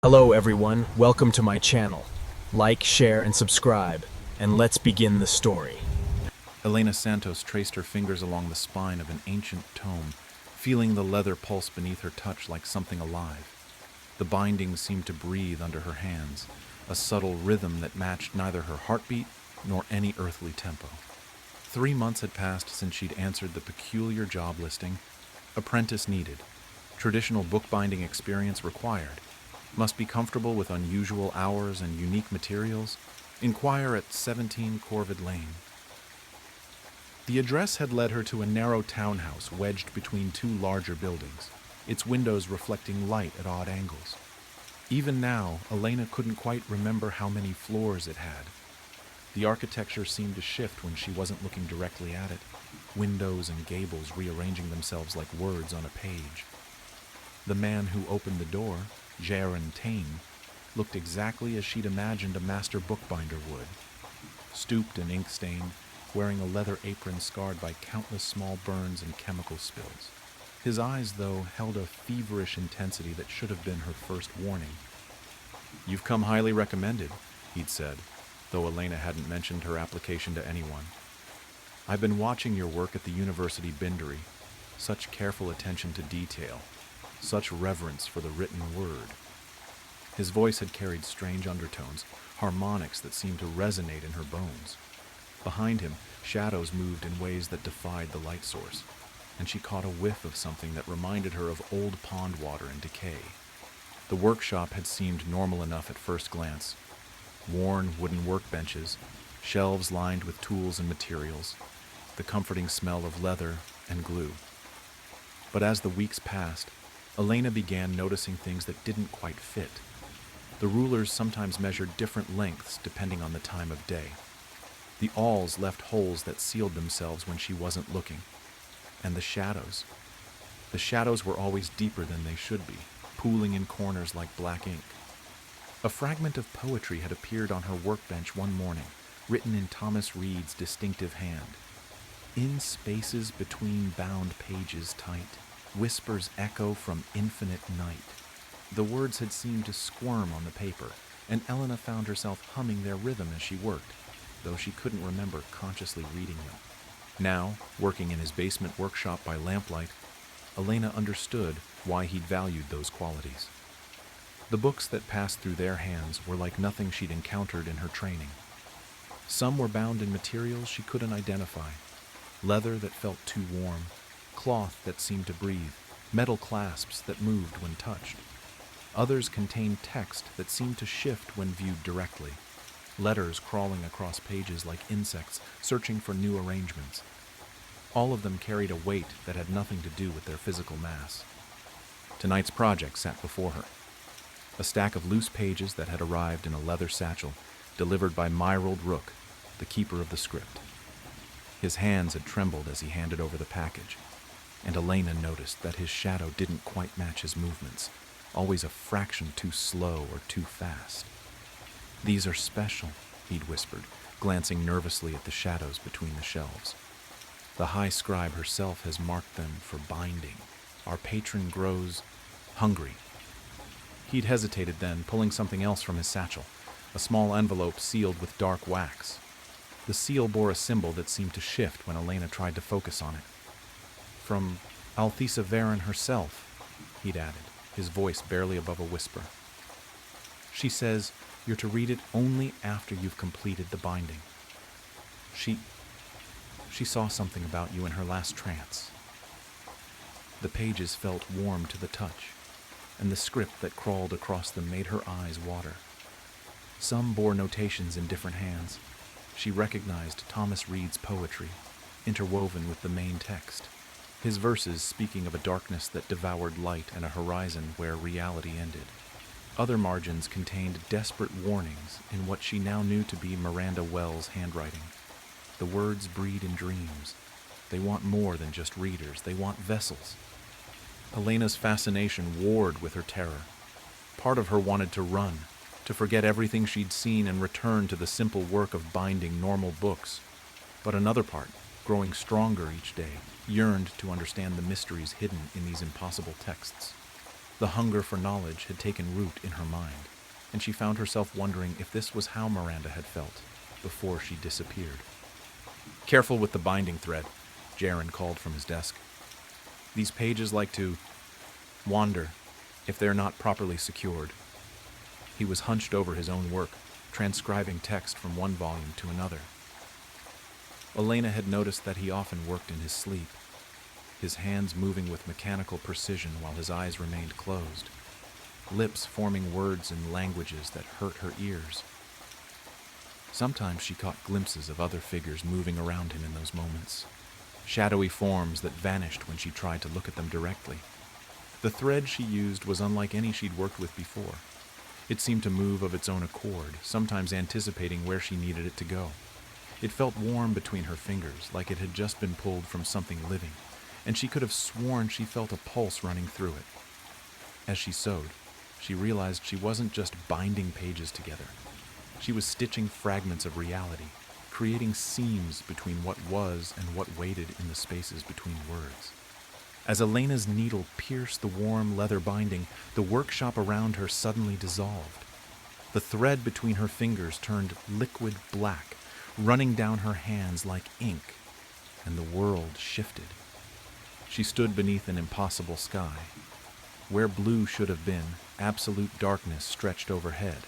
Hello everyone, welcome to my channel. Like, share, and subscribe, and let's begin the story. Elena Santos traced her fingers along the spine of an ancient tome, feeling the leather pulse beneath her touch like something alive. The bindings seemed to breathe under her hands, a subtle rhythm that matched neither her heartbeat nor any earthly tempo. 3 months had passed since she'd answered the peculiar job listing. Apprentice needed. Traditional bookbinding experience required. Must be comfortable with unusual hours and unique materials. Inquire at 17 Corvid Lane. The address had led her to a narrow townhouse wedged between two larger buildings, its windows reflecting light at odd angles. Even now, Elena couldn't quite remember how many floors it had. The architecture seemed to shift when she wasn't looking directly at it, windows and gables rearranging themselves like words on a page. The man who opened the door, Jaron Tane, looked exactly as she'd imagined a master bookbinder would. Stooped and ink-stained, wearing a leather apron scarred by countless small burns and chemical spills. His eyes, though, held a feverish intensity that should have been her first warning. "You've come highly recommended," he'd said, though Elena hadn't mentioned her application to anyone. "I've been watching your work at the University Bindery. Such careful attention to detail. Such reverence for the written word." His voice had carried strange undertones, harmonics that seemed to resonate in her bones. Behind him, shadows moved in ways that defied the light source, and she caught a whiff of something that reminded her of old pond water in decay. The workshop had seemed normal enough at first glance. Worn wooden workbenches, shelves lined with tools and materials, the comforting smell of leather and glue. But as the weeks passed, Elena began noticing things that didn't quite fit. The rulers sometimes measured different lengths depending on the time of day. The awls left holes that sealed themselves when she wasn't looking. And the shadows. The shadows were always deeper than they should be, pooling in corners like black ink. A fragment of poetry had appeared on her workbench one morning, written in Thomas Reed's distinctive hand. "In spaces between bound pages tight, whispers echo from infinite night." The words had seemed to squirm on the paper, and Elena found herself humming their rhythm as she worked, though she couldn't remember consciously reading them. Now, working in his basement workshop by lamplight, Elena understood why he'd valued those qualities. The books that passed through their hands were like nothing she'd encountered in her training. Some were bound in materials she couldn't identify, leather that felt too warm, cloth that seemed to breathe, metal clasps that moved when touched. Others contained text that seemed to shift when viewed directly, letters crawling across pages like insects searching for new arrangements. All of them carried a weight that had nothing to do with their physical mass. Tonight's project sat before her. A stack of loose pages that had arrived in a leather satchel, delivered by Myrold Rook, the keeper of the script. His hands had trembled as he handed over the package, and Elena noticed that his shadow didn't quite match his movements, always a fraction too slow or too fast. "These are special," he'd whispered, glancing nervously at the shadows between the shelves. "The High Scribe herself has marked them for binding. Our patron grows hungry." He'd hesitated then, pulling something else from his satchel, a small envelope sealed with dark wax. The seal bore a symbol that seemed to shift when Elena tried to focus on it. "From Althesa Varen herself," he'd added, his voice barely above a whisper. "She says you're to read it only after you've completed the binding. She saw something about you in her last trance." The pages felt warm to the touch, and the script that crawled across them made her eyes water. Some bore notations in different hands. She recognized Thomas Reed's poetry, interwoven with the main text, his verses speaking of a darkness that devoured light and a horizon where reality ended. Other margins contained desperate warnings in what she now knew to be Miranda Wells' handwriting. The words breed in dreams. They want more than just readers. They want vessels. Elena's fascination warred with her terror. Part of her wanted to run, to forget everything she'd seen and return to the simple work of binding normal books. But another part, growing stronger each day, yearned to understand the mysteries hidden in these impossible texts. The hunger for knowledge had taken root in her mind, and she found herself wondering if this was how Miranda had felt before she disappeared. "Careful with the binding thread," Jaren called from his desk. "These pages like to wander if they're not properly secured." He was hunched over his own work, transcribing text from one volume to another. Elena had noticed that he often worked in his sleep, his hands moving with mechanical precision while his eyes remained closed, lips forming words in languages that hurt her ears. Sometimes she caught glimpses of other figures moving around him in those moments, shadowy forms that vanished when she tried to look at them directly. The thread she used was unlike any she'd worked with before. It seemed to move of its own accord, sometimes anticipating where she needed it to go. It felt warm between her fingers, like it had just been pulled from something living, and she could have sworn she felt a pulse running through it. As she sewed, she realized she wasn't just binding pages together. She was stitching fragments of reality, creating seams between what was and what waited in the spaces between words. As Elena's needle pierced the warm leather binding, the workshop around her suddenly dissolved. The thread between her fingers turned liquid black, running down her hands like ink, and the world shifted. She stood beneath an impossible sky. Where blue should have been, absolute darkness stretched overhead,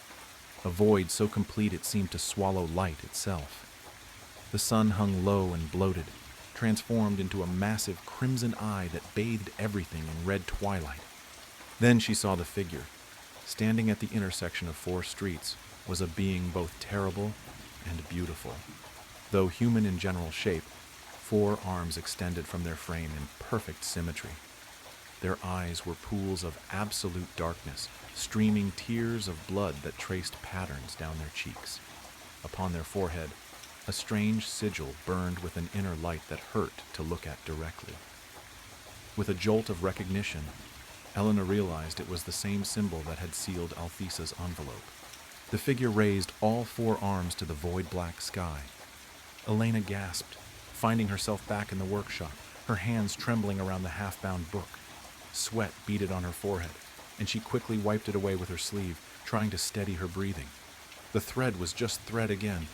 a void so complete it seemed to swallow light itself. The sun hung low and bloated, transformed into a massive crimson eye that bathed everything in red twilight. Then she saw the figure. Standing at the intersection of four streets was a being both terrible and beautiful. Though human in general shape, four arms extended from their frame in perfect symmetry. Their eyes were pools of absolute darkness, streaming tears of blood that traced patterns down their cheeks. Upon their forehead, a strange sigil burned with an inner light that hurt to look at directly. With a jolt of recognition, Elena realized it was the same symbol that had sealed Althesa's envelope. The figure raised all four arms to the void-black sky. Elena gasped, finding herself back in the workshop, her hands trembling around the half-bound book. Sweat beaded on her forehead, and she quickly wiped it away with her sleeve, trying to steady her breathing. The thread was just thread again,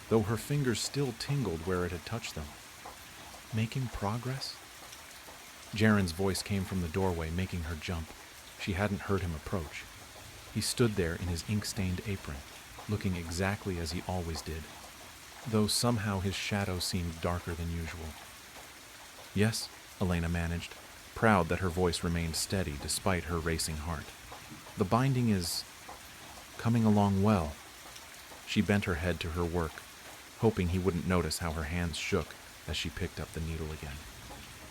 though her fingers still tingled where it had touched them. Making progress? Jaren's voice came from the doorway, making her jump. She hadn't heard him approach. He stood there in his ink-stained apron, looking exactly as he always did, though somehow his shadow seemed darker than usual. "Yes," Elena managed, proud that her voice remained steady despite her racing heart. "The binding is coming along well." She bent her head to her work, hoping he wouldn't notice how her hands shook as she picked up the needle again.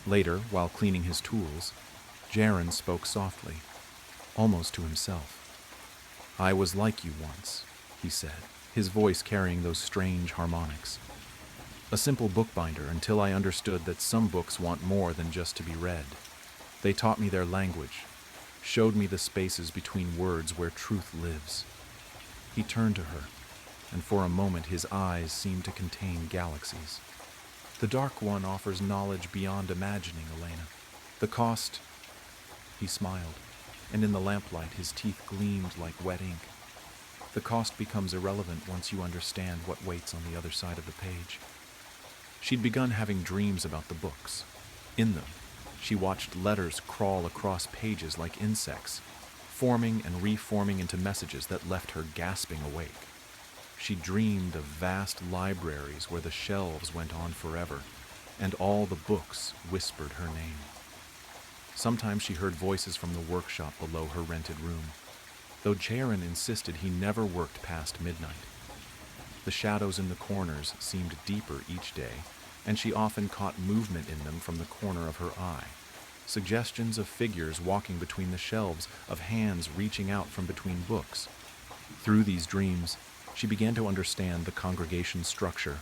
Later, while cleaning his tools, Jaren spoke softly, almost to himself. "I was like you once," he said, his voice carrying those strange harmonics. "A simple bookbinder until I understood that some books want more than just to be read. They taught me their language, showed me the spaces between words where truth lives." He turned to her, and for a moment his eyes seemed to contain galaxies. "The Dark One offers knowledge beyond imagining, Elena. The cost—" He smiled, and in the lamplight his teeth gleamed like wet ink. "The cost becomes irrelevant once you understand what waits on the other side of the page." She'd begun having dreams about the books. In them, she watched letters crawl across pages like insects, forming and reforming into messages that left her gasping awake. She dreamed of vast libraries where the shelves went on forever, and all the books whispered her name. Sometimes she heard voices from the workshop below her rented room, though Jaren insisted he never worked past midnight. The shadows in the corners seemed deeper each day, and she often caught movement in them from the corner of her eye, suggestions of figures walking between the shelves, of hands reaching out from between books. Through these dreams, she began to understand the congregation's structure.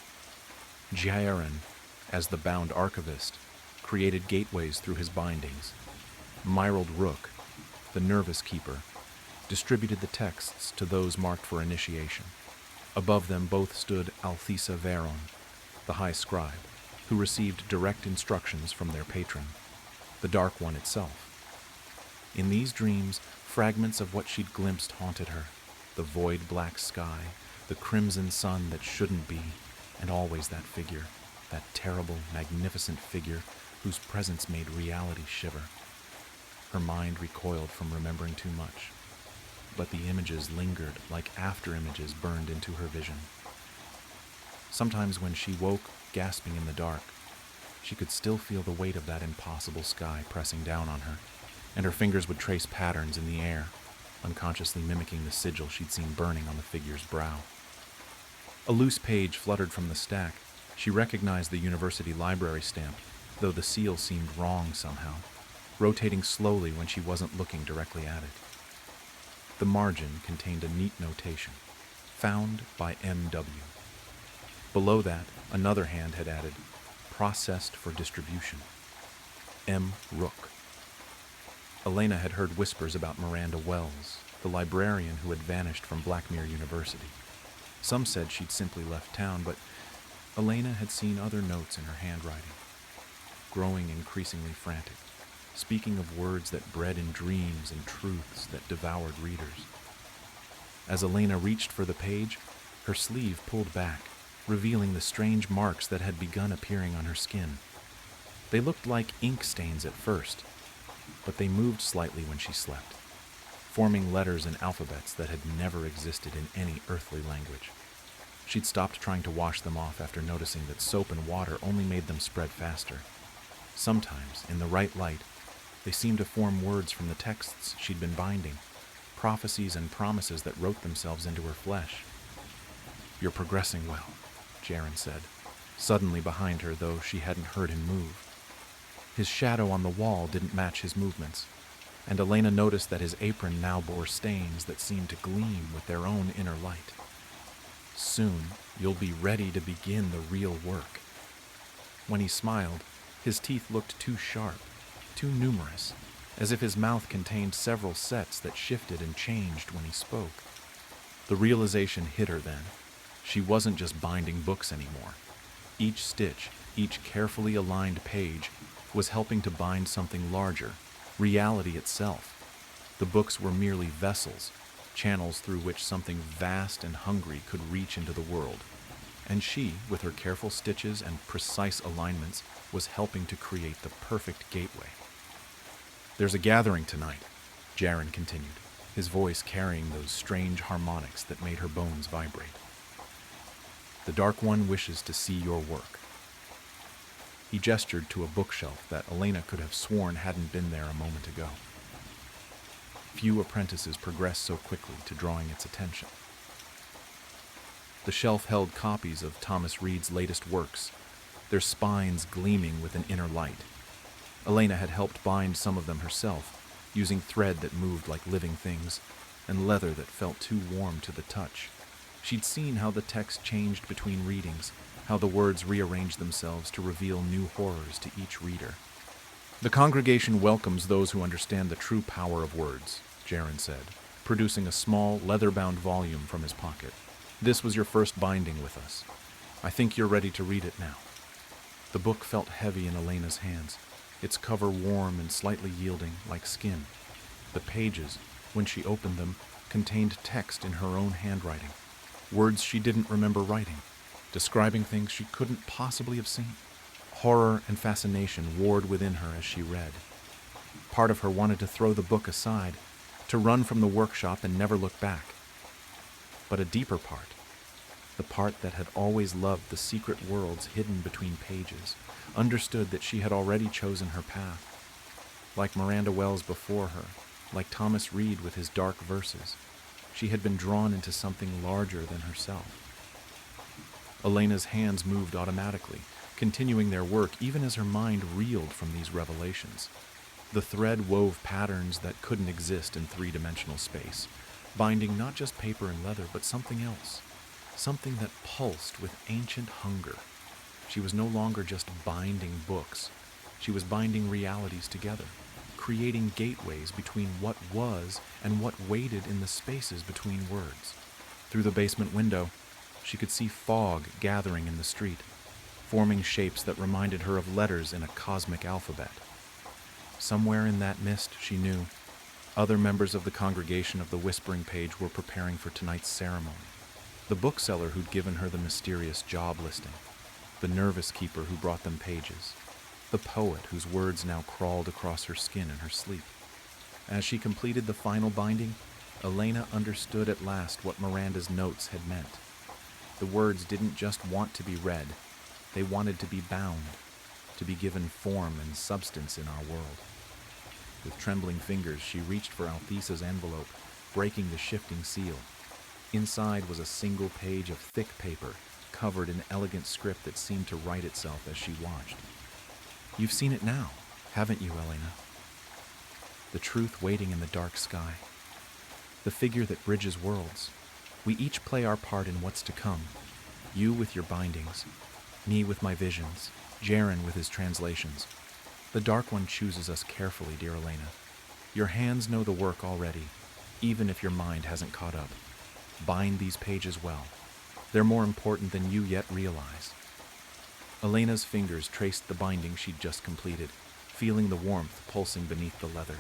Jaren, as the bound archivist, created gateways through his bindings. Myrold Rook, the nervous keeper, distributed the texts to those marked for initiation. Above them both stood Althesa Veron, the High Scribe, who received direct instructions from their patron, the Dark One itself. In these dreams, fragments of what she'd glimpsed haunted her: the void black sky, the crimson sun that shouldn't be, and always that figure, that terrible, magnificent figure whose presence made reality shiver. Her mind recoiled from remembering too much, but the images lingered like after-images burned into her vision. Sometimes when she woke, gasping in the dark, she could still feel the weight of that impossible sky pressing down on her, and her fingers would trace patterns in the air, unconsciously mimicking the sigil she'd seen burning on the figure's brow. A loose page fluttered from the stack. She recognized the university library stamp, though the seal seemed wrong somehow, rotating slowly when she wasn't looking directly at it. The margin contained a neat notation: found by M.W. Below that, another hand had added, processed for distribution. M. Rook. Elena had heard whispers about Miranda Wells, the librarian who had vanished from Blackmere University. Some said she'd simply left town, but Elena had seen other notes in her handwriting, growing increasingly frantic, speaking of words that bred in dreams and truths that devoured readers. As Elena reached for the page, her sleeve pulled back, revealing the strange marks that had begun appearing on her skin. They looked like ink stains at first, but they moved slightly when she slept, forming letters and alphabets that had never existed in any earthly language. She'd stopped trying to wash them off after noticing that soap and water only made them spread faster. Sometimes, in the right light, they seemed to form words from the texts she'd been binding, prophecies and promises that wrote themselves into her flesh. "You're progressing well," Jaren said, suddenly behind her, though she hadn't heard him move. His shadow on the wall didn't match his movements, and Elena noticed that his apron now bore stains that seemed to gleam with their own inner light. "Soon, you'll be ready to begin the real work." When he smiled, his teeth looked too sharp, too numerous, as if his mouth contained several sets that shifted and changed when he spoke. The realization hit her then. She wasn't just binding books anymore. Each stitch, each carefully aligned page, was helping to bind something larger, reality itself. The books were merely vessels, channels through which something vast and hungry could reach into the world. And she, with her careful stitches and precise alignments, was helping to create the perfect gateway. "There's a gathering tonight," Jaren continued, his voice carrying those strange harmonics that made her bones vibrate. "The Dark One wishes to see your work." He gestured to a bookshelf that Elena could have sworn hadn't been there a moment ago. Few apprentices progressed so quickly to drawing its attention. The shelf held copies of Thomas Reed's latest works, their spines gleaming with an inner light. Elena had helped bind some of them herself, using thread that moved like living things, and leather that felt too warm to the touch. She'd seen how the text changed between readings, how the words rearranged themselves to reveal new horrors to each reader. "The congregation welcomes those who understand the true power of words," Jaren said, producing a small, leather-bound volume from his pocket. "This was your first binding with us. I think you're ready to read it now." The book felt heavy in Elena's hands, its cover warm and slightly yielding, like skin. The pages, when she opened them, contained text in her own handwriting, words she didn't remember writing, describing things she couldn't possibly have seen. Horror and fascination warred within her as she read. Part of her wanted to throw the book aside, to run from the workshop and never look back. But a deeper part, the part that had always loved the secret worlds hidden between pages, understood that she had already chosen her path. Like Miranda Wells before her, like Thomas Reed with his dark verses, she had been drawn into something larger than herself. Elena's hands moved automatically, continuing their work even as her mind reeled from these revelations. The thread wove patterns that couldn't exist in three-dimensional space, binding not just paper and leather, but something else, something that pulsed with ancient hunger. She was no longer just binding books. She was binding realities together, creating gateways between what was and what waited in the spaces between words. Through the basement window, she could see fog gathering in the street, forming shapes that reminded her of letters in a cosmic alphabet. Somewhere in that mist, she knew, Other members of the congregation of the Whispering Page were preparing for tonight's ceremony. The bookseller who'd given her the mysterious job listing, the nervous keeper who brought them pages, the poet whose words now crawled across her skin in her sleep. As she completed the final binding, Elena understood at last what Miranda's notes had meant. The words didn't just want to be read, they wanted to be bound, to be given form and substance in our world. With trembling fingers, she reached for Althesa's envelope, breaking the shifting seal. Inside was a single page of thick paper, covered in elegant script that seemed to write itself as she watched. "You've seen it now, haven't you, Elena? The truth waiting in the dark sky. The figure that bridges worlds. We each play our part in what's to come. You with your bindings, me with my visions, Jaren with his translations. The Dark One chooses us carefully, dear Elena. Your hands know the work already, even if your mind hasn't caught up. Bind these pages well. They're more important than you yet realize." Elena's fingers traced the binding she'd just completed, feeling the warmth pulsing beneath the leather.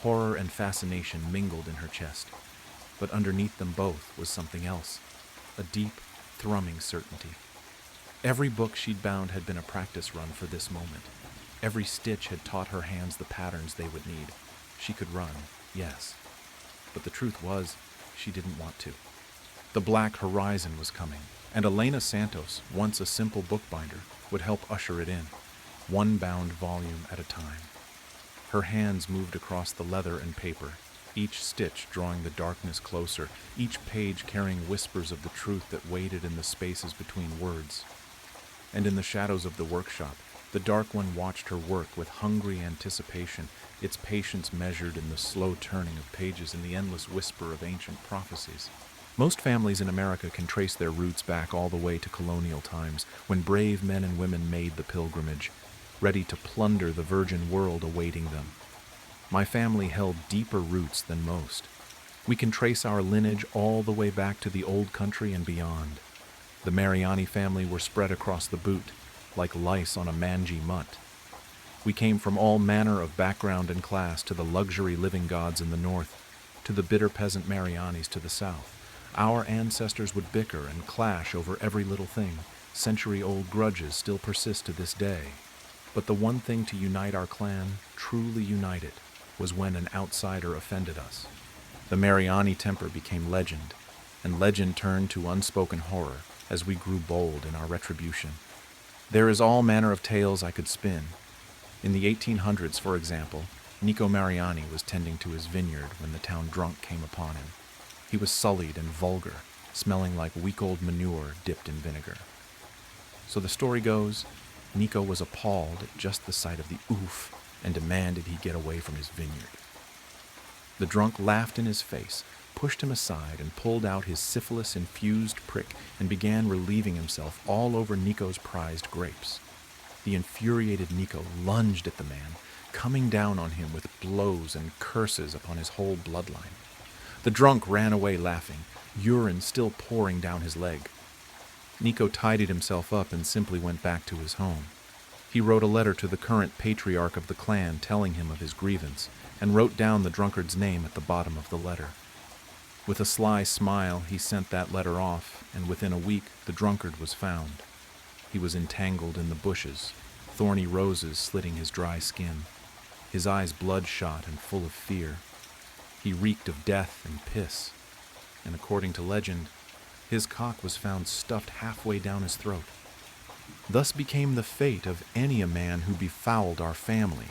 Horror and fascination mingled in her chest, but underneath them both was something else, a deep, thrumming certainty. Every book she'd bound had been a practice run for this moment. Every stitch had taught her hands the patterns they would need. She could run, yes, but the truth was, she didn't want to. The black horizon was coming, and Elena Santos, once a simple bookbinder, would help usher it in, one bound volume at a time. Her hands moved across the leather and paper, each stitch drawing the darkness closer, each page carrying whispers of the truth that waited in the spaces between words. And in the shadows of the workshop, the Dark One watched her work with hungry anticipation, its patience measured in the slow turning of pages and the endless whisper of ancient prophecies. Most families in America can trace their roots back all the way to colonial times, when brave men and women made the pilgrimage, ready to plunder the virgin world awaiting them. My family held deeper roots than most. We can trace our lineage all the way back to the old country and beyond. The Mariani family were spread across the boot, like lice on a mangy mutt. We came from all manner of background and class, to the luxury living gods in the north, to the bitter peasant Marianis to the south. Our ancestors would bicker and clash over every little thing. Century-old grudges still persist to this day. But the one thing to unite our clan, truly united, was when an outsider offended us. The Mariani temper became legend, and legend turned to unspoken horror as we grew bold in our retribution. There is all manner of tales I could spin. In the 1800s, for example, Nico Mariani was tending to his vineyard when the town drunk came upon him. He was sullied and vulgar, smelling like week-old manure dipped in vinegar. So the story goes, Nico was appalled at just the sight of the oof and demanded he get away from his vineyard. The drunk laughed in his face, pushed him aside, and pulled out his syphilis-infused prick and began relieving himself all over Nico's prized grapes. The infuriated Nico lunged at the man, coming down on him with blows and curses upon his whole bloodline. The drunk ran away laughing, urine still pouring down his leg. Nico tidied himself up and simply went back to his home. He wrote a letter to the current patriarch of the clan telling him of his grievance, and wrote down the drunkard's name at the bottom of the letter. With a sly smile, he sent that letter off, and within a week the drunkard was found. He was entangled in the bushes, thorny roses slitting his dry skin, his eyes bloodshot and full of fear. He reeked of death and piss, and according to legend, his cock was found stuffed halfway down his throat. Thus became the fate of any a man who befouled our family.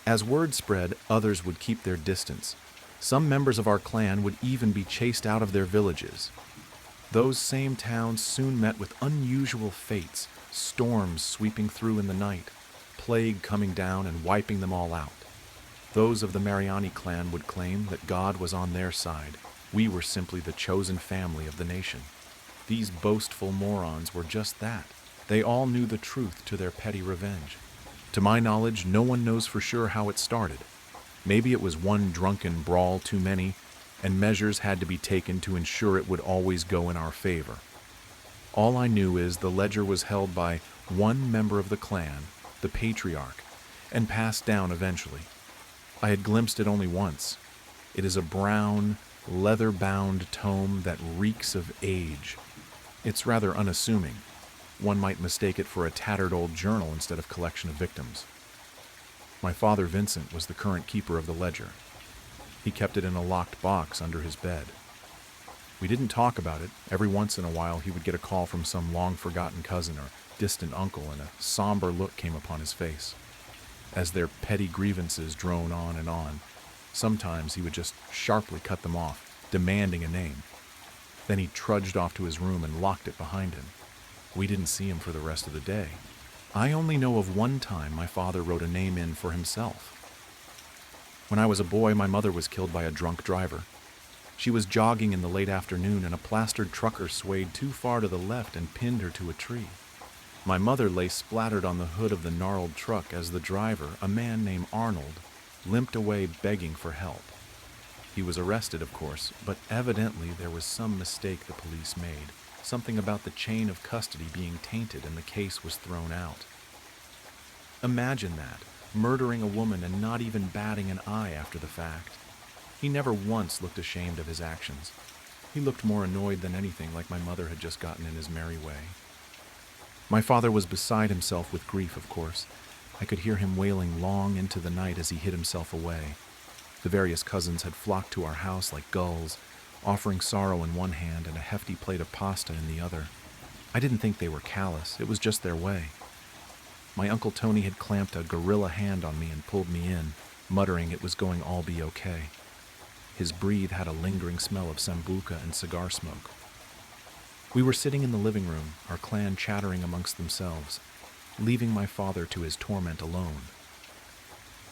As word spread, others would keep their distance. Some members of our clan would even be chased out of their villages. Those same towns soon met with unusual fates, storms sweeping through in the night, plague coming down and wiping them all out. Those of the Mariani clan would claim that God was on their side. We were simply the chosen family of the nation. These boastful morons were just that. They all knew the truth to their petty revenge. To my knowledge, no one knows for sure how it started. Maybe it was one drunken brawl too many, and measures had to be taken to ensure it would always go in our favor. All I knew is the ledger was held by one member of the clan, the patriarch, and passed down eventually. I had glimpsed it only once. It is a brown, leather-bound tome that reeks of age. It's rather unassuming. One might mistake it for a tattered old journal instead of collection of victims. My father, Vincent, was the current keeper of the ledger. He kept it in a locked box under his bed. We didn't talk about it. Every once in a while he would get a call from some long-forgotten cousin or distant uncle, and a somber look came upon his face. As their petty grievances drone on and on, sometimes he would just sharply cut them off, demanding a name. Then he trudged off to his room and locked it behind him. We didn't see him for the rest of the day. I only know of one time my father wrote a name in for himself. When I was a boy, my mother was killed by a drunk driver. She was jogging in the late afternoon, and a plastered trucker swayed too far to the left and pinned her to a tree. My mother lay splattered on the hood of the gnarled truck as the driver, a man named Arnold, limped away begging for help. He was arrested, of course, but evidently there was some mistake the police made, something about the chain of custody being tainted, and the case was thrown out. Imagine that, murdering a woman and not even batting an eye after the fact. He never once looked ashamed of his actions. He looked more annoyed than anything, like my mother had just gotten in his merry way. My father was beside himself with grief, of course. I could hear him wailing long into the night as he hid himself away. The various cousins had flocked to our house like gulls, offering sorrow in one hand and a hefty plate of pasta in the other. I didn't think they were callous. It was just their way. My Uncle Tony had clamped a gorilla hand on me and pulled me in, muttering it was going all be okay. His breath had a lingering smell of sambuca and cigar smoke. We were sitting in the living room, our clan chattering amongst themselves, leaving my father to his torment alone.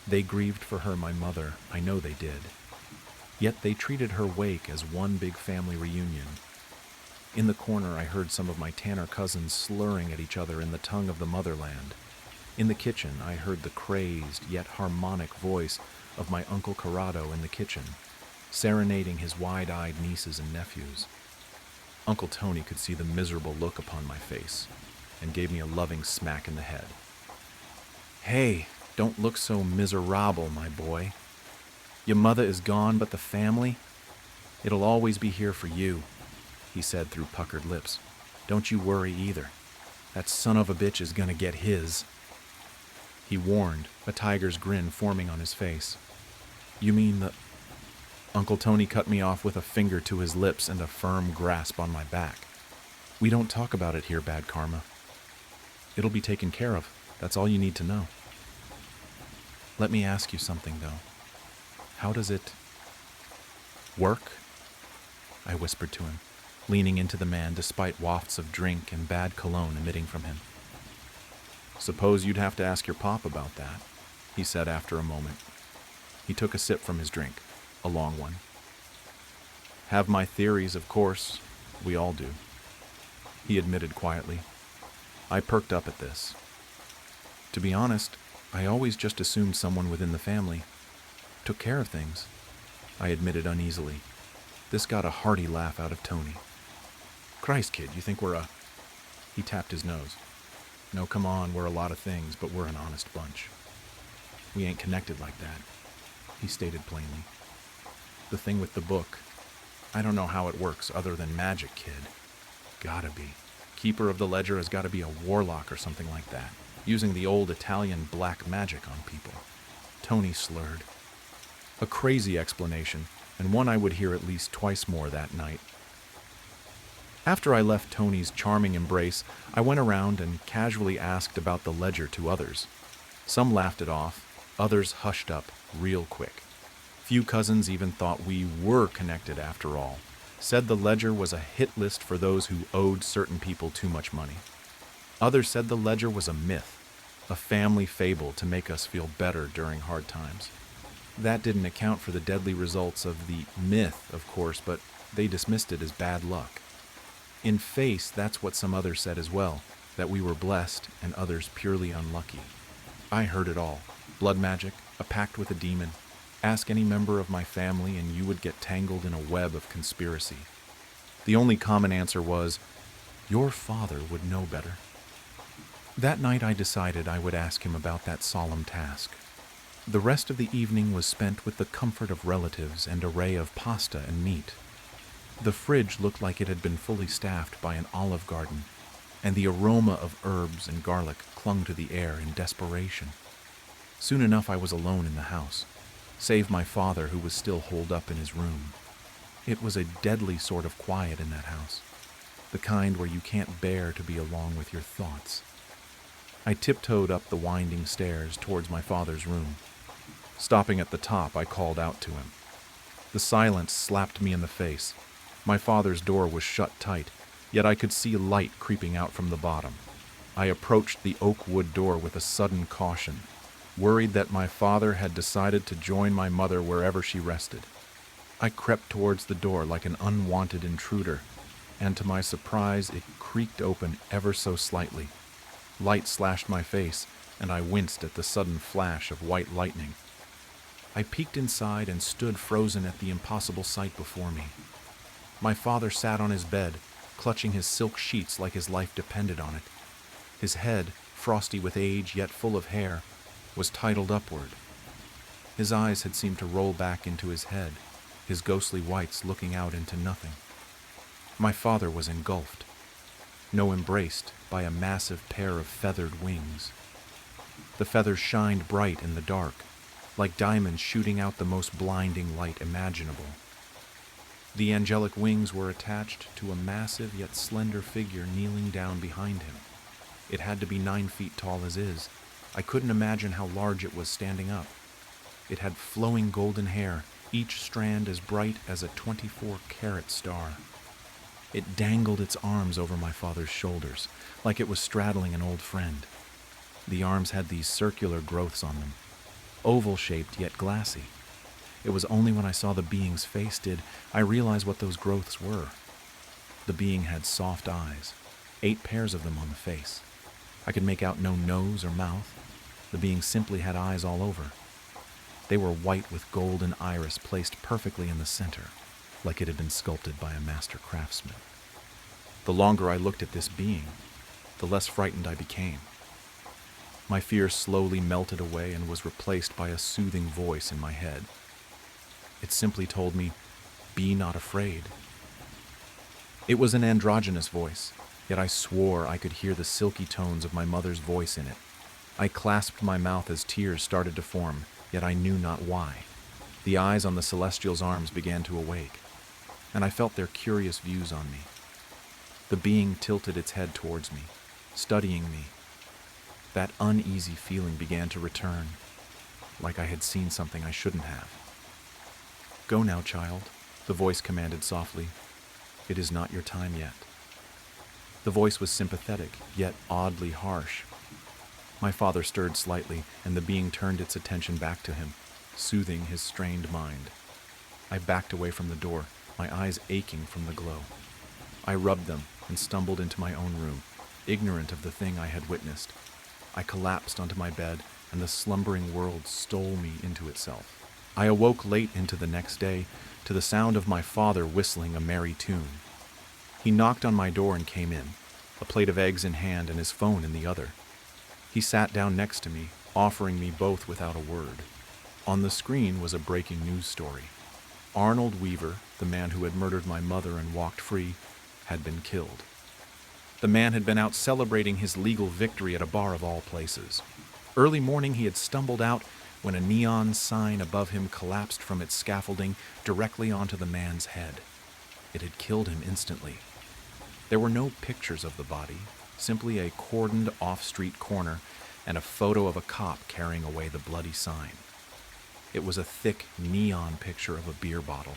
They grieved for her, my mother, I know they did. Yet they treated her wake as one big family reunion. In the corner, I heard some of my Tanner cousins slurring at each other in the tongue of the motherland. In the kitchen, I heard the crazed yet harmonic voice of my Uncle Corrado in the kitchen, serenading his wide-eyed nieces and nephews. Uncle Tony could see the miserable look upon my face and gave me a loving smack in the head. "Hey, don't look so miserable, my boy. Your mother is gone, but the family? It'll always be here for you," he said through puckered lips. "Don't you worry either. That son of a bitch is gonna get his." He warned, a tiger's grin forming on his face. "You mean the—" Uncle Tony cut me off with a finger to his lips and a firm grasp on my back. "We don't talk about it here, Bad Karma. It'll be taken care of. That's all you need to know. Let me ask you something, though. How does it work?" I whispered to him, leaning into the man despite wafts of drink and bad cologne emitting from him. "Suppose you'd have to ask your pop about that," he said after a moment. He took a sip from his drink, a long one. "Have my theories, of course. We all do," he admitted quietly. I perked up at this. To be honest, I always just assumed someone within the family took care of things, I admitted uneasily. This got a hearty laugh out of Tony. "Christ, kid, you think we're a—" He tapped his nose. "No, come on, we're a lot of things, but we're an honest bunch. We ain't connected like that," he stated plainly. "The thing with the book, I don't know how it works other than magic, kid. Gotta be. Keeper of the ledger has gotta be a warlock or something like that, using the old Italian black magic on people." Tony slurred. A crazy explanation, and one I would hear at least twice more that night. After I left Tony's charming embrace, I went around and casually asked about the ledger to others. Some laughed it off, others hushed up real quick. Few cousins even thought we were connected after all, said the ledger was a hit list for those who owed certain people too much money. Others said the ledger was a myth, a family fable to make us feel better during hard times. That didn't account for the deadly results of the myth, of course, but they dismissed it as bad luck. In face, that's what some others said as well, that we were blessed and others purely unlucky. I heard it all. Blood magic, a pact with a demon. Ask any member of my family and you would get tangled in a web of conspiracy. The only common answer was, "Your father would know better." That night I decided I would ask him about that solemn task. The rest of the evening was spent with the comfort of relatives and array of pasta and meat. The fridge looked like it had been fully staffed by an olive garden, and the aroma of herbs and garlic clung to the air in desperation. Soon enough I was alone in the house, save my father, who was still holed up in his room. It was a deadly sort of quiet in that house, the kind where you can't bear to be alone with your thoughts. I tiptoed up the winding stairs towards my father's room. Stopping at the top, I called out to him. The silence slapped me in the face. My father's door was shut tight, yet I could see light creeping out from the bottom. I approached the oak wood door with a sudden caution, worried that my father had decided to join my mother wherever she rested. I crept towards the door like an unwanted intruder, and to my surprise it creaked open ever so slightly. Light slashed my face, and I winced at the sudden flash of white lightning. I peeked inside and stood frozen at the impossible sight before me. My father sat on his bed, clutching his silk sheets like his life depended on it. His head, frosty with age yet full of hair, was titled upward. His eyes had seemed to roll back into his head, his ghostly whites looking out into nothing. My father was engulfed, embraced by a massive pair of feathered wings. The feathers shined bright in the dark, like diamonds shooting out the most blinding light imaginable. The angelic wings were attached to a massive yet slender figure kneeling down behind him. It had to be 9 feet tall as is. I couldn't imagine how large it was standing up. It had flowing golden hair, each strand as bright as a 24-carat star. It dangled its arms over my father's shoulders, like it was straddling an old friend. The arms had these circular growths on them, oval-shaped yet glassy. It was only when I saw the being's face did I realize what those growths were. The being had soft eyes, 8 pairs of them on the face. I could make out no nose or mouth. The being simply had eyes all over. They were white with golden iris placed perfectly in the center, like it had been sculpted by a master craftsman. The longer I looked at this being, the less frightened I became. My fear slowly melted away and was replaced by a soothing voice in my head. It simply told me, "Be not afraid." It was an androgynous voice, yet I swore I could hear the silky tones of my mother's voice in it. I clasped my mouth as tears started to form, yet I knew not why. The eyes on the celestial's arms began to awake, and I felt their curious views on me. The being tilted its head towards me, studying me. That uneasy feeling began to return, like I had seen something I shouldn't have. "Go now, child," the voice commanded softly. "It is not your time yet." The voice was sympathetic, yet oddly harsh. My father stirred slightly, and the being turned its attention back to him, soothing his strained mind. I backed away from the door, my eyes aching from the glow. I rubbed them and stumbled into my own room, ignorant of the thing I had witnessed. I collapsed onto my bed, and the slumbering world stole me into itself. I awoke late into the next day to the sound of my father whistling a merry tune. He knocked on my door and came in, a plate of eggs in hand and his phone in the other. He sat down next to me, offering me both without a word. On the screen was a breaking news story. Arnold Weaver, the man who had murdered my mother and walked free, had been killed. The man had been out celebrating his legal victory at a bar of all places. Early morning he had stumbled out when a neon sign above him collapsed from its scaffolding directly onto the man's head. It had killed him instantly. There were no pictures of the body, simply a cordoned off-street corner and a photo of a cop carrying away the bloody sign. It was a thick neon picture of a beer bottle,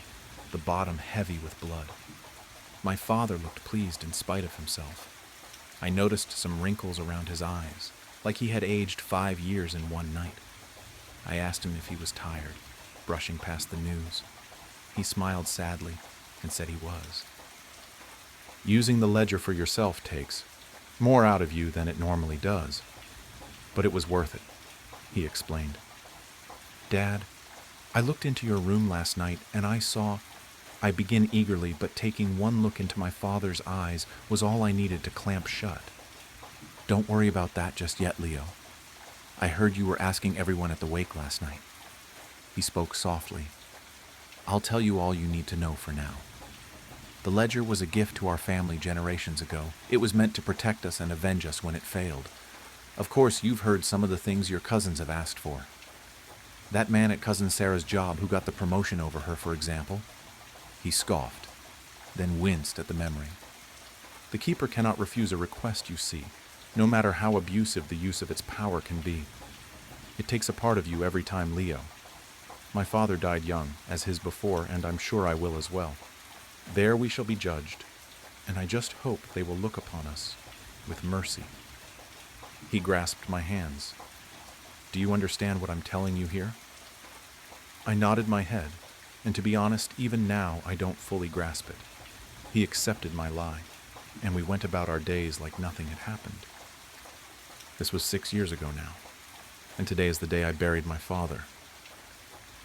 the bottom heavy with blood. My father looked pleased in spite of himself. I noticed some wrinkles around his eyes, like he had aged 5 years in one night. I asked him if he was tired, brushing past the news. He smiled sadly and said he was. "Using the ledger for yourself takes more out of you than it normally does. But it was worth it," he explained. "Dad, I looked into your room last night and I began eagerly, but taking one look into my father's eyes was all I needed to clamp shut. Don't worry about that just yet, Leo. I heard you were asking everyone at the wake last night. He spoke softly. I'll tell you all you need to know for now. The ledger was a gift to our family generations ago. It was meant to protect us and avenge us when it failed. Of course, you've heard some of the things your cousins have asked for. That man at Cousin Sarah's job who got the promotion over her, for example. He scoffed, then winced at the memory. The keeper cannot refuse a request, you see, no matter how abusive the use of its power can be. It takes a part of you every time, Leo. My father died young, as his before, and I'm sure I will as well. There we shall be judged, and I just hope they will look upon us with mercy. He grasped my hands. Do you understand what I'm telling you here? I nodded my head, and to be honest, even now I don't fully grasp it. He accepted my lie, and we went about our days like nothing had happened. This was 6 years ago now, and today is the day I buried my father.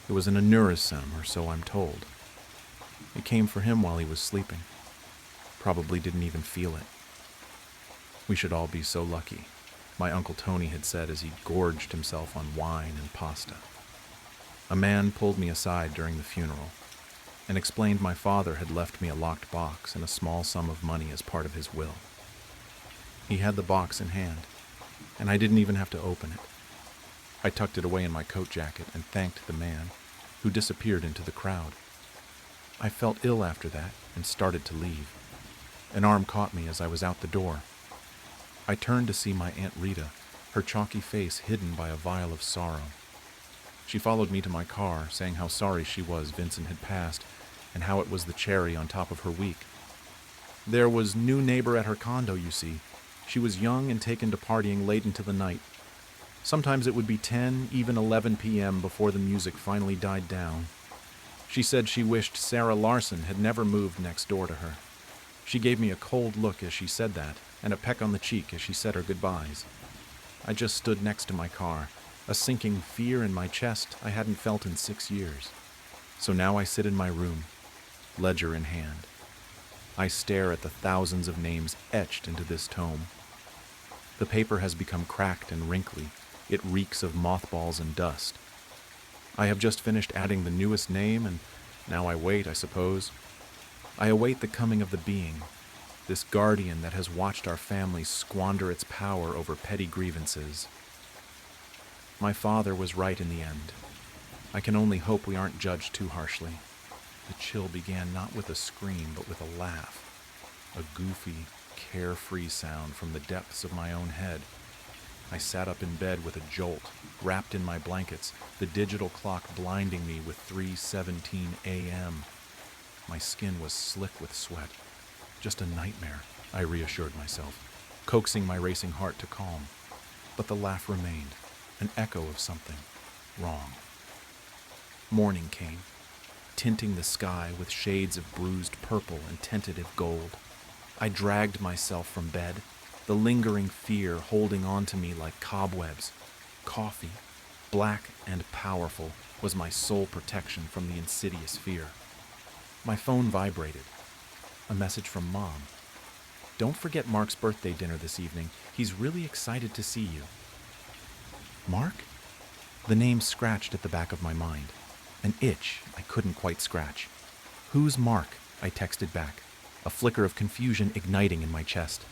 It was an aneurysm, or so I'm told. It came for him while he was sleeping. Probably didn't even feel it. We should all be so lucky, my Uncle Tony had said as he gorged himself on wine and pasta. A man pulled me aside during the funeral and explained my father had left me a locked box and a small sum of money as part of his will. He had the box in hand, and I didn't even have to open it. I tucked it away in my coat jacket and thanked the man, who disappeared into the crowd. I felt ill after that and started to leave. An arm caught me as I was out the door. I turned to see my Aunt Rita, her chalky face hidden by a vial of sorrow. She followed me to my car, saying how sorry she was Vincent had passed and how it was the cherry on top of her week. There was new neighbor at her condo, you see. She was young and taken to partying late into the night. Sometimes it would be 10, even 11 p.m. before the music finally died down. She said she wished Sarah Larson had never moved next door to her. She gave me a cold look as she said that, and a peck on the cheek as she said her goodbyes. I just stood next to my car, a sinking fear in my chest I hadn't felt in 6 years. So now I sit in my room, ledger in hand. I stare at the thousands of names etched into this tome. The paper has become cracked and wrinkly. It reeks of mothballs and dust. I have just finished adding the newest name, and now I wait, I suppose. I await the coming of the being, this guardian that has watched our family squander its power over petty grievances. My father was right in the end. I can only hope we aren't judged too harshly. The chill began not with a scream, but with a laugh, a goofy, carefree sound from the depths of my own head. I sat up in bed with a jolt, wrapped in my blankets, the digital clock blinding me with 3:17 a.m. My skin was slick with sweat. Just a nightmare, I reassured myself, coaxing my racing heart to calm. But the laugh remained, an echo of something wrong. Morning came, tinting the sky with shades of bruised purple and tentative gold. I dragged myself from bed, the lingering fear holding on to me like cobwebs. Coffee, black and powerful, was my sole protection from the insidious fear. My phone vibrated. A message from Mom. Don't forget Mark's birthday dinner this evening. He's really excited to see you. Mark? The name scratched at the back of my mind. An itch I couldn't quite scratch. Who's Mark? I texted back, a flicker of confusion igniting in my chest.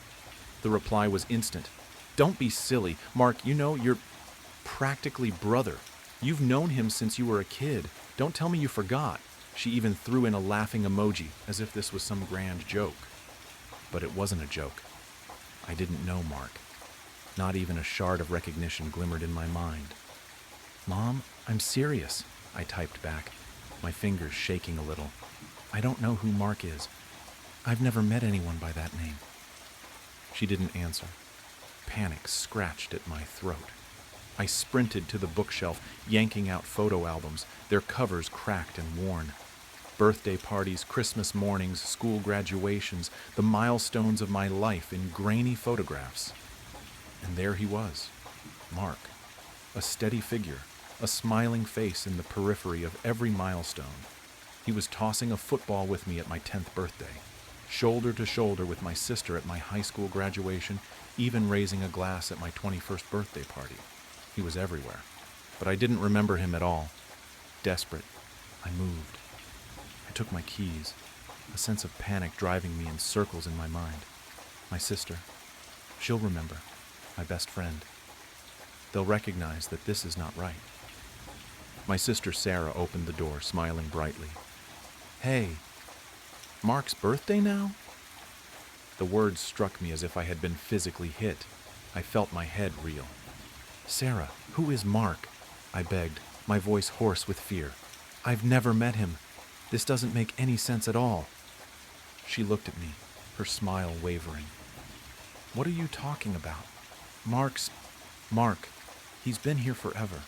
The reply was instant. Don't be silly. Mark, you know, you're practically brother. You've known him since you were a kid. Don't tell me you forgot. She even threw in a laughing emoji, as if this was some grand joke. But it wasn't a joke. I didn't know Mark. Not even a shard of recognition glimmered in my mind. Mom, I'm serious, I typed back, my fingers shaking a little. I don't know who Mark is. I've never met anyone by that name. She didn't answer. Panic scratched at my throat. I sprinted to the bookshelf, yanking out photo albums, their covers cracked and worn. Birthday parties, Christmas mornings, school graduations, the milestones of my life in grainy photographs. And there he was, Mark, a steady figure, a smiling face in the periphery of every milestone. He was tossing a football with me at my 10th birthday, shoulder to shoulder with my sister at my high school graduation, even raising a glass at my 21st birthday party. He was everywhere, but I didn't remember him at all. Desperate, I moved. I took my keys, a sense of panic driving me in circles in my mind. My sister, she'll remember, my best friend. They'll recognize that this is not right. My sister Sarah opened the door, smiling brightly. "Hey, Mark's birthday now?" The words struck me as if I had been physically hit. I felt my head reel. "Sarah, who is Mark?" I begged, my voice hoarse with fear. "I've never met him. This doesn't make any sense at all." She looked at me, her smile wavering. "What are you talking about? Mark. He's been here forever.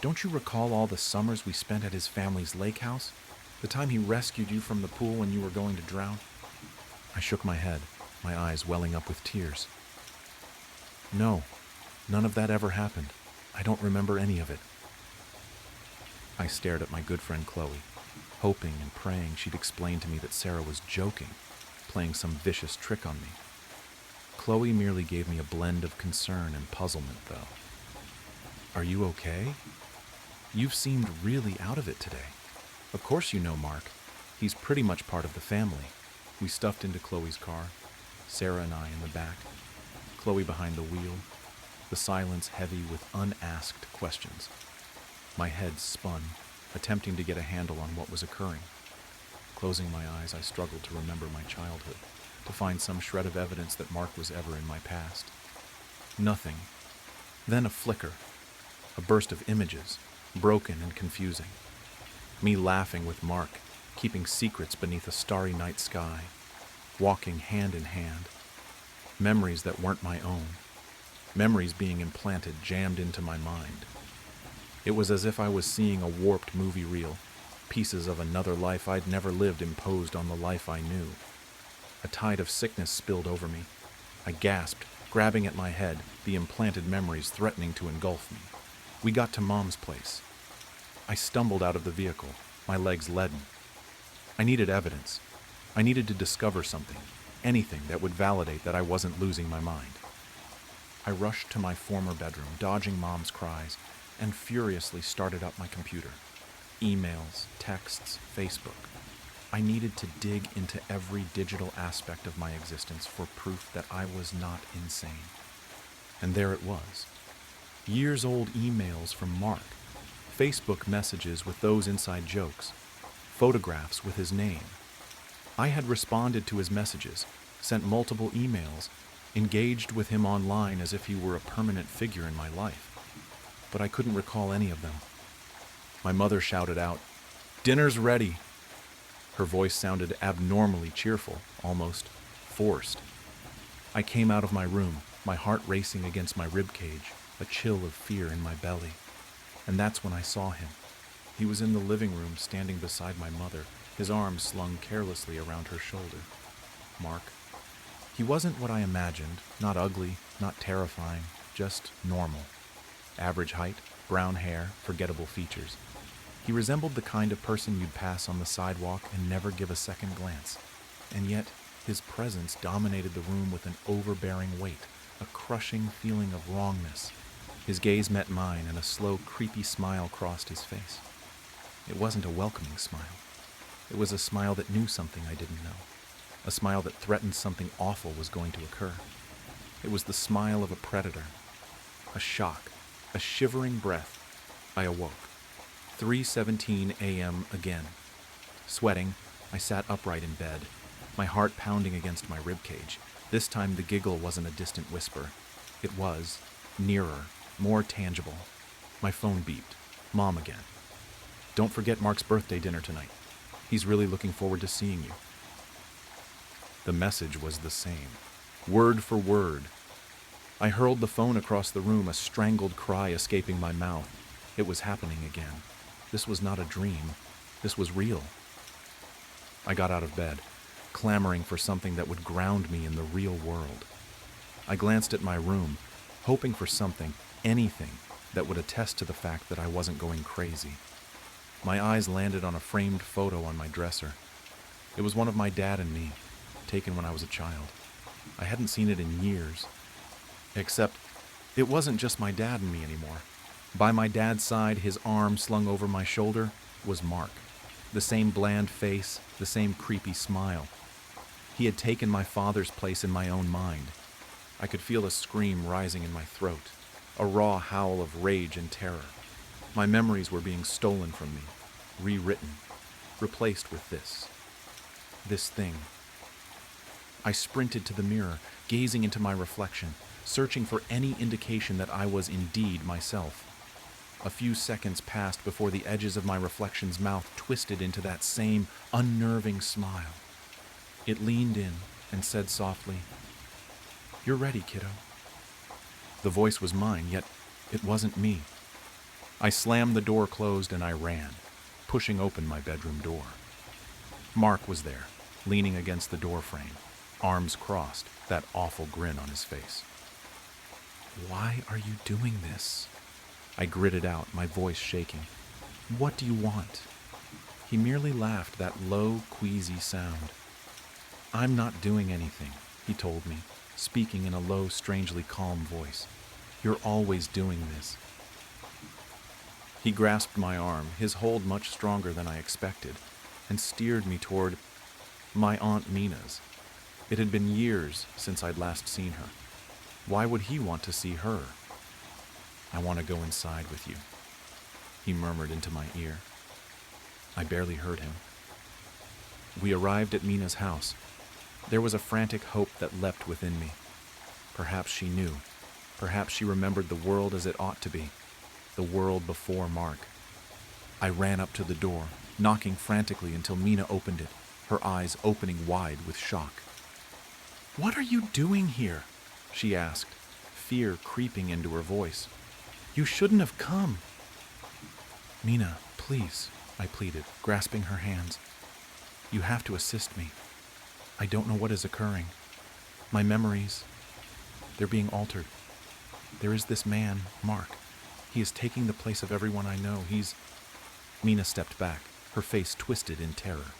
Don't you recall all the summers we spent at his family's lake house? The time he rescued you from the pool when you were going to drown?" I shook my head, my eyes welling up with tears. "No, none of that ever happened. I don't remember any of it." I stared at my good friend Chloe, hoping and praying she'd explain to me that Sarah was joking, playing some vicious trick on me. Chloe merely gave me a blend of concern and puzzlement, though. "Are you okay? You've seemed really out of it today. Of course you know Mark. He's pretty much part of the family." We stuffed into Chloe's car, Sarah and I in the back, Chloe behind the wheel, the silence heavy with unasked questions. My head spun, attempting to get a handle on what was occurring. Closing my eyes, I struggled to remember my childhood, to find some shred of evidence that Mark was ever in my past. Nothing. Then a flicker, a burst of images, broken and confusing. Me laughing with Mark, keeping secrets beneath a starry night sky, walking hand in hand. Memories that weren't my own. Memories being implanted, jammed into my mind. It was as if I was seeing a warped movie reel, pieces of another life I'd never lived imposed on the life I knew. A tide of sickness spilled over me. I gasped, grabbing at my head, the implanted memories threatening to engulf me. We got to Mom's place. I stumbled out of the vehicle, my legs leaden. I needed evidence. I needed to discover something, anything that would validate that I wasn't losing my mind. I rushed to my former bedroom, dodging Mom's cries, and furiously started up my computer. Emails, texts, Facebook. I needed to dig into every digital aspect of my existence for proof that I was not insane. And there it was. Years-old emails from Mark, Facebook messages with those inside jokes, photographs with his name. I had responded to his messages, sent multiple emails, engaged with him online as if he were a permanent figure in my life. But I couldn't recall any of them. My mother shouted out, "Dinner's ready!" Her voice sounded abnormally cheerful, almost forced. I came out of my room, my heart racing against my ribcage, a chill of fear in my belly. And that's when I saw him. He was in the living room, standing beside my mother, his arms slung carelessly around her shoulder. Mark. He wasn't what I imagined, not ugly, not terrifying, just normal. Average height, brown hair, forgettable features. He resembled the kind of person you'd pass on the sidewalk and never give a second glance. And yet, his presence dominated the room with an overbearing weight, a crushing feeling of wrongness. His gaze met mine, and a slow, creepy smile crossed his face. It wasn't a welcoming smile. It was a smile that knew something I didn't know. A smile that threatened something awful was going to occur. It was the smile of a predator. A shock, a shivering breath. I awoke. 3:17 a.m. again. Sweating, I sat upright in bed, my heart pounding against my ribcage. This time the giggle wasn't a distant whisper. It was, nearer, more tangible. My phone beeped. Mom again. "Don't forget Mark's birthday dinner tonight. He's really looking forward to seeing you." The message was the same, word for word. I hurled the phone across the room, a strangled cry escaping my mouth. It was happening again. This was not a dream. This was real. I got out of bed, clamoring for something that would ground me in the real world. I glanced at my room, hoping for something, anything, that would attest to the fact that I wasn't going crazy. My eyes landed on a framed photo on my dresser. It was one of my dad and me, taken when I was a child. I hadn't seen it in years. Except, it wasn't just my dad and me anymore. By my dad's side, his arm slung over my shoulder, was Mark. The same bland face, the same creepy smile. He had taken my father's place in my own mind. I could feel a scream rising in my throat, a raw howl of rage and terror. My memories were being stolen from me, rewritten, replaced with this thing. I sprinted to the mirror, gazing into my reflection, searching for any indication that I was indeed myself. A few seconds passed before the edges of my reflection's mouth twisted into that same unnerving smile. It leaned in and said softly, "You're ready, kiddo." The voice was mine, yet it wasn't me. I slammed the door closed and I ran, pushing open my bedroom door. Mark was there, leaning against the doorframe, arms crossed, that awful grin on his face. "Why are you doing this?" I gritted out, my voice shaking. "What do you want?" He merely laughed, that low, queasy sound. "I'm not doing anything," he told me, speaking in a low, strangely calm voice. "You're always doing this." He grasped my arm, his hold much stronger than I expected, and steered me toward my Aunt Mina's. It had been years since I'd last seen her. Why would he want to see her? "I want to go inside with you," he murmured into my ear. I barely heard him. We arrived at Mina's house. There was a frantic hope that leapt within me. Perhaps she knew. Perhaps she remembered the world as it ought to be. The world before Mark. I ran up to the door, knocking frantically until Mina opened it, her eyes opening wide with shock. "What are you doing here?" she asked, fear creeping into her voice. "You shouldn't have come." "Mina, please," I pleaded, grasping her hands. "You have to assist me. I don't know what is occurring. My memories, they're being altered. There is this man, Mark. He is taking the place of everyone I know. Mina stepped back, her face twisted in terror.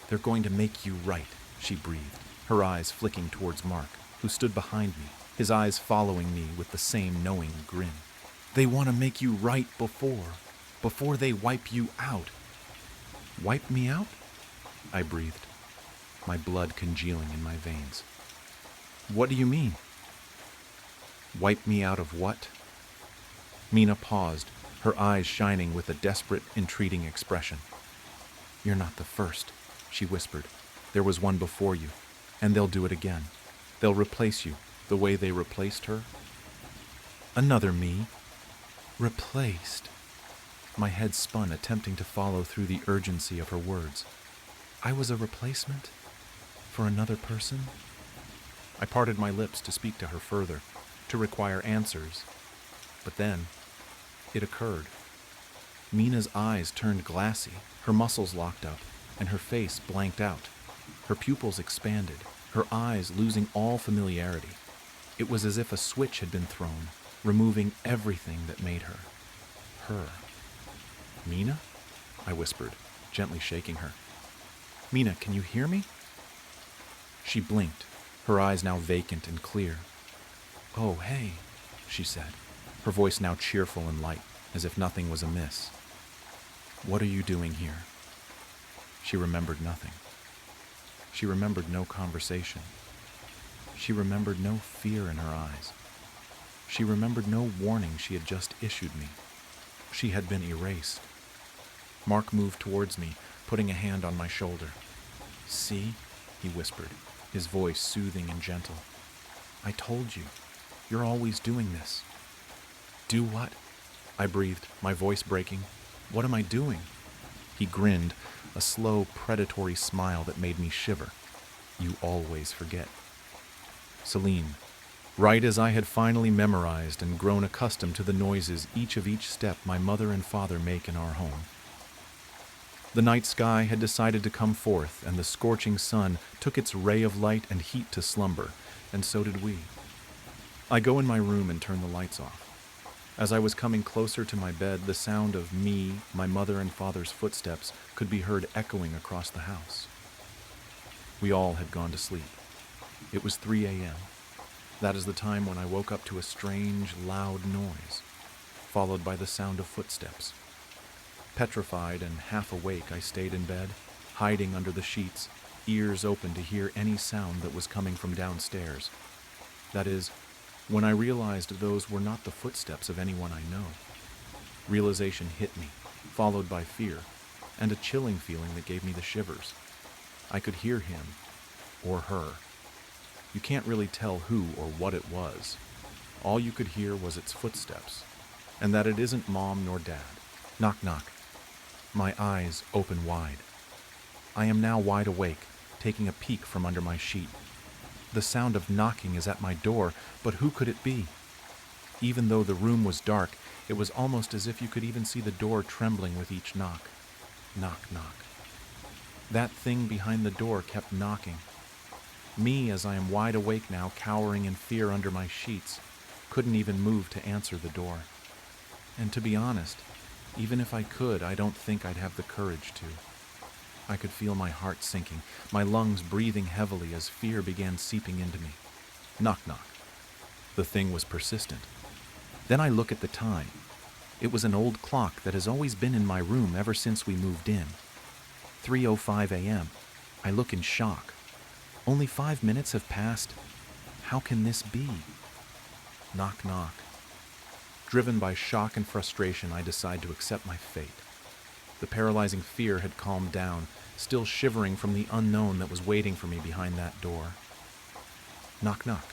"They're going to make you right," she breathed, her eyes flicking towards Mark, who stood behind me, his eyes following me with the same knowing grin. "They want to make you right before they wipe you out." "Wipe me out?" I breathed, my blood congealing in my veins. "What do you mean?" "Wipe me out of what?" Mina paused, her eyes shining with a desperate, entreating expression. "You're not the first," she whispered. "There was one before you, and they'll do it again. They'll replace you the way they replaced her." "Another me? Replaced?" My head spun, attempting to follow through the urgency of her words. "I was a replacement? For another person?" I parted my lips to speak to her further, to require answers. But then, it occurred. Mina's eyes turned glassy, her muscles locked up, and her face blanked out. Her pupils expanded, her eyes losing all familiarity. It was as if a switch had been thrown, removing everything that made her. Her. "Mina?" I whispered, gently shaking her. "Mina, can you hear me?" She blinked, her eyes now vacant and clear. "Oh, hey," she said, her voice now cheerful and light, as if nothing was amiss. "What are you doing here?" She remembered nothing. She remembered no conversation. She remembered no fear in her eyes. She remembered no warning she had just issued me. She had been erased. Mark moved towards me, putting a hand on my shoulder. "See?" he whispered, his voice soothing and gentle. "I told you. You're always doing this." "Do what?" I breathed, my voice breaking. "What am I doing?" He grinned, a slow, predatory smile that made me shiver. "You always forget." Celine, right as I had finally memorized and grown accustomed to the noises each step my mother and father make in our home. The night sky had decided to come forth, and the scorching sun took its ray of light and heat to slumber, and so did we. I go in my room and turn the lights off. As I was coming closer to my bed, the sound of me, my mother and father's footsteps could be heard echoing across the house. We all had gone to sleep. It was 3 a.m. That is the time when I woke up to a strange, loud noise. followed by the sound of footsteps. Petrified and half awake, I stayed in bed, hiding under the sheets, ears open to hear any sound that was coming from downstairs. That is, when I realized those were not the footsteps of anyone I know. Realization hit me, followed by fear, and a chilling feeling that gave me the shivers. I could hear him, or her. You can't really tell who or what it was. All you could hear was its footsteps, and that it isn't Mom nor Dad. Knock, knock. My eyes open wide. I am now wide awake, taking a peek from under my sheet. The sound of knocking is at my door, but who could it be? Even though the room was dark, it was almost as if you could even see the door trembling with each knock. Knock, knock. That thing behind the door kept knocking. Me, as I am wide awake now, cowering in fear under my sheets, couldn't even move to answer the door. And to be honest, even if I could, I don't think I'd have the courage to. I could feel my heart sinking, my lungs breathing heavily as fear began seeping into me. Knock, knock. The thing was persistent. Then I look at the time. It was an old clock that has always been in my room ever since we moved in. 3:05 a.m. I look in shock. Only 5 minutes have passed. How can this be? Knock, knock. Driven by shock and frustration, I decide to accept my fate. The paralyzing fear had calmed down, still shivering from the unknown that was waiting for me behind that door. Knock, knock.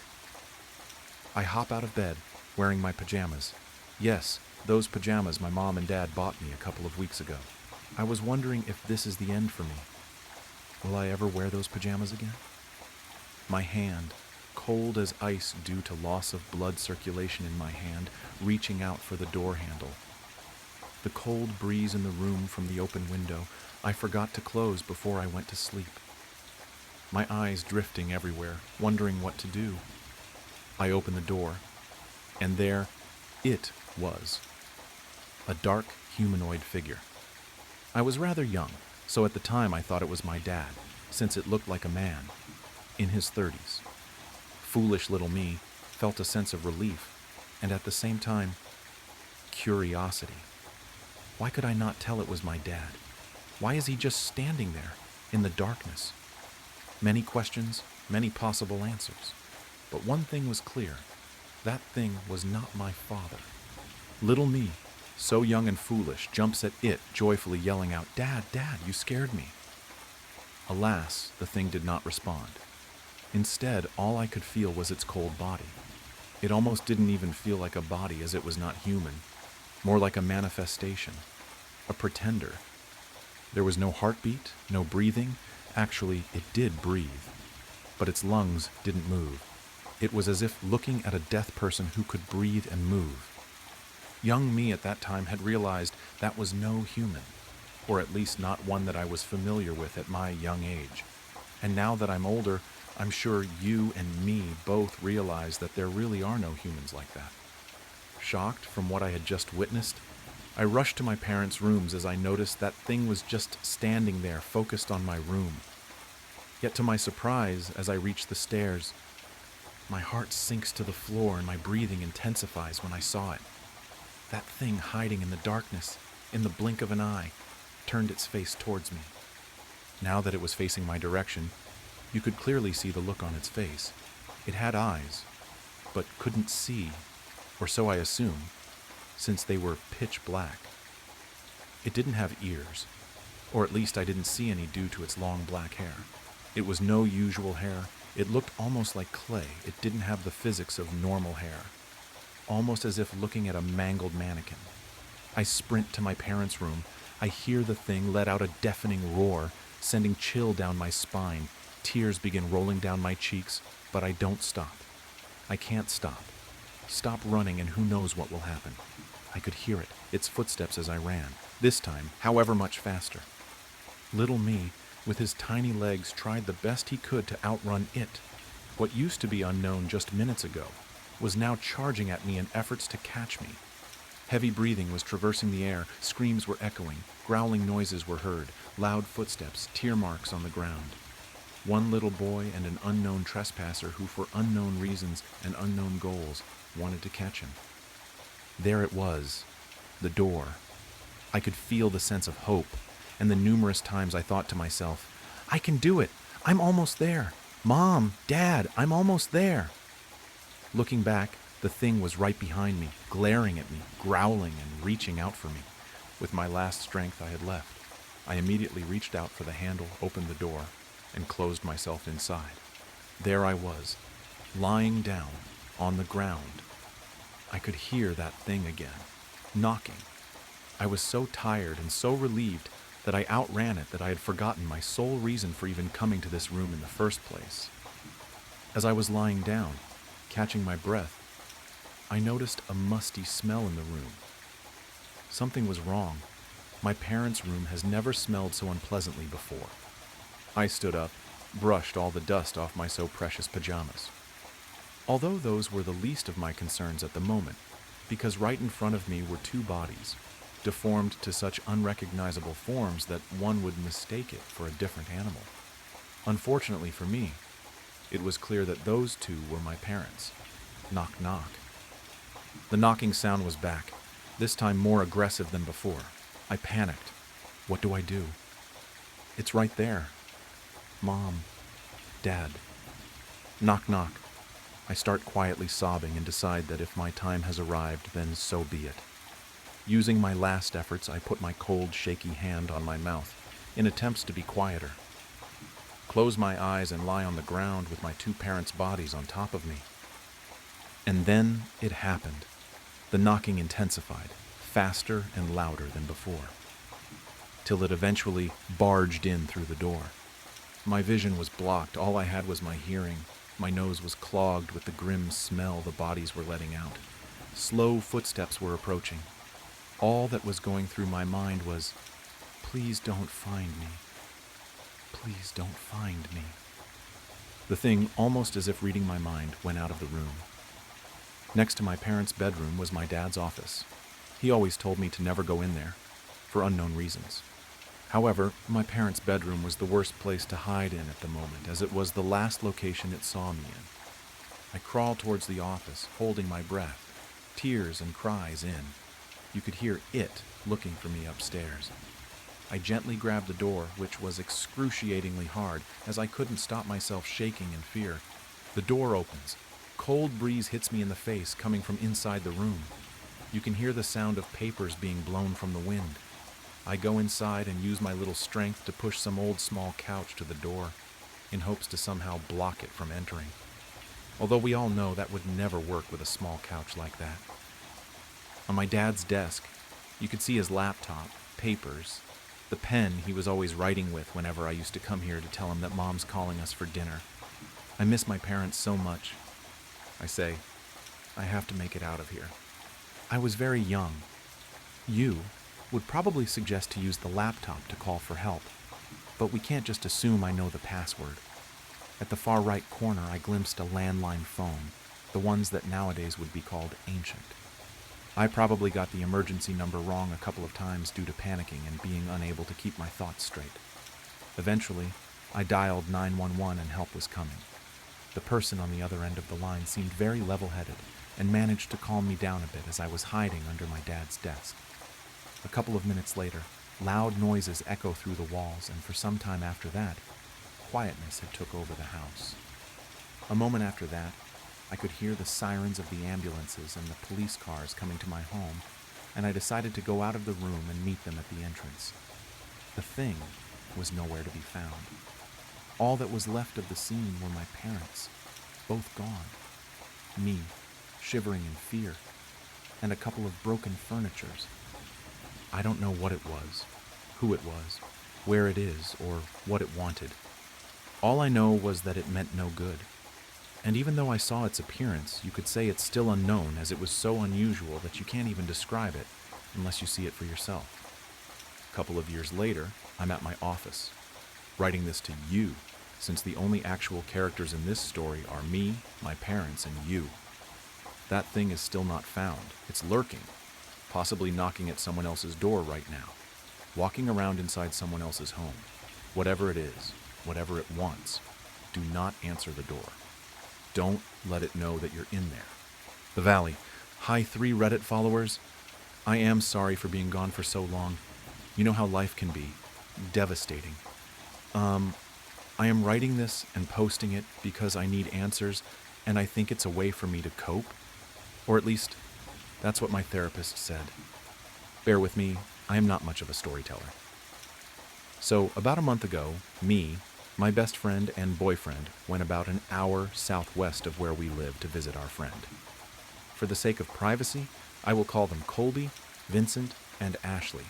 I hop out of bed, wearing my pajamas. Yes, those pajamas my mom and dad bought me a couple of weeks ago. I was wondering if this is the end for me. Will I ever wear those pajamas again? My hand, cold as ice due to loss of blood circulation in my hand, reaching out for the door handle. The cold breeze in the room from the open window I forgot to close before I went to sleep. My eyes drifting everywhere, wondering what to do. I opened the door, and there it was. A dark, humanoid figure. I was rather young, so at the time I thought it was my dad, since it looked like a man, in his 30s. Foolish little me felt a sense of relief, and at the same time, curiosity. Why could I not tell it was my dad? Why is he just standing there, in the darkness? Many questions, many possible answers. But one thing was clear. That thing was not my father. Little me, so young and foolish, jumps at it, joyfully yelling out, "Dad, Dad, you scared me." Alas, the thing did not respond. Instead, all I could feel was its cold body. It almost didn't even feel like a body, as it was not human, more like a manifestation, a pretender. There was no heartbeat, no breathing. Actually, it did breathe, but its lungs didn't move. It was as if looking at a deaf person who could breathe and move. Young me at that time had realized that was no human, or at least not one that I was familiar with at my young age. And now that I'm older, I'm sure you and me both realize that there really are no humans like that. Shocked from what I had just witnessed, I rushed to my parents' rooms as I noticed that thing was just standing there, focused on my room. Yet to my surprise, as I reached the stairs, my heart sinks to the floor and my breathing intensifies when I saw it. That thing hiding in the darkness, in the blink of an eye, turned its face towards me. Now that it was facing my direction, you could clearly see the look on its face. It had eyes, but couldn't see, or so I assume, since they were pitch black. It didn't have ears, or at least I didn't see any due to its long black hair. It was no usual hair. It looked almost like clay. It didn't have the physics of normal hair, almost as if looking at a mangled mannequin. I sprint to my parents' room. I hear the thing let out a deafening roar, sending chill down my spine. Tears begin rolling down my cheeks, but I don't stop. I can't stop. Stop running and who knows what will happen. I could hear it, its footsteps as I ran, this time, however much faster. Little me, with his tiny legs, tried the best he could to outrun it. What used to be unknown just minutes ago was now charging at me in efforts to catch me. Heavy breathing was traversing the air, screams were echoing, growling noises were heard, loud footsteps, tear marks on the ground. One little boy and an unknown trespasser who, for unknown reasons and unknown goals, wanted to catch him. There it was, The door. I could feel the sense of hope, and the numerous times I thought to myself, I can do it. I'm almost there. Mom, Dad, I'm almost there. Looking back, the thing was right behind me, glaring at me, growling and reaching out for me. With my last strength I had left, I immediately reached out for the handle, opened the door, and closed myself inside. There I was, lying down on the ground. I could hear that thing again, knocking. I was so tired and so relieved that I outran it that I had forgotten my sole reason for even coming to this room in the first place. As I was lying down, catching my breath, I noticed a musty smell in the room. Something was wrong. My parents' room has never smelled so unpleasantly before. I stood up, brushed all the dust off my so precious pajamas. Although those were the least of my concerns at the moment, because right in front of me were two bodies, deformed to such unrecognizable forms that one would mistake it for a different animal. Unfortunately for me, it was clear that those two were my parents. Knock, knock. The knocking sound was back, this time more aggressive than before. I panicked. What do I do? It's right there. Mom. Dad. Knock, knock. I start quietly sobbing and decide that if my time has arrived, then so be it. Using my last efforts, I put my cold, shaky hand on my mouth in attempts to be quieter. Close my eyes and lie on the ground with my two parents' bodies on top of me. And then it happened. The knocking intensified, faster and louder than before, till it eventually barged in through the door. My vision was blocked. All I had was my hearing. My nose was clogged with the grim smell the bodies were letting out. Slow footsteps were approaching. All that was going through my mind was, please don't find me. Please don't find me. The thing, almost as if reading my mind, went out of the room. Next to my parents' bedroom was my dad's office. He always told me to never go in there, for unknown reasons. However, my parents' bedroom was the worst place to hide in at the moment, as it was the last location it saw me in. I crawled towards the office, holding my breath, tears and cries in. You could hear it looking for me upstairs. I gently grabbed the door, which was excruciatingly hard, as I couldn't stop myself shaking in fear. The door opens. Cold breeze hits me in the face, coming from inside the room. You can hear the sound of papers being blown from the wind. I go inside and use my little strength to push some old small couch to the door, in hopes to somehow block it from entering. Although we all know that would never work with a small couch like that. On my dad's desk, you could see his laptop, papers, the pen he was always writing with whenever I used to come here to tell him that Mom's calling us for dinner. I miss my parents so much. I say, I have to make it out of here. I was very young. You would probably suggest to use the laptop to call for help, but we can't just assume I know the password. At the far right corner, I glimpsed a landline phone, the ones that nowadays would be called ancient. I probably got the emergency number wrong a couple of times due to panicking and being unable to keep my thoughts straight. Eventually, I dialed 911 and help was coming. The person on the other end of the line seemed very level-headed and managed to calm me down a bit as I was hiding under my dad's desk. A couple of minutes later, loud noises echo through the walls, and for some time after that, quietness had took over the house. A moment after that, I could hear the sirens of the ambulances and the police cars coming to my home, and I decided to go out of the room and meet them at the entrance. The thing was nowhere to be found. All that was left of the scene were my parents, both gone. Me, shivering in fear, and a couple of broken furnitures. I don't know what it was, who it was, where it is, or what it wanted. All I know was that it meant no good. And even though I saw its appearance, you could say it's still unknown, as it was so unusual that you can't even describe it unless you see it for yourself. A couple of years later, I'm at my office, writing this to you, since the only actual characters in this story are me, my parents, and you. That thing is still not found. It's lurking, possibly knocking at someone else's door right now, walking around inside someone else's home. Whatever it is, whatever it wants, do not answer the door. Don't let it know that you're in there. The Valley, hi 3 Reddit followers. I am sorry for being gone for so long. You know how life can be. Devastating. I am writing this and posting it because I need answers, and I think it's a way for me to cope. Or at least, that's what my therapist said. Bear with me, I am not much of a storyteller. So, about a month ago, me, my best friend, and boyfriend went about an hour southwest of where we live to visit our friend. For the sake of privacy, I will call them Colby, Vincent, and Ashley.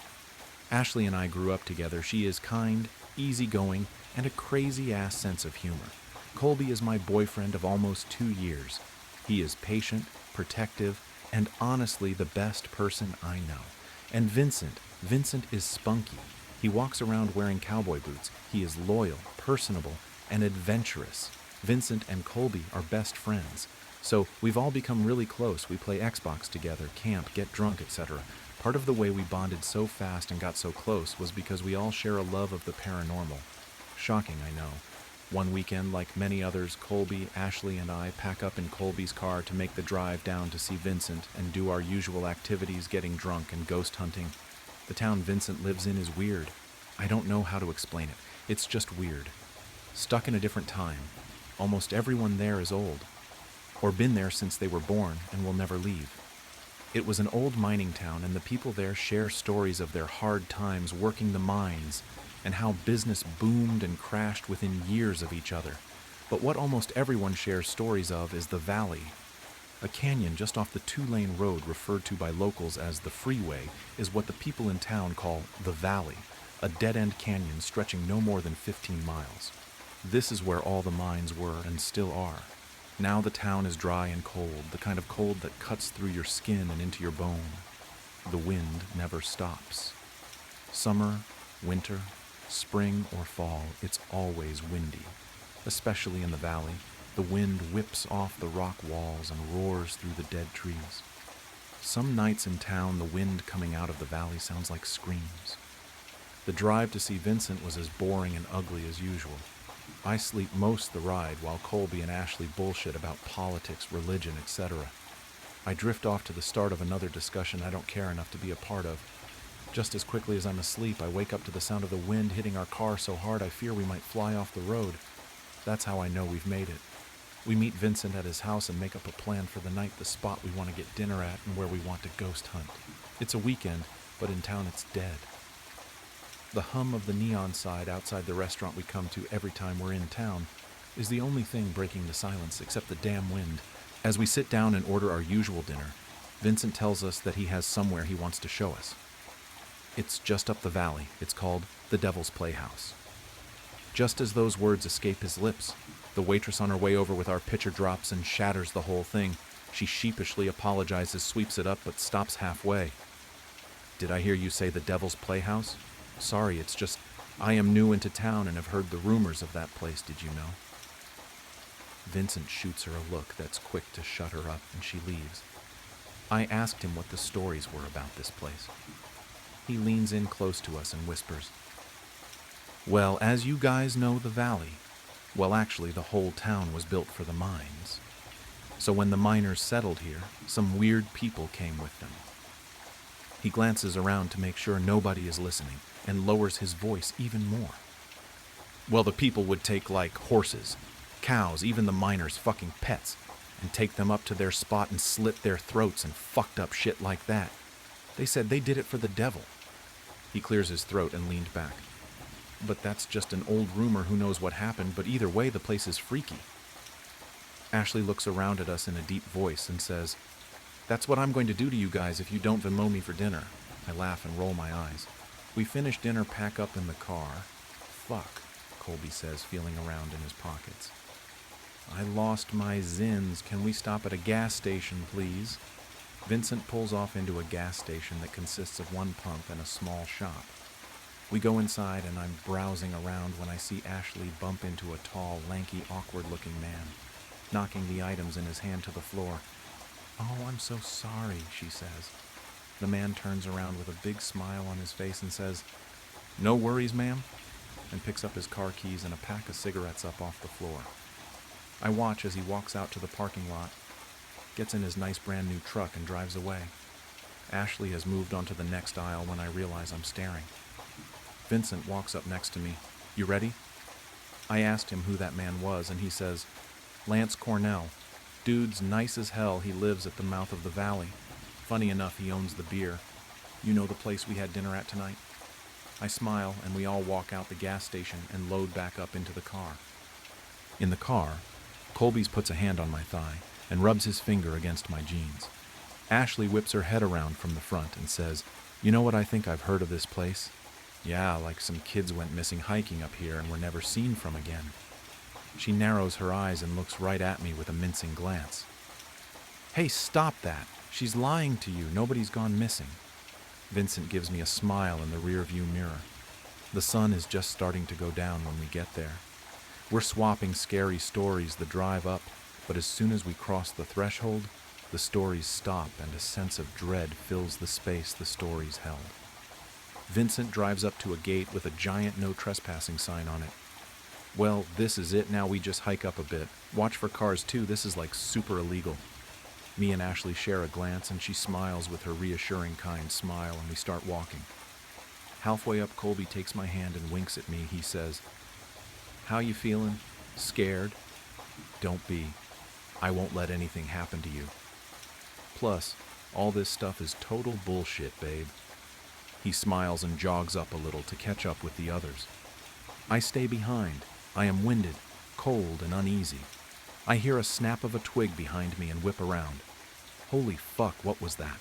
Ashley and I grew up together. She is kind, easygoing, and a crazy-ass sense of humor. Colby is my boyfriend of almost 2 years. He is patient, protective, and honestly the best person I know. And Vincent is spunky. He walks around wearing cowboy boots. He is loyal, personable, and adventurous. Vincent and Colby are best friends. So we've all become really close. We play Xbox together, camp, get drunk, etc. Part of the way we bonded so fast and got so close was because we all share a love of the paranormal. Shocking, I know. One weekend, like many others, Colby, Ashley, and I pack up in Colby's car to make the drive down to see Vincent and do our usual activities, getting drunk and ghost hunting. The town Vincent lives in is weird. I don't know how to explain it. It's just weird. Stuck in a different time. Almost everyone there is old, or been there since they were born and will never leave. It was an old mining town, and the people there share stories of their hard times working the mines and how business boomed and crashed within years of each other. But what almost everyone shares stories of is the valley. A canyon just off the 2-lane road referred to by locals as the freeway is what the people in town call the valley, a dead-end canyon stretching no more than 15 miles. This is where all the mines were and still are. Now the town is dry and cold, the kind of cold that cuts through your skin and into your bone. The wind never stops. Summer, winter, spring, or fall, it's always windy. Especially in the valley, the wind whips off the rock walls and roars through the dead trees. Some nights in town, the wind coming out of the valley sounds like screams. The drive to see Vincent was as boring and ugly as usual. I sleep most the ride while Colby and Ashley bullshit about politics, religion, etc. I drift off to the start of another discussion I don't care enough to be a part of. Just as quickly as I'm asleep, I wake up to the sound of the wind hitting our car so hard I fear we might fly off the road. That's how I know we've made it. We meet Vincent at his house and make up a plan for the night, the spot we want to get dinner at, and where we want to ghost hunt. It's a weekend, but in town it's dead. The hum of the neon sign outside the restaurant we come to every time we're in town is the only thing breaking the silence except the damn wind. As we sit down and order our usual dinner, Vincent tells us that he has somewhere he wants to show us. It's just up the valley. It's called the Devil's Playhouse. Just as those words escape his lips, the waitress on her way over with our pitcher drops and shatters the whole thing. She sheepishly apologizes, sweeps it up, but stops halfway. Did I hear you say the Devil's Playhouse? Sorry, it's just, I am new into town and have heard the rumors of that place, did you know? Vincent shoots her a look that's quick to shut her up, and she leaves. I asked him what the stories were about this place. He leans in close to us and whispers, "Well, as you guys know, the valley, well, actually, the whole town was built for the mines. So when the miners settled here, some weird people came with them." He glances around to make sure nobody is listening and lowers his voice even more. "Well, the people would take, like, horses, cows, even the miners' fucking pets, and take them up to their spot and slit their throats and fucked up shit like that. They said they did it for the devil." He clears his throat and leaned back. "But that's just an old rumor, who knows what happened, but either way, the place is freaky." Ashley looks around at us in a deep voice and says, "That's what I'm going to do to you guys if you don't Venmo me for dinner." I laugh and roll my eyes. We finish dinner, pack up in the car. "Fuck," Colby says, feeling around in his pockets. "I lost my zins. Can we stop at a gas station, please?" Vincent pulls off into a gas station that consists of one pump and a small shop. We go inside and I'm browsing around when I see Ashley bump into a tall, lanky, awkward-looking man, knocking the items in his hand to the floor. "Oh, I'm so sorry," she says. The man turns around with a big smile on his face and says, "No worries, ma'am," and picks up his car keys and a pack of cigarettes up off the floor. I watch as he walks out to the parking lot, gets in his nice brand new truck and drives away. Ashley has moved on to the next aisle when I realize I'm staring. Vincent walks up next to me. You ready? I asked him who that man was, and he says, Lance Cornell. Dude's nice as hell. He lives at the mouth of the valley. Funny enough, he owns the beer. You know the place we had dinner at tonight? I smile, and we all walk out the gas station and load back up into the car. In the car, Colby's puts a hand on my thigh and rubs his finger against my jeans. Ashley whips her head around from the front and says, You know what I think I've heard of this place? Yeah, like some kids went missing hiking up here and were never seen from again. She narrows her eyes and looks right at me with a mincing glance. Hey, stop that. She's lying to you. Nobody's gone missing. Vincent gives me a smile in the rearview mirror. The sun is just starting to go down when we get there. We're swapping scary stories the drive up, but as soon as we cross the threshold, the stories stop and a sense of dread fills the space the stories held. Vincent drives up to a gate with a giant no trespassing sign on it. Well, this is it now. We just hike up a bit. Watch for cars too. This is like super illegal. Me and Ashley share a glance and she smiles with her reassuring kind smile and we start walking. Halfway up, Colby takes my hand and winks at me. He says, How you feeling? Scared? Don't be. I won't let anything happen to you. Plus, all this stuff is total bullshit, babe. He smiles and jogs up a little to catch up with the others. I stay behind. I am winded, cold, and uneasy. I hear a snap of a twig behind me and whip around. Holy fuck, what was that?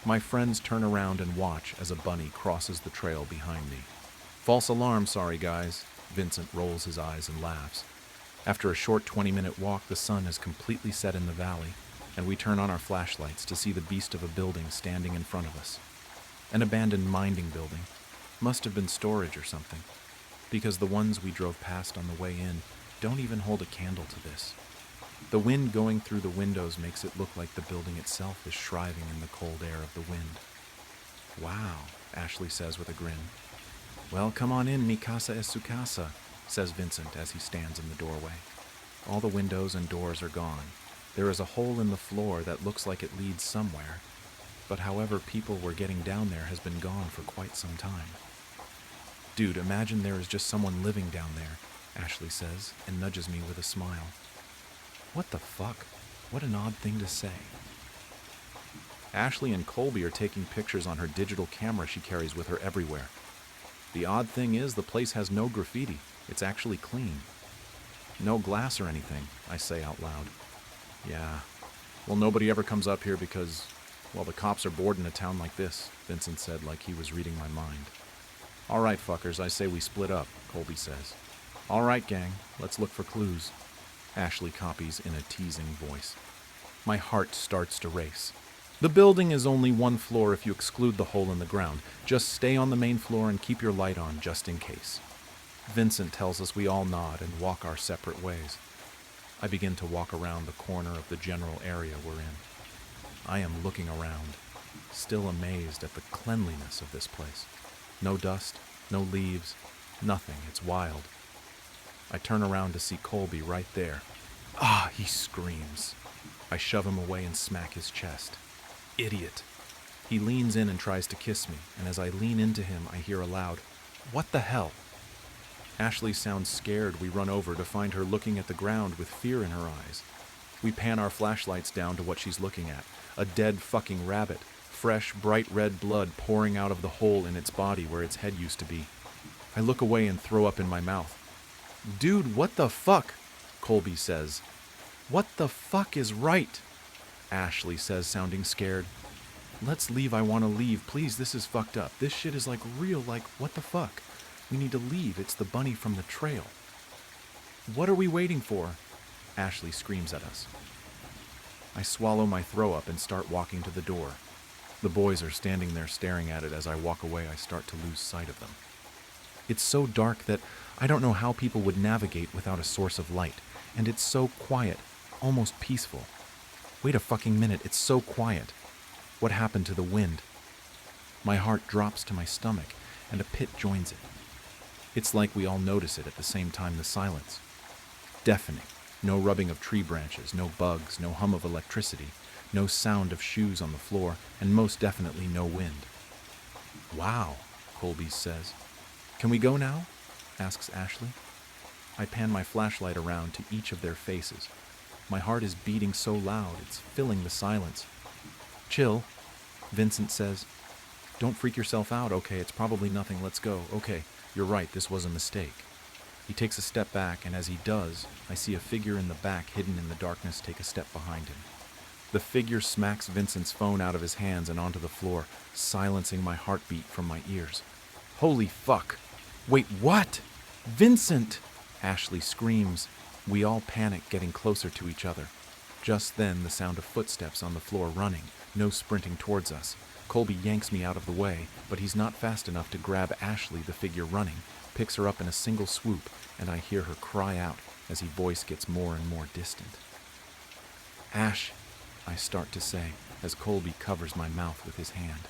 My friends turn around and watch as a bunny crosses the trail behind me. False alarm, sorry guys. Vincent rolls his eyes and laughs. After a short 20-minute walk, the sun has completely set in the valley, and we turn on our flashlights to see the beast of a building standing in front of us. An abandoned mining building. Must have been storage or something, because the ones we drove past on the way in don't even hold a candle to this. The wind going through the windows makes it look like the building itself is shriving in the cold air of the wind. Wow, Ashley says with a grin. Well, come on in, mi casa es su casa, says Vincent as he stands in the doorway. All the windows and doors are gone. There is a hole in the floor that looks like it leads somewhere, but however people were getting down there has been gone for quite some time. Dude, imagine there is just someone living down there, Ashley says, and nudges me with a smile. What the fuck? What an odd thing to say. Ashley and Colby are taking pictures on her digital camera she carries with her everywhere. The odd thing is the place has no graffiti. It's actually clean. No glass or anything, I say out loud. Yeah. Well, nobody ever comes up here because, well, the cops are bored in a town like this, Vincent said like he was reading my mind. All right, fuckers, I say we split up, Colby says. All right, gang, let's look for clues. Ashley copies in a teasing voice. My heart starts to race. The building is only one floor if you exclude the hole in the ground. Just stay on the main floor and keep your light on just in case. Vincent tells us we all nod and walk our separate ways. I begin to walk around the corner of the general area we're in. I am looking around, still amazed at the cleanliness of this place. No dust, no leaves, nothing. It's wild. I turn around to see Colby right there. Ah, he screams. I shove him away and smack his chest. Idiot. He leans in and tries to kiss me, and as I lean into him, I hear aloud, What the hell? Ashley sounds scared. We run over to find her looking at the ground with fear in her eyes. We pan our flashlights down to what she's looking at. A dead fucking rabbit. Fresh, bright red blood pouring out of the hole in its body where its head used to be. I look away and throw up in my mouth. Dude, what the fuck? Colby says. What the fuck is right? Ashley says, sounding scared. Let's leave, I want to leave. Please, this is fucked up. This shit is like real, like, what the fuck? We need to leave. It's the bunny from the trail. What are we waiting for? Ashley screams at us. I swallow my throw up and start walking to the door. The boys are standing there staring at it. As I walk away, I start to lose sight of them. It's so dark that I don't know how people would navigate without a source of light, and it's so quiet, almost peaceful. Wait a fucking minute, it's so quiet. What happened to the wind? My heart drops to my stomach, and a pit joins it. It's like we all notice it at the same time. The silence. Deafening. No rubbing of tree branches, no bugs, no hum of electricity. No sound of shoes on the floor, and most definitely no wind. "Wow," Colby says. "Can we go now?" asks Ashley. I pan my flashlight around to each of their faces. My heart is beating so loud, it's filling the silence. "Chill," Vincent says. "Don't freak yourself out, okay? It's probably nothing. Let's go. Okay, you're right, this was a mistake." He takes a step back, and as he does, I see a figure in the back hidden in the darkness take a step behind him. The figure smacks Vincent's phone out of his hands and onto the floor, silencing my heartbeat from my ears. "Holy fuck! Wait, what? Vincent!" Ashley screams. We all panic, getting closer to each other. Just then, the sound of footsteps on the floor running, no sprinting towards us. Colby yanks me out of the way, but he's not fast enough to grab Ashley, the figure running, picks her up in a single swoop, and I hear her cry out as his voice gets more and more distant. "Ash," I start to say, as Colby covers my mouth with his hand.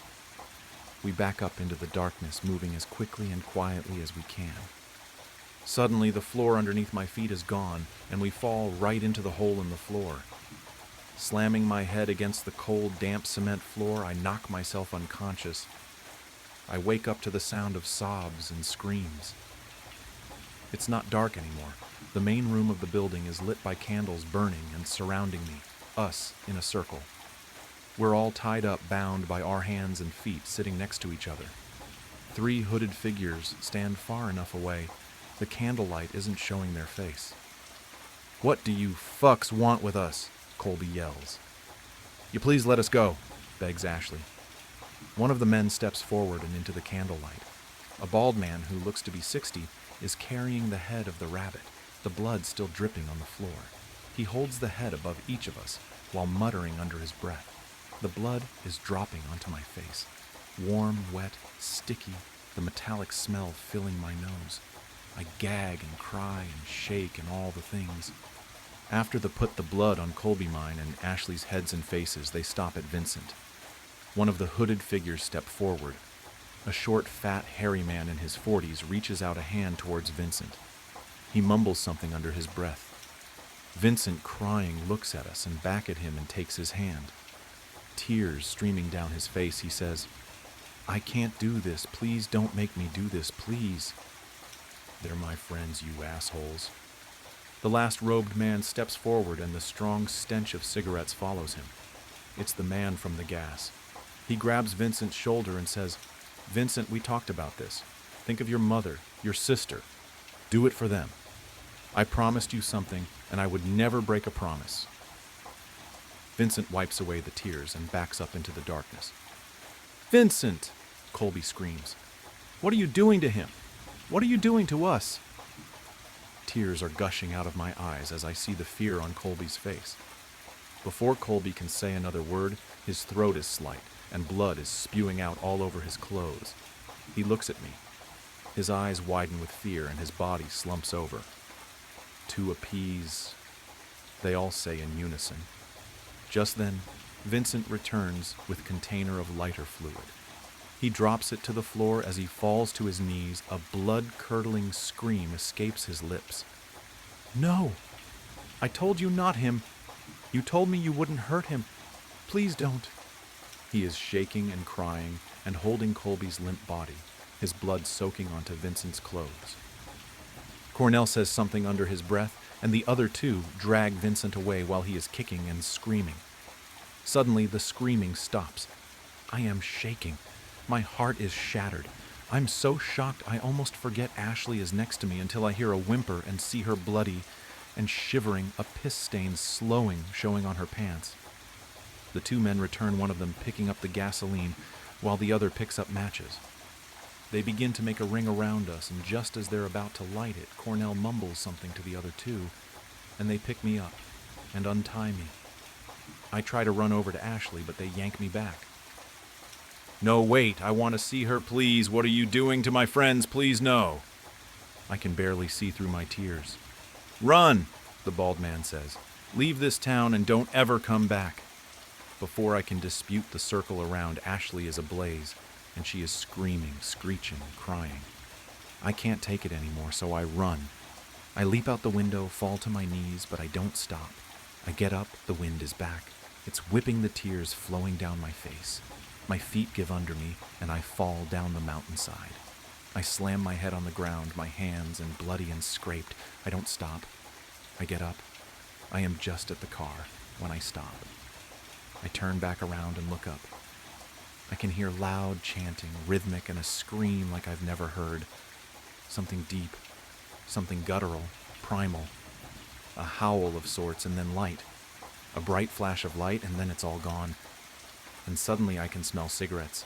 We back up into the darkness, moving as quickly and quietly as we can. Suddenly, the floor underneath my feet is gone, and we fall right into the hole in the floor. Slamming my head against the cold, damp cement floor, I knock myself unconscious. I wake up to the sound of sobs and screams. It's not dark anymore. The main room of the building is lit by candles burning and surrounding me, us in a circle. We're all tied up, bound by our hands and feet, sitting next to each other. 3 hooded figures stand far enough away. The candlelight isn't showing their face. "What do you fucks want with us?" Colby yells. "You please let us go," begs Ashley. One of the men steps forward and into the candlelight. A bald man who looks to be 60 is carrying the head of the rabbit, the blood still dripping on the floor. He holds the head above each of us while muttering under his breath. The blood is dropping onto my face. Warm, wet, sticky, the metallic smell filling my nose. I gag and cry and shake and all the things. After they put the blood on Colby mine and Ashley's heads and faces, they stop at Vincent. One of the hooded figures step forward. A short, fat, hairy man in his 40s reaches out a hand towards Vincent. He mumbles something under his breath. Vincent, crying, looks at us and back at him and takes his hand. Tears streaming down his face, he says, "I can't do this. Please don't make me do this, please." "They're my friends, you assholes." The last robed man steps forward and the strong stench of cigarettes follows him. It's the man from the gas. He grabs Vincent's shoulder and says, "Vincent, we talked about this. Think of your mother, your sister. Do it for them. I promised you something, and I would never break a promise." Vincent wipes away the tears and backs up into the darkness. "Vincent!" Colby screams. "What are you doing to him? What are you doing to us?" Tears are gushing out of my eyes as I see the fear on Colby's face. Before Colby can say another word, his throat is slit, and blood is spewing out all over his clothes. He looks at me. His eyes widen with fear, and his body slumps over. "To appease," they all say in unison. Just then, Vincent returns with container of lighter fluid. He drops it to the floor as he falls to his knees. A blood-curdling scream escapes his lips. "No! I told you not him. You told me you wouldn't hurt him. Please don't." He is shaking and crying and holding Colby's limp body, his blood soaking onto Vincent's clothes. Cornell says something under his breath, and the other two drag Vincent away while he is kicking and screaming. Suddenly, the screaming stops. I am shaking. My heart is shattered. I'm so shocked I almost forget Ashley is next to me until I hear a whimper and see her bloody and shivering, a piss stain showing on her pants. The 2 men return, one of them picking up the gasoline while the other picks up matches. They begin to make a ring around us, and just as they're about to light it, Cornell mumbles something to the other 2, and they pick me up and untie me. I try to run over to Ashley, but they yank me back. "No, wait, I want to see her, please. What are you doing to my friends? Please, no." I can barely see through my tears. "Run," the bald man says. "Leave this town and don't ever come back." Before I can dispute the circle around, Ashley is ablaze, and she is screaming, screeching, crying. I can't take it anymore, so I run. I leap out the window, fall to my knees, but I don't stop. I get up, the wind is back. It's whipping the tears flowing down my face. My feet give under me, and I fall down the mountainside. I slam my head on the ground, my hands and bloody and scraped. I don't stop. I get up. I am just at the car when I stop. I turn back around and look up. I can hear loud chanting, rhythmic, and a scream like I've never heard. Something deep, something guttural, primal. A howl of sorts, and then light. A bright flash of light, and then it's all gone. And suddenly I can smell cigarettes.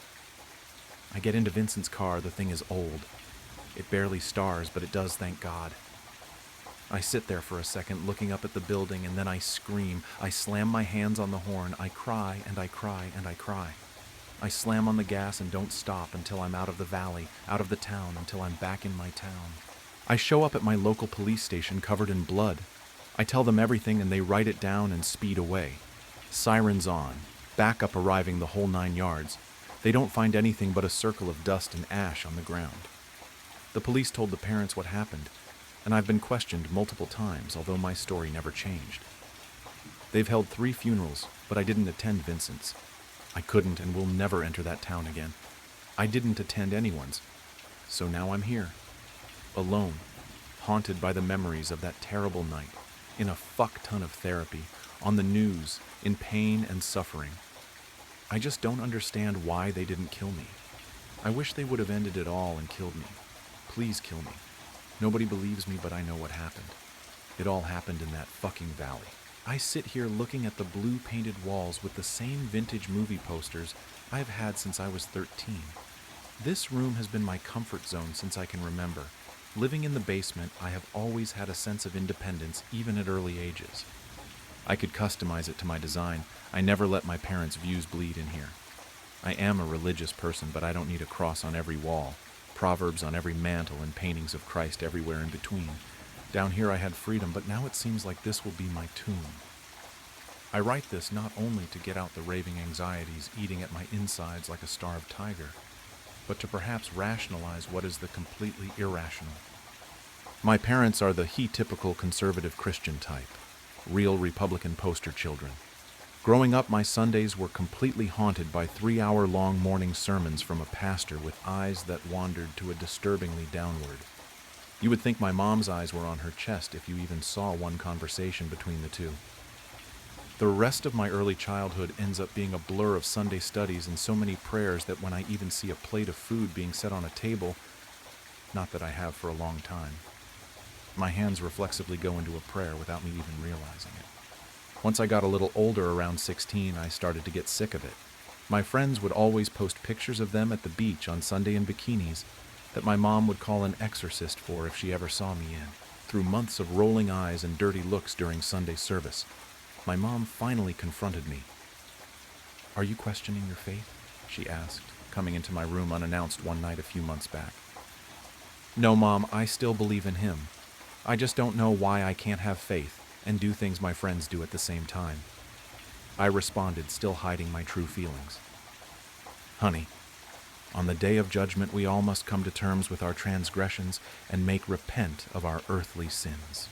I get into Vincent's car. The thing is old. It barely stars, but it does, thank God. I sit there for a second, looking up at the building, and then I scream. I slam my hands on the horn. I cry, and I cry, and I cry. I slam on the gas and don't stop until I'm out of the valley, out of the town, until I'm back in my town. I show up at my local police station covered in blood. I tell them everything, and they write it down and speed away. Sirens on, backup arriving, the whole 9 yards. They don't find anything but a circle of dust and ash on the ground. The police told the parents what happened, and I've been questioned multiple times, although my story never changed. They've held 3 funerals, but I didn't attend Vincent's. I couldn't and will never enter that town again. I didn't attend anyone's. So now I'm here, alone, haunted by the memories of that terrible night, in a fuck ton of therapy, on the news, in pain and suffering. I just don't understand why they didn't kill me. I wish they would have ended it all and killed me. Please kill me. Nobody believes me, but I know what happened. It all happened in that fucking valley. I sit here looking at the blue painted walls with the same vintage movie posters I've had since I was 13. This room has been my comfort zone since I can remember. Living in the basement, I have always had a sense of independence, even at early ages. I could customize it to my design. I never let my parents' views bleed in here. I am a religious person, but I don't need a cross on every wall, proverbs on every mantle, and paintings of Christ everywhere in between. Down here I had freedom, but now it seems like this will be my tomb. I write this not only to get out the raving anxieties eating at my insides like a starved tiger, but to perhaps rationalize what is the completely irrational. My parents are the typical conservative Christian type, real Republican poster children. Growing up, my Sundays were completely haunted by 3-hour-long morning sermons from a pastor with eyes that wandered to a disturbingly downward. You would think my mom's eyes were on her chest if you even saw one conversation between the two. The rest of my early childhood ends up being a blur of Sunday studies and so many prayers that when I even see a plate of food being set on a table, not that I have for a long time, my hands reflexively go into a prayer without me even realizing it. Once I got a little older, around 16, I started to get sick of it. My friends would always post pictures of them at the beach on Sunday in bikinis that my mom would call an exorcist for if she ever saw me in. Through months of rolling eyes and dirty looks during Sunday service, my mom finally confronted me. "Are you questioning your faith?" she asked, coming into my room unannounced one night a few months back. "No, Mom, I still believe in him. I just don't know why I can't have faith and do things my friends do at the same time." I responded, still hiding my true feelings. "Honey, on the day of judgment, we all must come to terms with our transgressions and make repent of our earthly sins.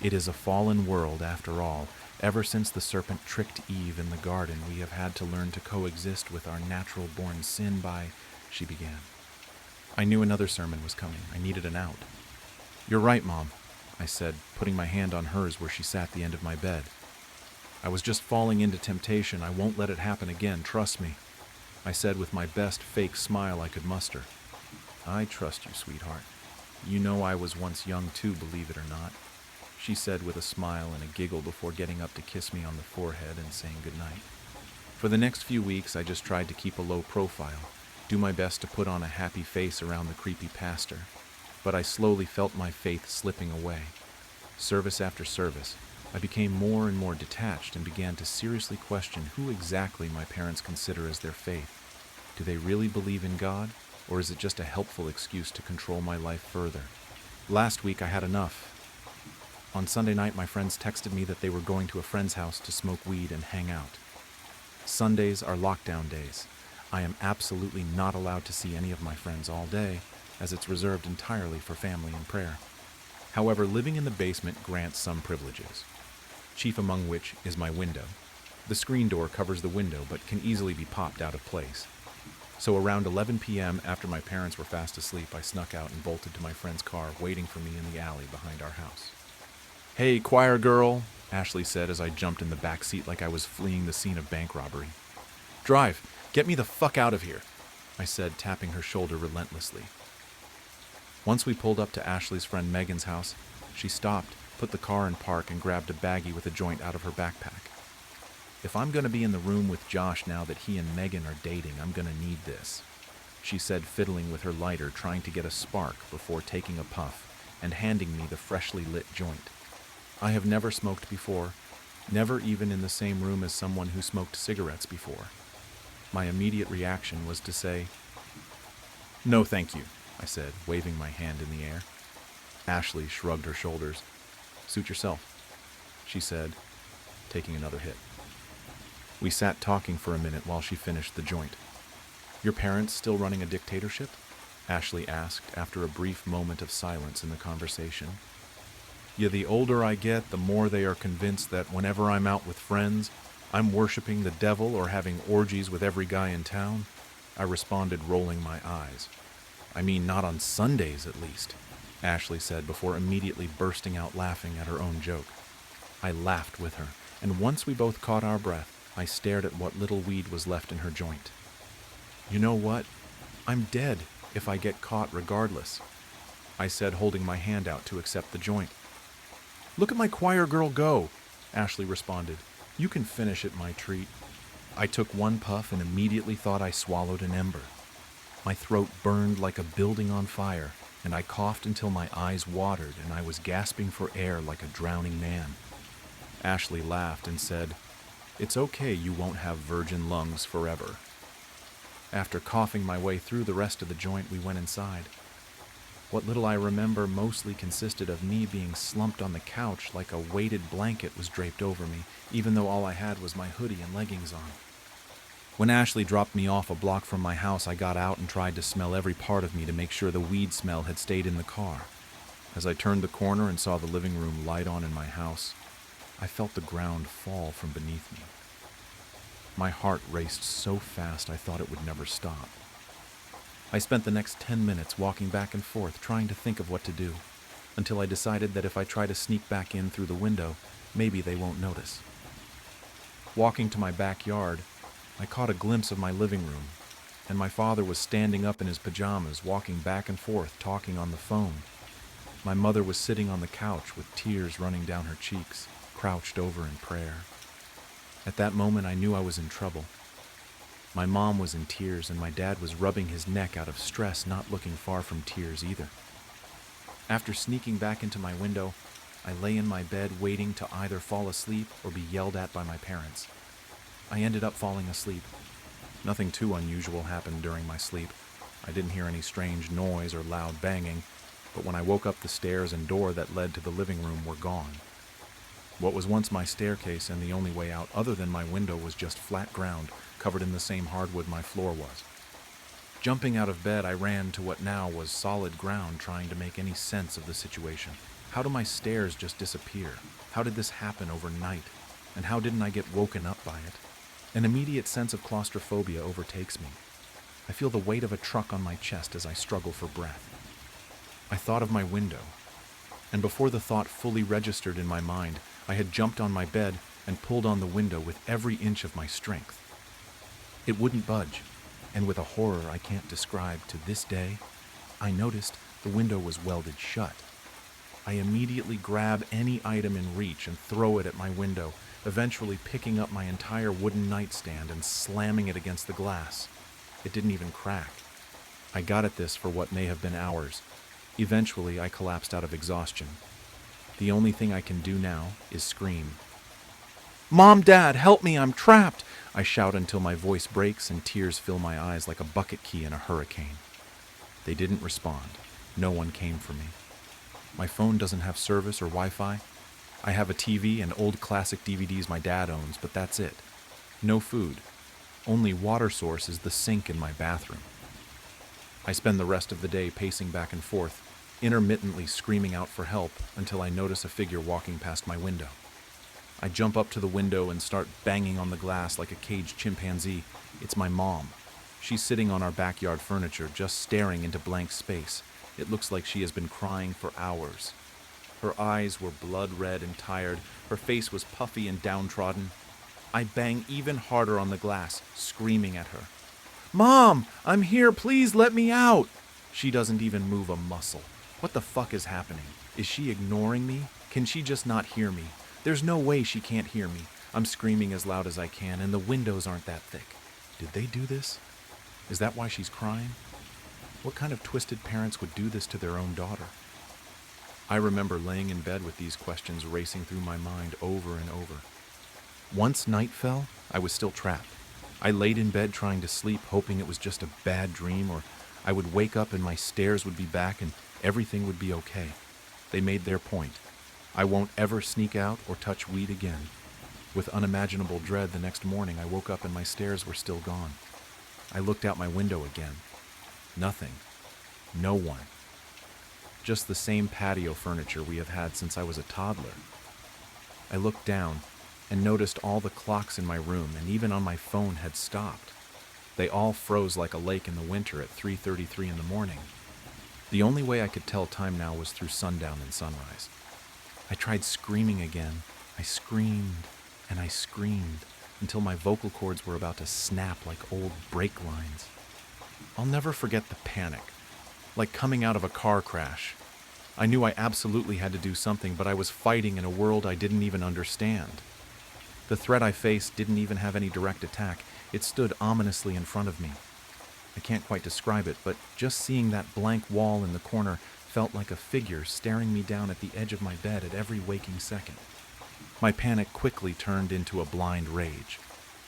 It is a fallen world, after all. Ever since the serpent tricked Eve in the garden, we have had to learn to coexist with our natural-born sin by," she began. I knew another sermon was coming. I needed an out. "You're right, Mom," I said, putting my hand on hers where she sat at the end of my bed. "I was just falling into temptation. I won't let it happen again, trust me," I said with my best fake smile I could muster. "I trust you, sweetheart. You know I was once young too, believe it or not," she said with a smile and a giggle before getting up to kiss me on the forehead and saying goodnight. For the next few weeks, I just tried to keep a low profile, do my best to put on a happy face around the creepy pastor, but I slowly felt my faith slipping away. Service after service, I became more and more detached and began to seriously question who exactly my parents consider as their faith. Do they really believe in God, or is it just a helpful excuse to control my life further? Last week, I had enough. On Sunday night, my friends texted me that they were going to a friend's house to smoke weed and hang out. Sundays are lockdown days. I am absolutely not allowed to see any of my friends all day, as it's reserved entirely for family and prayer. However, living in the basement grants some privileges, chief among which is my window. The screen door covers the window but can easily be popped out of place. So around 11 p.m., after my parents were fast asleep, I snuck out and bolted to my friend's car, waiting for me in the alley behind our house. "Hey, choir girl," Ashley said as I jumped in the back seat like I was fleeing the scene of bank robbery. "Drive, get me the fuck out of here," I said, tapping her shoulder relentlessly. Once we pulled up to Ashley's friend Megan's house, she stopped, put the car in park, and grabbed a baggie with a joint out of her backpack. "If I'm going to be in the room with Josh now that he and Megan are dating, I'm going to need this," she said, fiddling with her lighter, trying to get a spark before taking a puff and handing me the freshly lit joint. I have never smoked before, never even in the same room as someone who smoked cigarettes before. My immediate reaction was to say, "No, thank you," I said, waving my hand in the air. Ashley shrugged her shoulders. "Suit yourself," she said, taking another hit. We sat talking for a minute while she finished the joint. "Your parents still running a dictatorship?" Ashley asked after a brief moment of silence in the conversation. "Yeah, the older I get, the more they are convinced that whenever I'm out with friends, I'm worshiping the devil or having orgies with every guy in town," I responded, rolling my eyes. "I mean, not on Sundays, at least," Ashley said before immediately bursting out laughing at her own joke. I laughed with her, and once we both caught our breath, I stared at what little weed was left in her joint. "You know what? I'm dead if I get caught regardless," I said, holding my hand out to accept the joint. "Look at my choir girl go," Ashley responded. "You can finish it, my treat." I took one puff and immediately thought I swallowed an ember. My throat burned like a building on fire, and I coughed until my eyes watered and I was gasping for air like a drowning man. Ashley laughed and said, "It's okay, you won't have virgin lungs forever." After coughing my way through the rest of the joint, we went inside. What little I remember mostly consisted of me being slumped on the couch like a weighted blanket was draped over me, even though all I had was my hoodie and leggings on. When Ashley dropped me off a block from my house, I got out and tried to smell every part of me to make sure the weed smell had stayed in the car. As I turned the corner and saw the living room light on in my house, I felt the ground fall from beneath me. My heart raced so fast I thought it would never stop. I spent the next 10 minutes walking back and forth trying to think of what to do, until I decided that if I try to sneak back in through the window, maybe they won't notice. Walking to my backyard, I caught a glimpse of my living room, and my father was standing up in his pajamas, walking back and forth, talking on the phone. My mother was sitting on the couch with tears running down her cheeks, crouched over in prayer. At that moment, I knew I was in trouble. My mom was in tears, and my dad was rubbing his neck out of stress, not looking far from tears either. After sneaking back into my window, I lay in my bed waiting to either fall asleep or be yelled at by my parents. I ended up falling asleep. Nothing too unusual happened during my sleep. I didn't hear any strange noise or loud banging, but when I woke up, the stairs and door that led to the living room were gone. What was once my staircase and the only way out other than my window was just flat ground, covered in the same hardwood my floor was. Jumping out of bed, I ran to what now was solid ground, trying to make any sense of the situation. How do my stairs just disappear? How did this happen overnight? And how didn't I get woken up by it? An immediate sense of claustrophobia overtakes me. I feel the weight of a truck on my chest as I struggle for breath. I thought of my window, and before the thought fully registered in my mind, I had jumped on my bed and pulled on the window with every inch of my strength. It wouldn't budge, and with a horror I can't describe to this day, I noticed the window was welded shut. I immediately grab any item in reach and throw it at my window, eventually picking up my entire wooden nightstand and slamming it against the glass. It didn't even crack. I got at this for what may have been hours. Eventually, I collapsed out of exhaustion. The only thing I can do now is scream. "Mom, Dad, help me, I'm trapped!" I shout until my voice breaks and tears fill my eyes like a bucket key in a hurricane. They didn't respond. No one came for me. My phone doesn't have service or Wi-Fi. I have a TV and old classic DVDs my dad owns, but that's it. No food. Only water source is the sink in my bathroom. I spend the rest of the day pacing back and forth, intermittently screaming out for help until I notice a figure walking past my window. I jump up to the window and start banging on the glass like a caged chimpanzee. It's my mom. She's sitting on our backyard furniture, just staring into blank space. It looks like she has been crying for hours. Her eyes were blood red and tired. Her face was puffy and downtrodden. I bang even harder on the glass, screaming at her. "Mom, I'm here. Please let me out." She doesn't even move a muscle. What the fuck is happening? Is she ignoring me? Can she just not hear me? There's no way she can't hear me. I'm screaming as loud as I can, and the windows aren't that thick. Did they do this? Is that why she's crying? What kind of twisted parents would do this to their own daughter? I remember laying in bed with these questions racing through my mind over and over. Once night fell, I was still trapped. I laid in bed trying to sleep, hoping it was just a bad dream, or I would wake up and my stairs would be back and everything would be okay. They made their point. I won't ever sneak out or touch weed again. With unimaginable dread, the next morning I woke up and my stairs were still gone. I looked out my window again. Nothing. No one. Just the same patio furniture we have had since I was a toddler. I looked down and noticed all the clocks in my room and even on my phone had stopped. They all froze like a lake in the winter at 3:33 in the morning. The only way I could tell time now was through sundown and sunrise. I tried screaming again. I screamed and I screamed until my vocal cords were about to snap like old brake lines. I'll never forget the panic, like coming out of a car crash. I knew I absolutely had to do something, but I was fighting in a world I didn't even understand. The threat I faced didn't even have any direct attack. It stood ominously in front of me. I can't quite describe it, but just seeing that blank wall in the corner felt like a figure staring me down at the edge of my bed at every waking second. My panic quickly turned into a blind rage.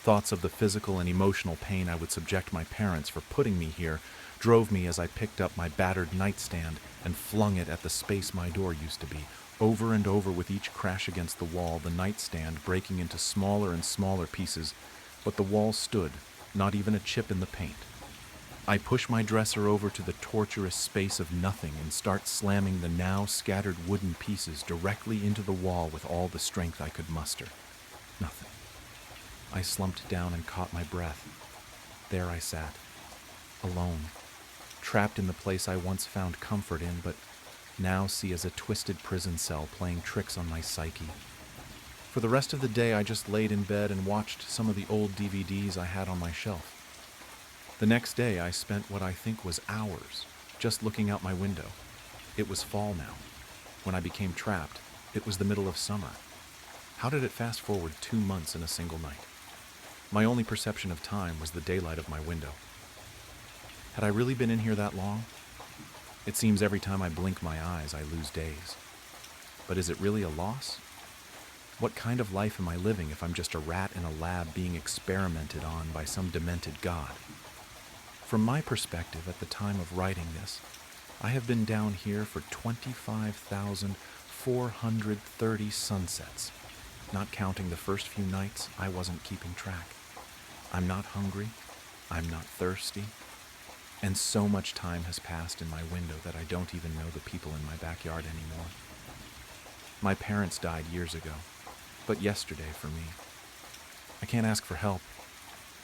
Thoughts of the physical and emotional pain I would subject my parents for putting me here drove me as I picked up my battered nightstand and flung it at the space my door used to be. Over and over with each crash against the wall, the nightstand breaking into smaller and smaller pieces, but the wall stood, not even a chip in the paint. I push my dresser over to the torturous space of nothing and start slamming the now scattered wooden pieces directly into the wall with all the strength I could muster. Nothing. I slumped down and caught my breath. There I sat, alone, trapped in the place I once found comfort in, but now see as a twisted prison cell playing tricks on my psyche. For the rest of the day, I just laid in bed and watched some of the old DVDs I had on my shelf. The next day, I spent what I think was hours just looking out my window. It was fall now. When I became trapped, it was the middle of summer. How did it fast forward 2 months in a single night? My only perception of time was the daylight of my window. Had I really been in here that long? It seems every time I blink my eyes, I lose days. But is it really a loss? What kind of life am I living if I'm just a rat in a lab being experimented on by some demented god? From my perspective at the time of writing this, I have been down here for 25,430 sunsets. Not counting the first few nights, I wasn't keeping track. I'm not hungry. I'm not thirsty. And so much time has passed in my window that I don't even know the people in my backyard anymore. My parents died years ago, but yesterday for me. I can't ask for help.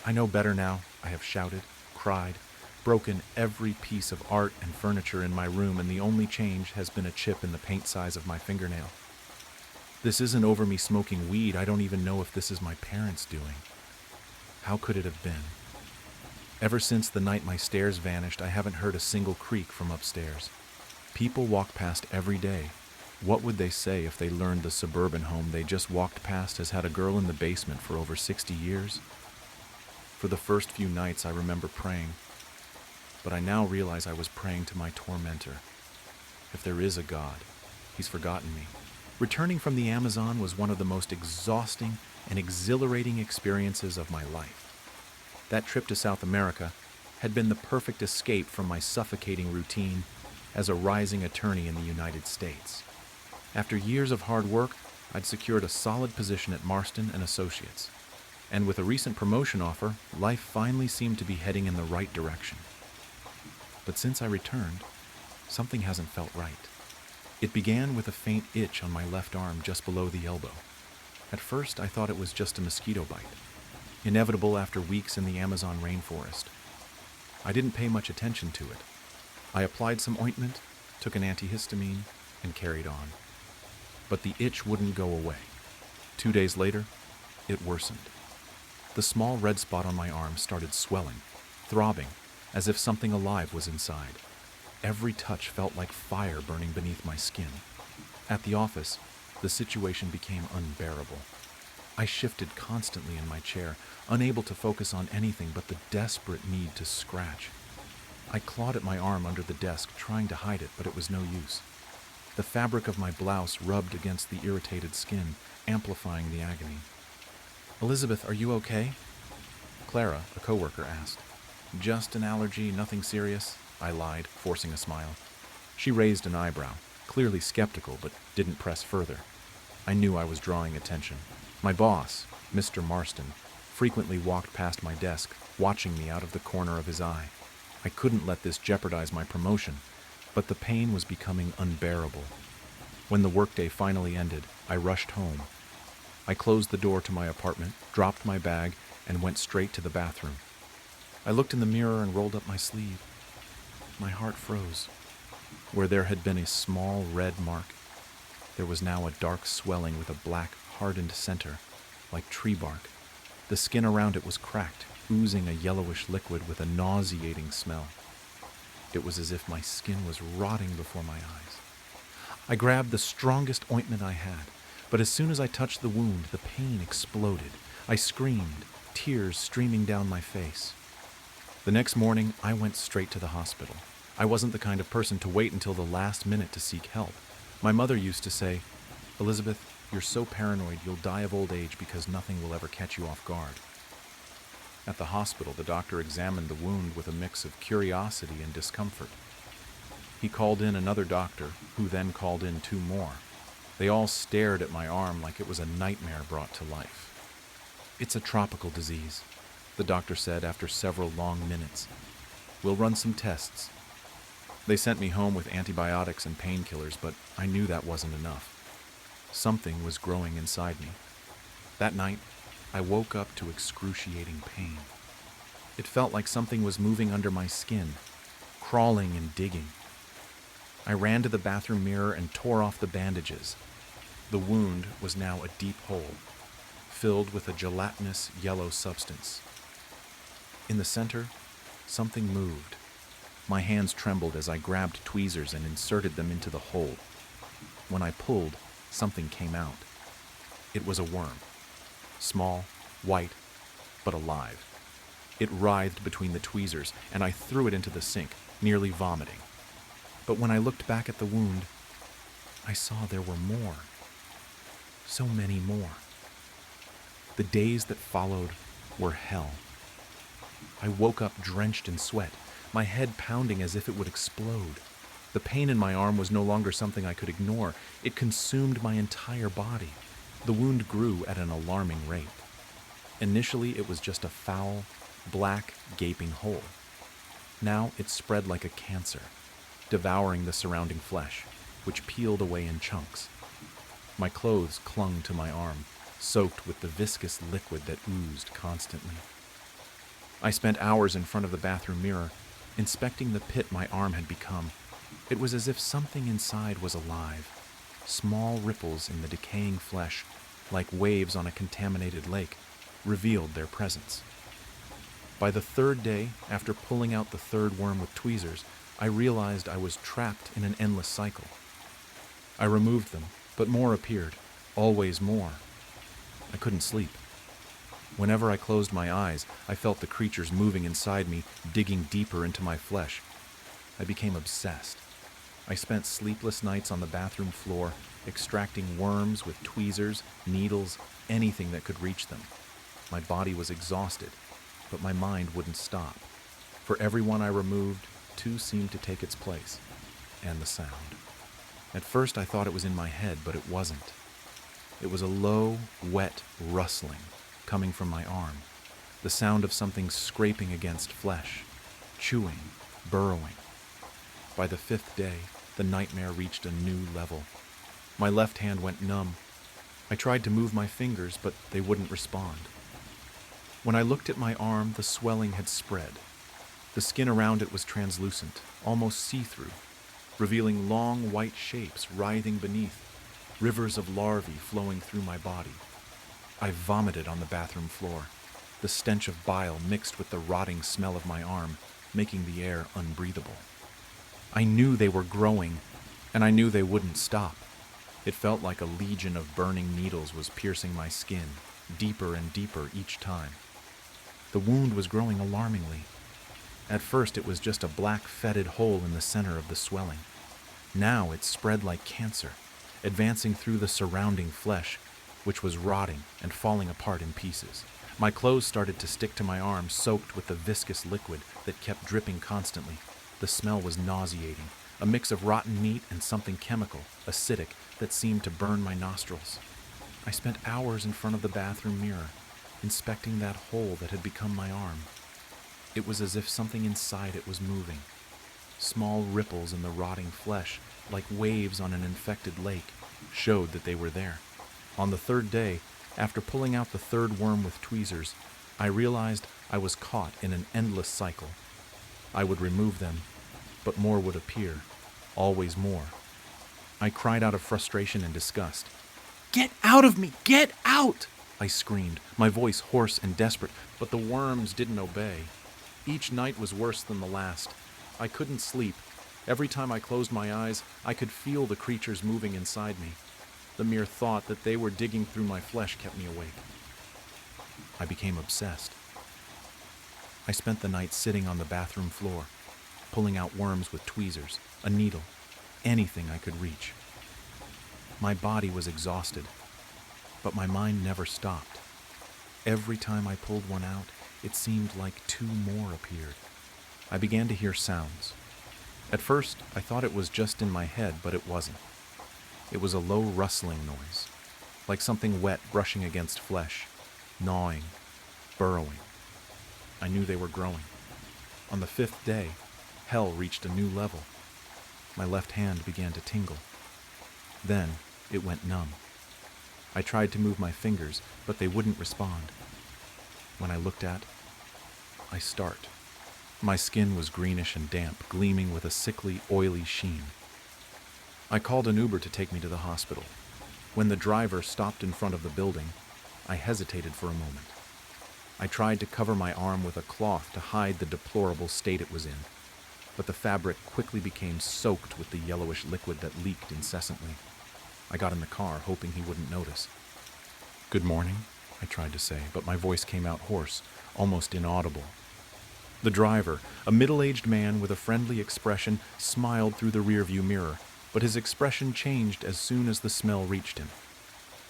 I know better now. I have shouted, cried, broken every piece of art and furniture in my room, and the only change has been a chip in the paint size of my fingernail. This isn't over me smoking weed. I don't even know if this is my parents doing. How could it have been? Ever since the night my stairs vanished, I haven't heard a single creak from upstairs. People walk past every day. What would they say if they learned the suburban home they just walked past has had a girl in the basement for over 60 years? For the first few nights, I remember praying, but I now realize I was praying to my tormentor. If there is a God, he's forgotten me. Returning from the Amazon was one of the most exhausting and exhilarating experiences of my life. That trip to South America had been the perfect escape from my suffocating routine as a rising attorney in the United States. After years of hard work, I'd secured a solid position at Marston and Associates. And with a recent promotion offer, life finally seemed to be heading in the right direction. But since I returned, something hasn't felt right. It began with a faint itch on my left arm just below the elbow. At first, I thought it was just a mosquito bite, inevitable after weeks in the Amazon rainforest. I didn't pay much attention to it. I applied some ointment, took an antihistamine, and carried on. But the itch wouldn't go away. 2 days later, it worsened. The small red spot on my arm started swelling, throbbing, as if something alive was inside. Every touch felt like fire burning beneath my skin. At the office, the situation became unbearable. I shifted constantly in my chair, unable to focus on anything but the desperate need to scratch. I clawed at my arm under the desk, trying to hide it, but it was no use. The fabric of my blouse rubbed against the irritated skin, amplifying the agony. "Elizabeth, are you okay?" Clara, a coworker, asked. "Just an allergy, nothing serious," I lied, forcing a smile. She raised an eyebrow, clearly skeptical, but didn't press further. I knew I was drawing attention. My boss, Mr. Marston, frequently walked past my desk, watching me out of the corner of his eye. I couldn't let this jeopardize my promotion, but the pain was becoming unbearable. When the workday finally ended, I rushed home. I closed the door to my apartment, dropped my bag, and went straight to the bathroom. I looked in the mirror and rolled up my sleeve. My heart froze. Where there had been a small red mark, there was now a dark swelling with a black, hardened center, like tree bark. The skin around it was cracked, oozing a yellowish liquid with a nauseating smell. It was as if my skin was rotting before my eyes. I grabbed the strongest ointment I had, but as soon as I touched the wound, the pain exploded. I screamed, tears streaming down my face. The next morning, I went straight to the hospital. I wasn't the kind of person to wait until the last minute to seek help. My mother used to say, "Elizabeth, you're so paranoid you'll die of old age because nothing will ever catch you off guard." At the hospital, the doctor examined the wound with a mix of curiosity and discomfort. He called in another doctor, who then called in 2 more. They all stared at my arm like it was a nightmare brought to life. "It's a tropical disease," the doctor said after several long minutes. "We'll run some tests." They sent me home with antibiotics and painkillers, but I knew that wasn't enough. Something was growing inside me. That night, I woke up to excruciating pain. It felt like something was moving under my skin, crawling and digging. I ran to the bathroom mirror and tore off the bandages. The wound was now a deep hole, filled with a gelatinous yellow substance. In the center, something moved. My hands trembled as I grabbed tweezers and inserted them into the hole. When I pulled, something came out. It was a worm. Small, white, but alive. It writhed between the tweezers, and I threw it into the sink, nearly vomiting. But when I looked back at the wound, I saw there were more. So many more. The days that followed were hell. I woke up drenched in sweat, my head pounding as if it would explode. The pain in my arm was no longer something I could ignore. It consumed my entire body. The wound grew at an alarming rate. Initially, it was just a foul, black, gaping hole. Now it spread like a cancer, devouring the surrounding flesh, which peeled away in chunks. My clothes clung to my arm, soaked with the viscous liquid that oozed constantly. I spent hours in front of the bathroom mirror, inspecting the pit my arm had become. It was as if something inside was alive. Small ripples in the decaying flesh, like waves on a contaminated lake, revealed their presence. By the 3rd day, after pulling out the 3rd worm with tweezers, I realized I was trapped in an endless cycle. I removed them, but more appeared, always more. I couldn't sleep. Whenever I closed my eyes, I felt the creatures moving inside me, digging deeper into my flesh. I became obsessed. I spent sleepless nights on the bathroom floor, extracting worms with tweezers, needles, anything that could reach them. My body was exhausted, but my mind wouldn't stop. For every one I removed, 2 seemed to take its place, and the sound. At first I thought it was in my head, but it wasn't. It was a low, wet rustling coming from my arm, the sound of something scraping against flesh, chewing, burrowing. By the 5th day, the nightmare reached a new level. My left hand went numb. I tried to move my fingers, but they wouldn't respond. When I looked at my arm, the swelling had spread. The skin around it was translucent, almost see-through, revealing long white shapes writhing beneath, rivers of larvae flowing through my body. I vomited on the bathroom floor, the stench of bile mixed with the rotting smell of my arm, making the air unbreathable. I knew they were growing, and I knew they wouldn't stop. It felt like a legion of burning needles was piercing my skin, deeper and deeper each time. The wound was growing alarmingly. At first, it was just a black, fetid hole in the center of the swelling. Now it spread like cancer, advancing through the surrounding flesh, which was rotting and falling apart in pieces. My clothes started to stick to my arms, soaked with the viscous liquid that kept dripping constantly. The smell was nauseating, a mix of rotten meat and something chemical, acidic, that seemed to burn my nostrils. I spent hours in front of the bathroom mirror, inspecting that hole that had become my arm. It was as if something inside it was moving. Small ripples in the rotting flesh, like waves on an infected lake, showed that they were there. On the third day, after pulling out the third worm with tweezers, I realized I was caught in an endless cycle. I would remove them, but more would appear, always more. I cried out of frustration and disgust. "Get out of me! Get out!" I screamed, my voice hoarse and desperate, but the worms didn't obey. Each night was worse than the last. I couldn't sleep. Every time I closed my eyes, I could feel the creatures moving inside me. The mere thought that they were digging through my flesh kept me awake. I became obsessed. I spent the night sitting on the bathroom floor, pulling out worms with tweezers, a needle, anything I could reach. My body was exhausted, but my mind never stopped. Every time I pulled one out, it seemed like two more appeared. I began to hear sounds. At first, I thought it was just in my head, but it wasn't. It was a low rustling noise, like something wet brushing against flesh, gnawing, burrowing. I knew they were growing. On the 5th day, hell reached a new level. My left hand began to tingle. Then, it went numb. I tried to move my fingers, but they wouldn't respond. When I looked at, I start. My skin was greenish and damp, gleaming with a sickly, oily sheen. I called an Uber to take me to the hospital. When the driver stopped in front of the building, I hesitated for a moment. I tried to cover my arm with a cloth to hide the deplorable state it was in, but the fabric quickly became soaked with the yellowish liquid that leaked incessantly. I got in the car, hoping he wouldn't notice. "Good morning," I tried to say, but my voice came out hoarse, almost inaudible. The driver, a middle-aged man with a friendly expression, smiled through the rearview mirror, but his expression changed as soon as the smell reached him.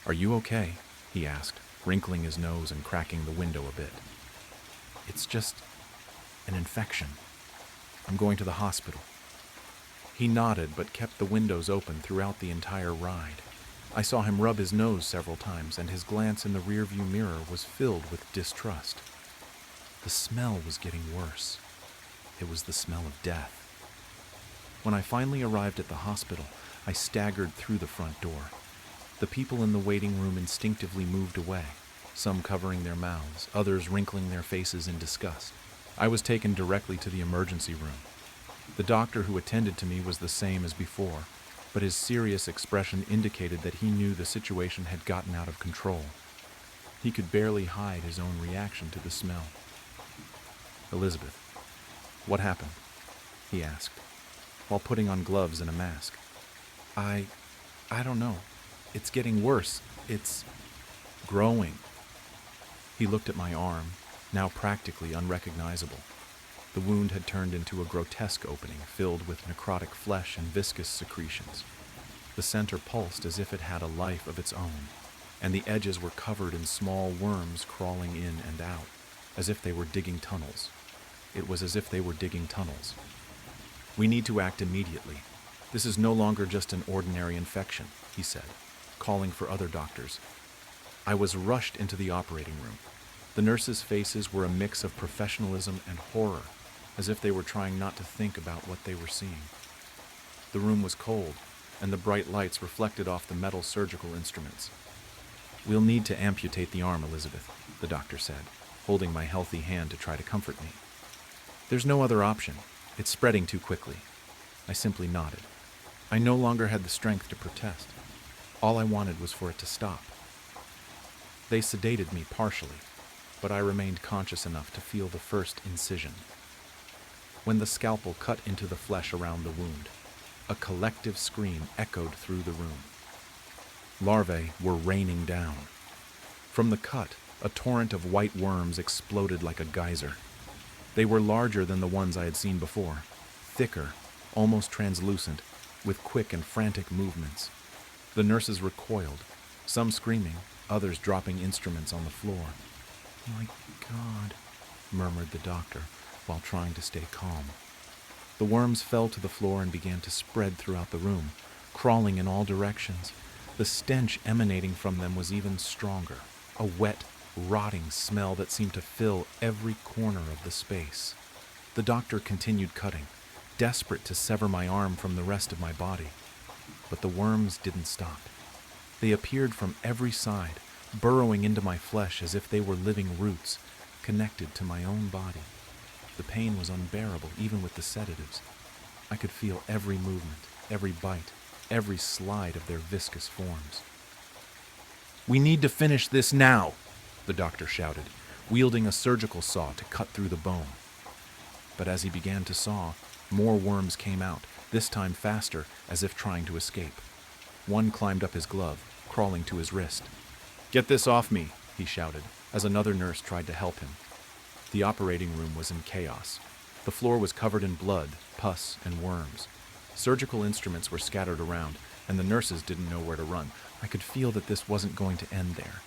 "Are you okay?" he asked, wrinkling his nose and cracking the window a bit. "It's just an infection. I'm going to the hospital." He nodded but kept the windows open throughout the entire ride. I saw him rub his nose several times, and his glance in the rearview mirror was filled with distrust. The smell was getting worse. It was the smell of death. When I finally arrived at the hospital, I staggered through the front door. The people in the waiting room instinctively moved away, some covering their mouths, others wrinkling their faces in disgust. I was taken directly to the emergency room. The doctor who attended to me was the same as before, but his serious expression indicated that he knew the situation had gotten out of control. He could barely hide his own reaction to the smell. "Elizabeth, what happened?" he asked, while putting on gloves and a mask. I don't know. It's getting worse. It's growing." He looked at my arm, now practically unrecognizable. The wound had turned into a grotesque opening filled with necrotic flesh and viscous secretions. The center pulsed as if it had a life of its own, and the edges were covered in small worms crawling in and out, as if they were digging tunnels. It was as if they were digging tunnels. "We need to act immediately. This is no longer just an ordinary infection," he said, calling for other doctors. I was rushed into the operating room. The nurses' faces were a mix of professionalism and horror, as if they were trying not to think about what they were seeing. The room was cold, and the bright lights reflected off the metal surgical instruments. "We'll need to amputate the arm, Elizabeth," the doctor said, holding my healthy hand to try to comfort me. "There's no other option. It's spreading too quickly." I simply nodded. I no longer had the strength to protest. All I wanted was for it to stop. They sedated me partially, but I remained conscious enough to feel the first incision. When the scalpel cut into the flesh around the wound, a collective scream echoed through the room. Larvae were raining down. From the cut, a torrent of white worms exploded like a geyser. They were larger than the ones I had seen before, thicker, almost translucent, with quick and frantic movements. The nurses recoiled, some screaming, others dropping instruments on the floor. "My God," murmured the doctor while trying to stay calm. The worms fell to the floor and began to spread throughout the room, crawling in all directions. The stench emanating from them was even stronger, a wet, rotting smell that seemed to fill every corner of the space. The doctor continued cutting, desperate to sever my arm from the rest of my body. But the worms didn't stop. They appeared from every side, burrowing into my flesh as if they were living roots, connected to my own body. The pain was unbearable, even with the sedatives. I could feel every movement, every bite, every slide of their viscous forms. "We need to finish this now," the doctor shouted, wielding a surgical saw to cut through the bone. But as he began to saw, more worms came out, this time faster, as if trying to escape. One climbed up his glove, crawling to his wrist. "Get this off me," he shouted, as another nurse tried to help him. The operating room was in chaos. The floor was covered in blood, pus, and worms. Surgical instruments were scattered around, and the nurses didn't know where to run. I could feel that this wasn't going to end there.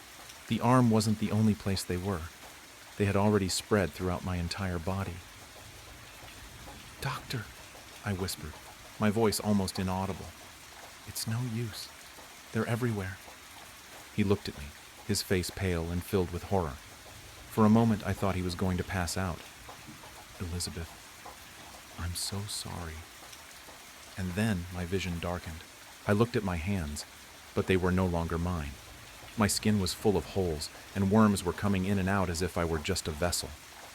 The arm wasn't the only place they were. They had already spread throughout my entire body. "Doctor," I whispered, my voice almost inaudible. "It's no use. They're everywhere." He looked at me, his face pale and filled with horror. For a moment, I thought he was going to pass out. "Elizabeth, I'm so sorry." And then my vision darkened. I looked at my hands, but they were no longer mine. My skin was full of holes, and worms were coming in and out as if I were just a vessel.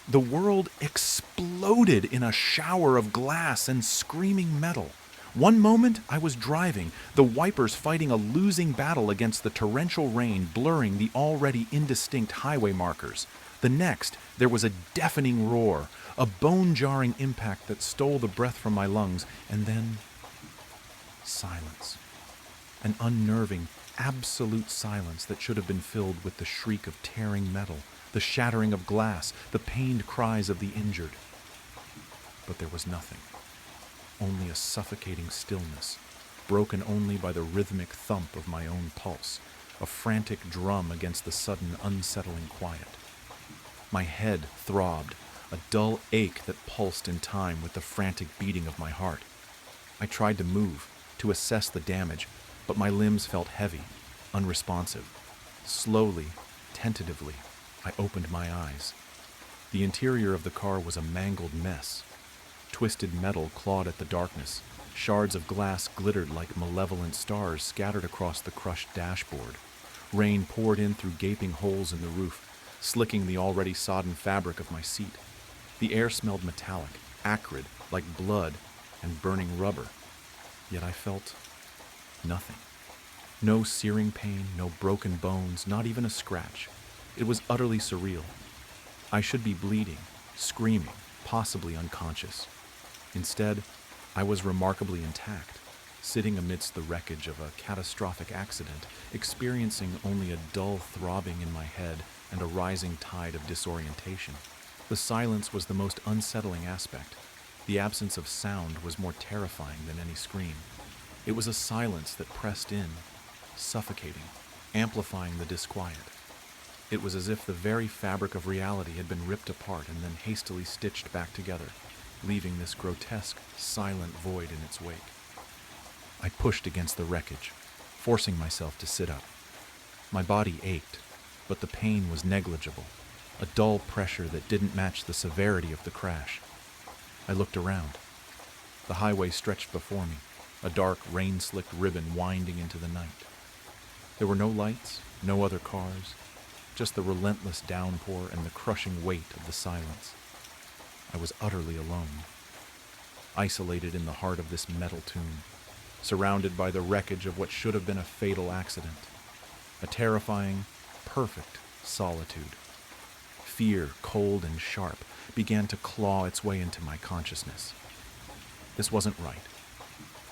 The world exploded in a shower of glass and screaming metal. One moment I was driving, the wipers fighting a losing battle against the torrential rain, blurring the already indistinct highway markers. The next, there was a deafening roar, a bone-jarring impact that stole the breath from my lungs, and then silence. An unnerving, absolute silence that should have been filled with the shriek of tearing metal, the shattering of glass, the pained cries of the injured. But there was nothing. Only a suffocating stillness, broken only by the rhythmic thump of my own pulse, a frantic drum against the sudden unsettling quiet. My head throbbed, a dull ache that pulsed in time with the frantic beating of my heart. I tried to move, to assess the damage, but my limbs felt heavy, unresponsive. Slowly, tentatively, I opened my eyes. The interior of the car was a mangled mess. Twisted metal clawed at the darkness. Shards of glass glittered like malevolent stars scattered across the crushed dashboard. Rain poured in through gaping holes in the roof, slicking the already sodden fabric of my seat. The air smelled metallic, acrid, like blood and burning rubber. Yet I felt nothing. No searing pain, no broken bones, not even a scratch. It was utterly surreal. I should be bleeding, screaming, possibly unconscious. Instead, I was remarkably intact, sitting amidst the wreckage of a catastrophic accident, experiencing only a dull throbbing in my head and a rising tide of disorientation. The silence was the most unsettling aspect. The absence of sound was more terrifying than any scream. It was a silence that pressed in, suffocating, amplifying the disquiet. It was as if the very fabric of reality had been ripped apart and then hastily stitched back together, leaving this grotesque, silent void in its wake. I pushed against the wreckage, forcing myself to sit up. My body ached, but the pain was negligible, a dull pressure that didn't match the severity of the crash. I looked around. The highway stretched before me, a dark, rain-slicked ribbon winding into the night. There were no lights, no other cars, just the relentless downpour and the crushing weight of the silence. I was utterly alone, isolated in the heart of this metal tomb, surrounded by the wreckage of what should have been a fatal accident. A terrifying, perfect solitude. Fear, cold and sharp, began to claw its way into my consciousness. This wasn't right.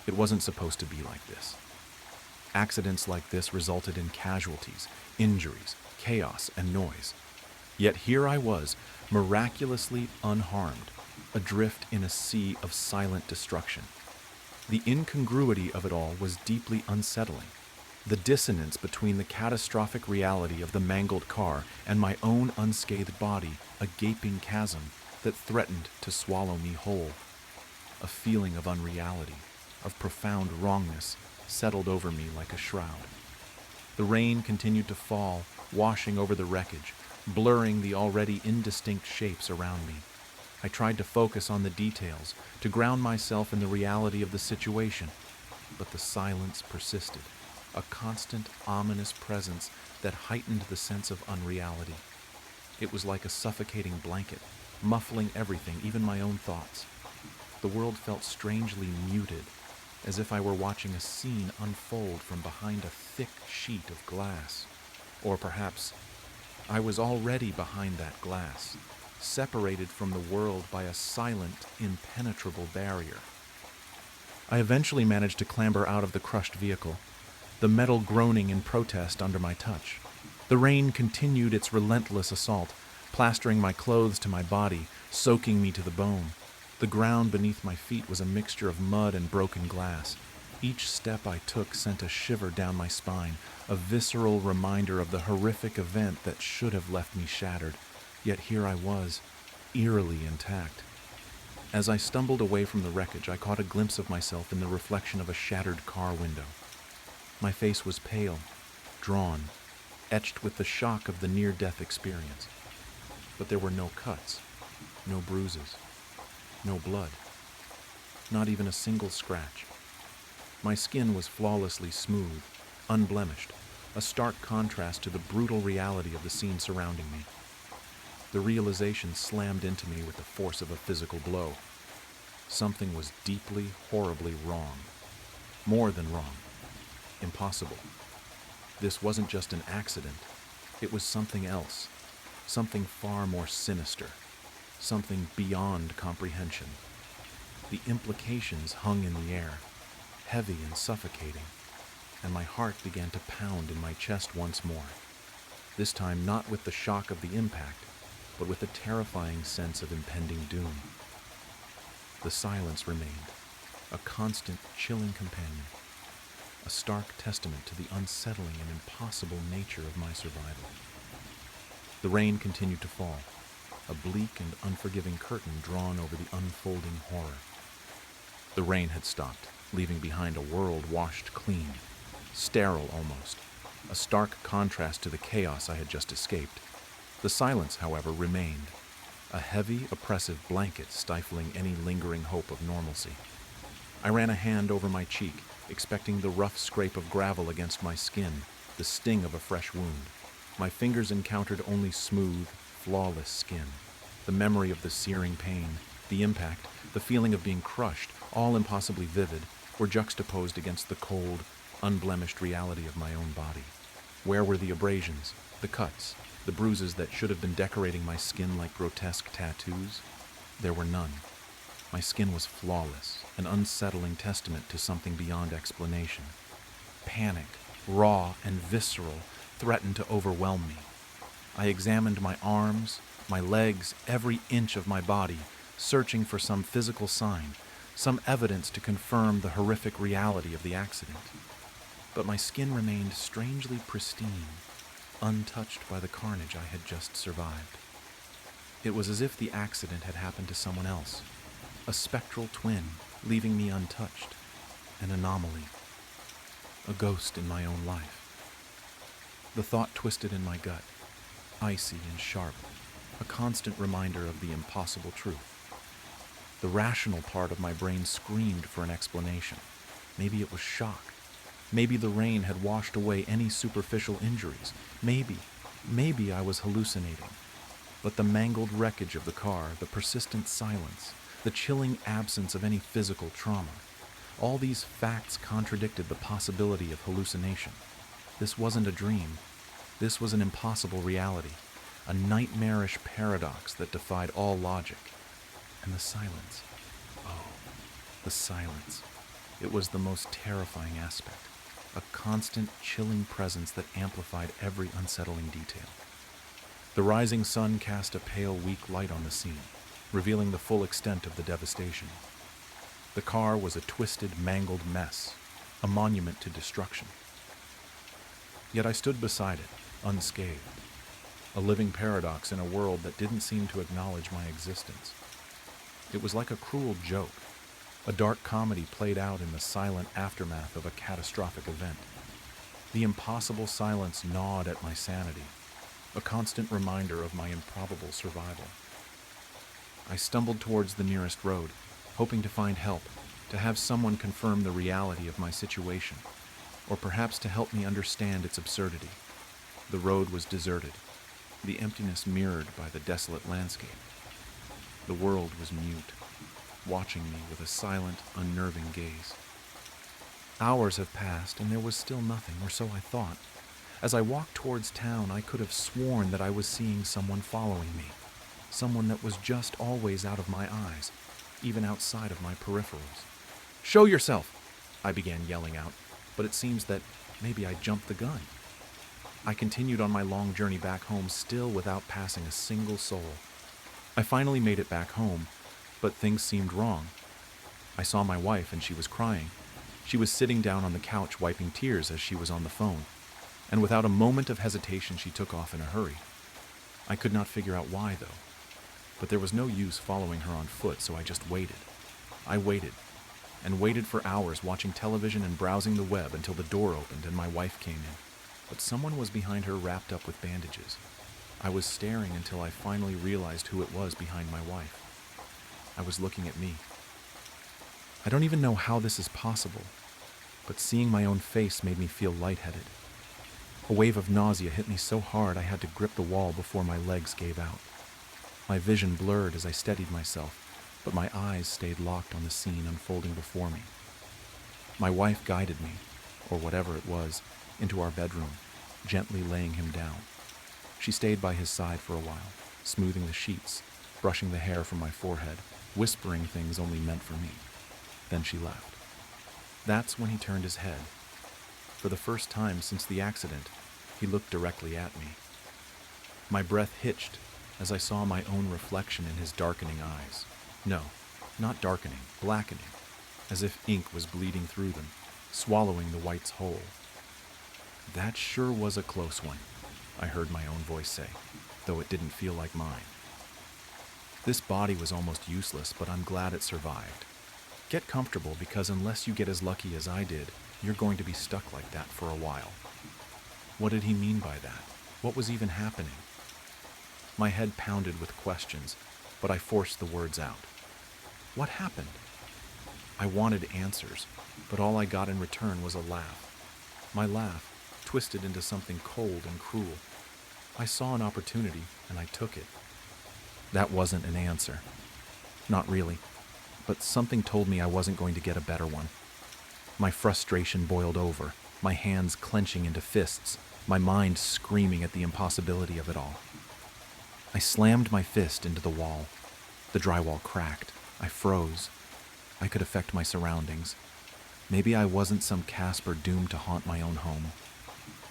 It wasn't supposed to be like this. Accidents like this resulted in casualties, injuries, chaos, and noise. Yet here I was, miraculously unharmed, adrift in a sea of silent destruction. The incongruity of it all was deeply unsettling. The dissonance between the catastrophic reality of the mangled car and my own unscathed body, a gaping chasm that threatened to swallow me whole. A feeling of unreality, of profound wrongness, settled over me like a shroud. The rain continued to fall, washing over the wreckage, blurring the already indistinct shapes around me. I tried to focus on the details, to ground myself in the reality of the situation, but the silence persisted, a constant, ominous presence that heightened the sense of unreality. It was like a suffocating blanket, muffling everything, even my own thoughts. The world felt strangely muted, as if I were watching a scene unfold from behind a thick sheet of glass. Or perhaps I was already behind that glass, separated from the world by a silent, impenetrable barrier. I eventually managed to clamber out of the crushed vehicle, the metal groaning in protest under my touch. The rain continued its relentless assault, plastering my clothes to my body, soaking me to the bone. The ground beneath my feet was a mixture of mud and broken glass. Each step I took sent a shiver down my spine, a visceral reminder of the horrific event that should have left me shattered. Yet here I was, eerily intact. As I stumbled away from the wreckage, I caught a glimpse of myself in the reflection of a shattered car window. My face was pale, drawn, etched with the shock of the near-death experience. But there were no cuts, no bruises, no blood, not even a single scratch. My skin was flawlessly smooth, unblemished, a stark contrast to the brutal reality of the scene surrounding me. The realization slammed into me with the force of a physical blow. Something was deeply, horribly wrong. More than wrong. Impossible. This wasn't just an accident. It was something else. Something far more sinister. Something beyond comprehension. The implications hung in the air, heavy and suffocating, and my heart began to pound in my chest once more. This time not with the shock of the impact, but with a terrifying sense of impending doom. The silence remained, a constant, chilling companion, a stark testament to the unsettling and impossible nature of my survival. The rain continued to fall, a bleak and unforgiving curtain drawn over the unfolding horror. The rain had stopped, leaving behind a world washed clean, sterile almost, a stark contrast to the chaos I had just escaped. The silence, however, remained, a heavy, oppressive blanket stifling any lingering hope of normalcy. I ran a hand over my cheek, expecting the rough scrape of gravel against my skin, the sting of a fresh wound. My fingers encountered only smooth, flawless skin. The memory of the searing pain, the impact, the feeling of being crushed, all impossibly vivid, were juxtaposed against the cold, unblemished reality of my own body. Where were the abrasions, the cuts, the bruises that should have been decorating my skin like grotesque tattoos? There were none. My skin was flawless, an unsettling testament to something beyond explanation. Panic, raw and visceral, threatened to overwhelm me. I examined my arms, my legs, every inch of my body, searching for some physical sign, some evidence to confirm the horrific reality of the accident. But my skin remained strangely pristine, untouched by the carnage I had just survived. It was as if the accident had happened to someone else, a spectral twin, leaving me untouched, an anomaly, a ghost in my own life. The thought twisted in my gut, icy and sharp, a constant reminder of the impossible truth. The rational part of my brain screamed for an explanation. Maybe it was shock. Maybe the rain had washed away any superficial injuries. Maybe I was hallucinating. But the mangled wreckage of the car, the persistent silence, the chilling absence of any physical trauma, all these facts contradicted the possibility of hallucination. This wasn't a dream. This was an impossible reality, a nightmarish paradox that defied all logic. And the silence. Oh, the silence. It was the most terrifying aspect, a constant, chilling presence that amplified every unsettling detail. The rising sun cast a pale, weak light on the scene, revealing the full extent of the devastation. The car was a twisted, mangled mess, a monument to destruction. Yet I stood beside it, unscathed, a living paradox in a world that didn't seem to acknowledge my existence. It was like a cruel joke, a dark comedy played out in the silent aftermath of a catastrophic event. The impossible silence gnawed at my sanity, a constant reminder of my improbable survival. I stumbled towards the nearest road, hoping to find help, to have someone confirm the reality of my situation, or perhaps to help me understand its absurdity. The road was deserted, the emptiness mirrored by the desolate landscape. The world was mute, watching me with a silent, unnerving gaze. Hours have passed, and there was still nothing, or so I thought. As I walked towards town, I could have sworn that I was seeing someone following me, someone that was just always out of my eyes, even outside of my peripherals. "Show yourself!" I began yelling out, but it seems that maybe I jumped the gun. I continued on my long journey back home, still without passing a single soul. I finally made it back home, but things seemed wrong. I saw my wife, and she was crying. She was sitting down on the couch wiping tears as she was on the phone, and without a moment of hesitation she took off in a hurry. I could not figure out why, though, but there was no use following her on foot, so I just waited. I waited, and waited for hours, watching television and browsing the web until the door opened and my wife came in. But someone was behind her, wrapped up with bandages. I was staring until I finally realized who it was behind my wife. I was looking at me. I don't even know how this is possible, but seeing my own face made me feel lightheaded. A wave of nausea hit me so hard I had to grip the wall before my legs gave out. My vision blurred as I steadied myself, but my eyes stayed locked on the scene unfolding before me. My wife guided me, or whatever it was, into our bedroom, gently laying him down. She stayed by his side for a while, smoothing the sheets, brushing the hair from my forehead, whispering things only meant for me. Then she left. That's when he turned his head. For the first time since the accident, he looked directly at me. My breath hitched as I saw my own reflection in his darkening eyes. No, not darkening, blackening, as if ink was bleeding through them, swallowing the whites whole. "That sure was a close one," I heard my own voice say, though it didn't feel like mine. This body was almost useless, but I'm glad it survived. Get comfortable, because unless you get as lucky as I did, you're going to be stuck like that for a while. What did he mean by that? What was even happening? My head pounded with questions, but I forced the words out. What happened? I wanted answers, but all I got in return was a laugh. My laugh twisted into something cold and cruel. I saw an opportunity, and I took it. That wasn't an answer. Not really, but something told me I wasn't going to get a better one. My frustration boiled over, my hands clenching into fists, my mind screaming at the impossibility of it all. I slammed my fist into the wall. The drywall cracked. I froze. I could affect my surroundings. Maybe I wasn't some Casper doomed to haunt my own home.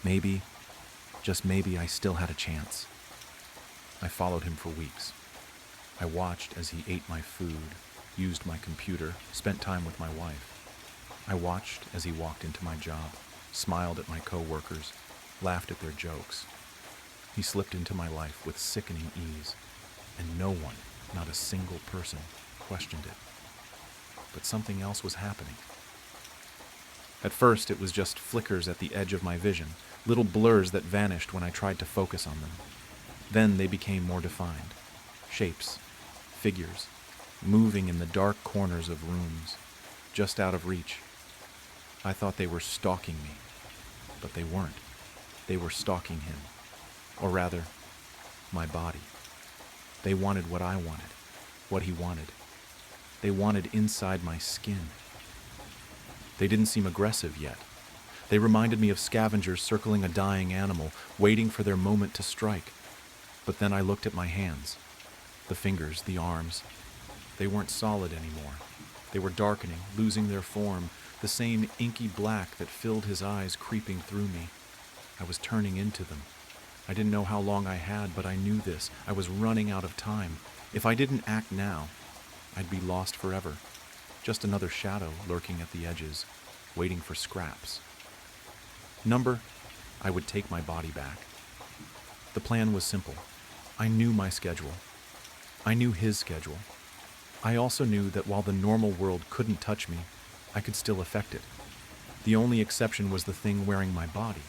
Maybe, just maybe, I still had a chance. I followed him for weeks. I watched as he ate my food, used my computer, spent time with my wife. I watched as he walked into my job, smiled at my co-workers, laughed at their jokes. He slipped into my life with sickening ease, and no one, not a single person, questioned it. But something else was happening. At first, it was just flickers at the edge of my vision, little blurs that vanished when I tried to focus on them. Then they became more defined. Shapes, figures, moving in the dark corners of rooms, just out of reach. I thought they were stalking me, but they weren't. They were stalking him, or rather, my body. They wanted what I wanted, what he wanted. They wanted inside my skin. They didn't seem aggressive yet. They reminded me of scavengers circling a dying animal, waiting for their moment to strike. But then I looked at my hands. The fingers, the arms. They weren't solid anymore. They were darkening, losing their form, the same inky black that filled his eyes creeping through me. I was turning into them. I didn't know how long I had, but I knew this. I was running out of time. If I didn't act now, I'd be lost forever. Just another shadow lurking at the edges, waiting for scraps. I would take my body back. The plan was simple. I knew my schedule. I knew his schedule. I also knew that while the normal world couldn't touch me, I could still affect it. The only exception was the thing wearing my body.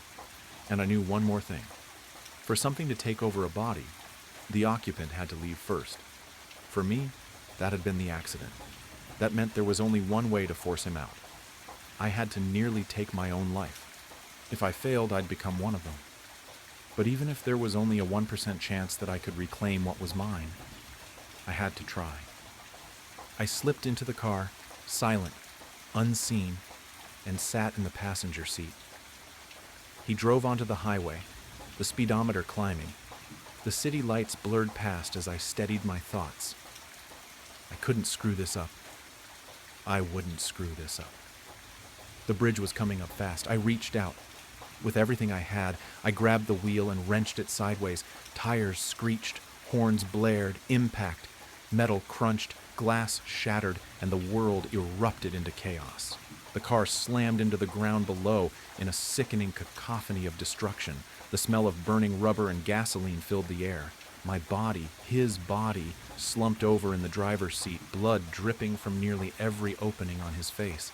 And I knew one more thing. For something to take over a body, the occupant had to leave first. For me, that had been the accident. That meant there was only one way to force him out. I had to nearly take my own life. If I failed, I'd become one of them. But even if there was only a 1% chance that I could reclaim what was mine, I had to try. I slipped into the car, silent, unseen, and sat in the passenger seat. He drove onto the highway, the speedometer climbing. The city lights blurred past as I steadied my thoughts. I couldn't screw this up. I wouldn't screw this up. The bridge was coming up fast. I reached out. With everything I had, I grabbed the wheel and wrenched it sideways. Tires screeched, horns blared, impact. Metal crunched, glass shattered, and the world erupted into chaos. The car slammed into the ground below in a sickening cacophony of destruction. The smell of burning rubber and gasoline filled the air. My body, his body, slumped over in the driver's seat, blood dripping from nearly every opening on his face.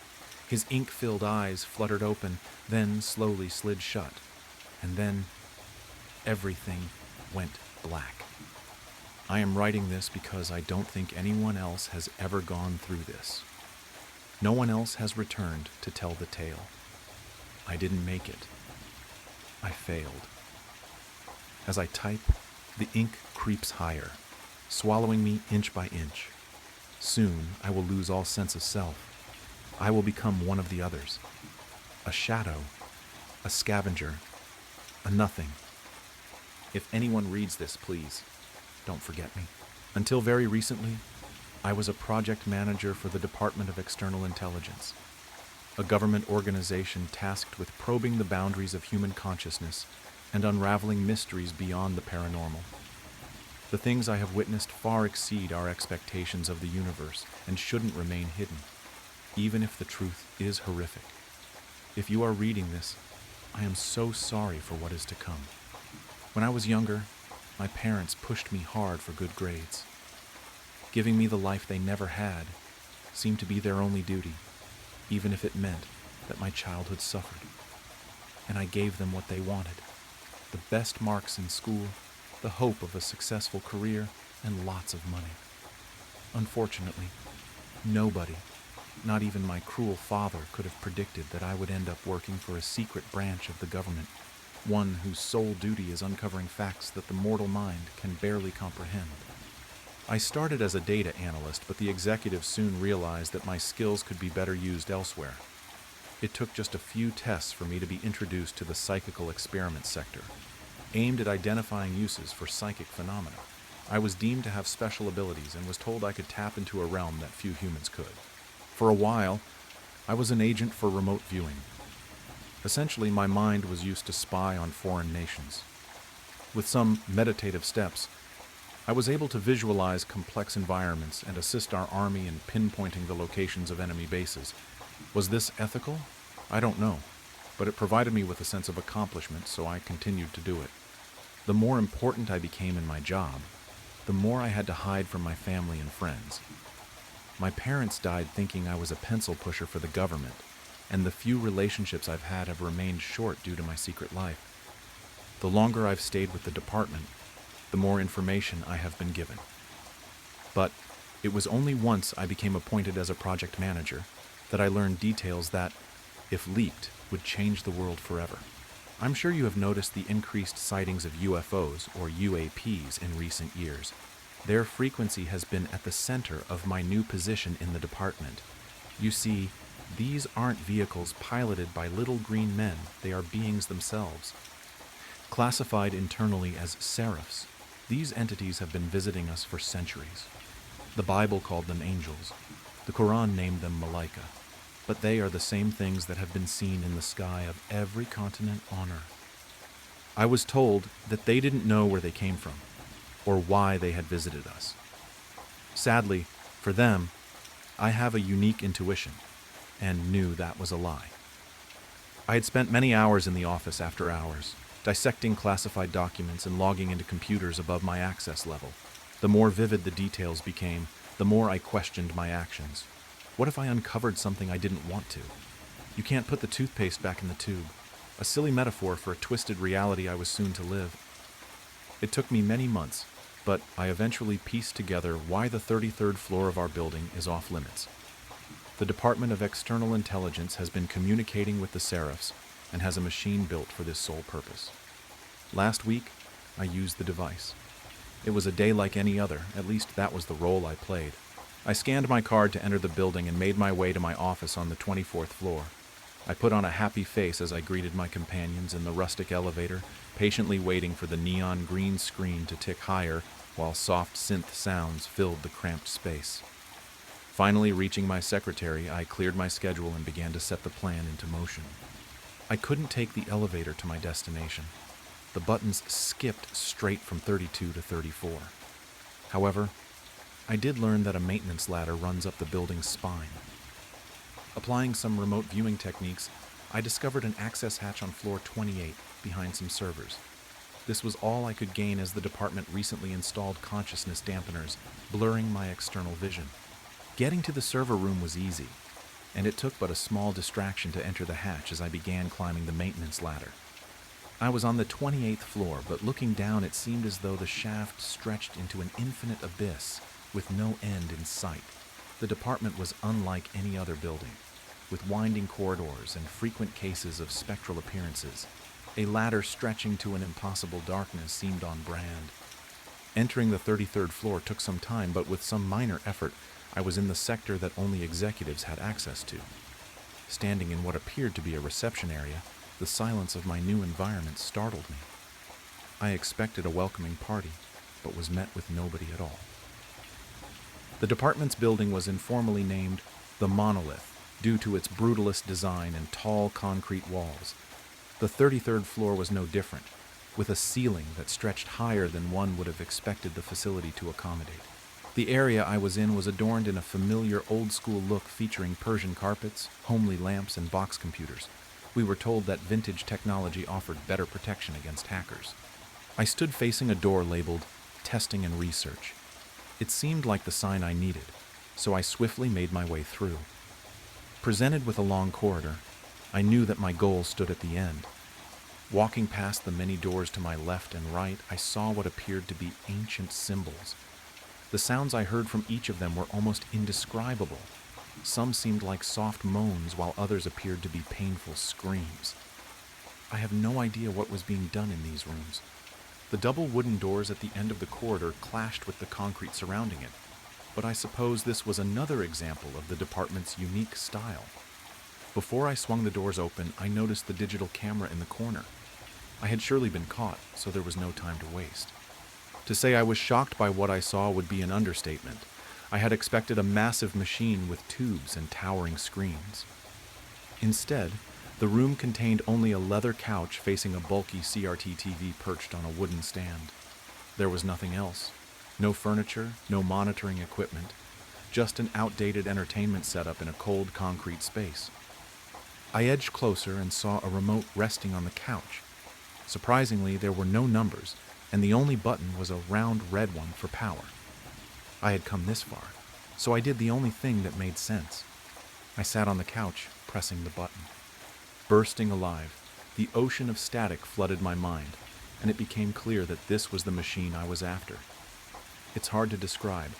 His ink-filled eyes fluttered open, then slowly slid shut. And then everything went black. I am writing this because I don't think anyone else has ever gone through this. No one else has returned to tell the tale. I didn't make it. I failed. As I type, the ink creeps higher, swallowing me inch by inch. Soon, I will lose all sense of self. I will become one of the others. A shadow, a scavenger, a nothing. If anyone reads this, please, don't forget me. Until very recently, I was a project manager for the Department of External Intelligence, a government organization tasked with probing the boundaries of human consciousness and unraveling mysteries beyond the paranormal. The things I have witnessed far exceed our expectations of the universe and shouldn't remain hidden, even if the truth is horrific. If you are reading this, I am so sorry for what is to come. When I was younger, my parents pushed me hard for good grades. Giving me the life they never had seemed to be their only duty, even if it meant that my childhood suffered. And I gave them what they wanted: the best marks in school, the hope of a successful career, and lots of money. Unfortunately, nobody, not even my cruel father, could have predicted that I would end up working for a secret branch of the government, one whose sole duty is uncovering facts that the mortal mind can barely comprehend. I started as a data analyst, but the executives soon realized that my skills could be better used elsewhere. It took just a few tests for me to be introduced to the psychical experiment sector, aimed at identifying uses for psychic phenomena. I was deemed to have special abilities and was told I could tap into a realm that few humans could. For a while, I was an agent for remote viewing. Essentially, my mind was used to spy on foreign nations. With some meditative steps, I was able to visualize complex environments and assist our army in pinpointing the locations of enemy bases. Was this ethical? I don't know, but it provided me with a sense of accomplishment, so I continued to do it. The more important I became in my job, the more I had to hide from my family and friends. My parents died thinking I was a pencil pusher for the government, and the few relationships I've had have remained short due to my secret life. The longer I've stayed with the department, the more information I have been given. But it was only once I became appointed as a project manager that I learned details that, if leaked, would change the world forever. I'm sure you have noticed the increased sightings of UFOs, or UAPs, in recent years. Their frequency has been at the center of my new position in the department. You see, these aren't vehicles piloted by little green men, they are beings themselves. Classified internally as seraphs, these entities have been visiting us for centuries. The Bible called them angels. The Quran named them malaika. But they are the same things that have been seen in the sky of every continent on Earth. I was told that they didn't know where they came from, or why they had visited us. Sadly, for them, I have a unique intuition, and knew that was a lie. I had spent many hours in the office after hours, dissecting classified documents and logging into computers above my access level. The more vivid the details became, the more I questioned my actions. What if I uncovered something I didn't want to? You can't put the toothpaste back in the tube, a silly metaphor for a twisted reality I was soon to live. It took me many months, but I eventually pieced together why the 33rd floor of our building is off limits. The Department of External Intelligence has been communicating with the Seraphs and has a machine built for this sole purpose. Last week, I used the device. It was a day like any other, at least that was the role I played. I scanned my card to enter the building and made my way to my office on the 24th floor. I put on a happy face as I greeted my companions in the rustic elevator, patiently waiting for the neon green screen to tick higher while soft synth sounds filled the cramped space. Finally reaching my secretary, I cleared my schedule and began to set the plan into motion. I couldn't take the elevator to my destination. The buttons skipped straight from 32 to 34. However, I did learn that a maintenance ladder runs up the building's spine. Applying some remote viewing techniques, I discovered an access hatch on floor 28 behind some servers. This was all I could gain as the department recently installed consciousness dampeners, blurring my external vision. Getting to the server room was easy, and it took but a small distraction to enter the hatch as I began climbing the maintenance ladder. I was on the 28th floor, but looking down it seemed as though the shaft stretched into an infinite abyss with no end in sight. The department was unlike any other building, with winding corridors and frequent cases of spectral appearances. A ladder stretching to an impossible darkness seemed on brand. Entering the 33rd floor took some time, but with some minor effort, I was in the sector that only executives had access to. Standing in what appeared to be a reception area, the silence of my new environment startled me. I expected a welcoming party, but was met with nobody at all. The department's building was informally named the Monolith, due to its brutalist design and tall concrete walls. The 33rd floor was no different, with a ceiling that stretched higher than one would have expected the facility to accommodate. The area I was in was adorned in a familiar old-school look featuring Persian carpets, homely lamps, and box computers. We were told that vintage technology offered better protection against hackers. I stood facing a door labeled Testing and Research. It seemed like the sign I needed, so I swiftly made my way through. Presented with a long corridor, I knew that my goal stood at the end. Walking past the many doors to my left and right, I saw what appeared to be ancient symbols. The sounds I heard from each of them were almost indescribable. Some seemed like soft moans, while others appeared to be painful screams. I have no idea what was being done in these rooms. The double wooden doors at the end of the corridor clashed with the concrete surrounding it, but I suppose this was another example of the department's unique style. Before I swung the doors open, I noticed the digital camera in the corner. I had surely been caught, so there was no time to waste. To say I was shocked by what I saw would be an understatement. I had expected a massive machine with tubes and towering screens. Instead, the room contained only a leather couch facing a bulky CRT TV perched on a wooden stand. There was nothing else. No furniture, no monitoring equipment, just an outdated entertainment setup in a cold concrete space. I edged closer and saw a remote resting on the couch. Surprisingly, there were no numbers, and the only button was a round red one for power. I had come this far, so I did the only thing that made sense. I sat on the couch, pressing the button. Bursting alive, the ocean of static flooded my mind, and it became clear that this was the machine I was after. It's hard to describe,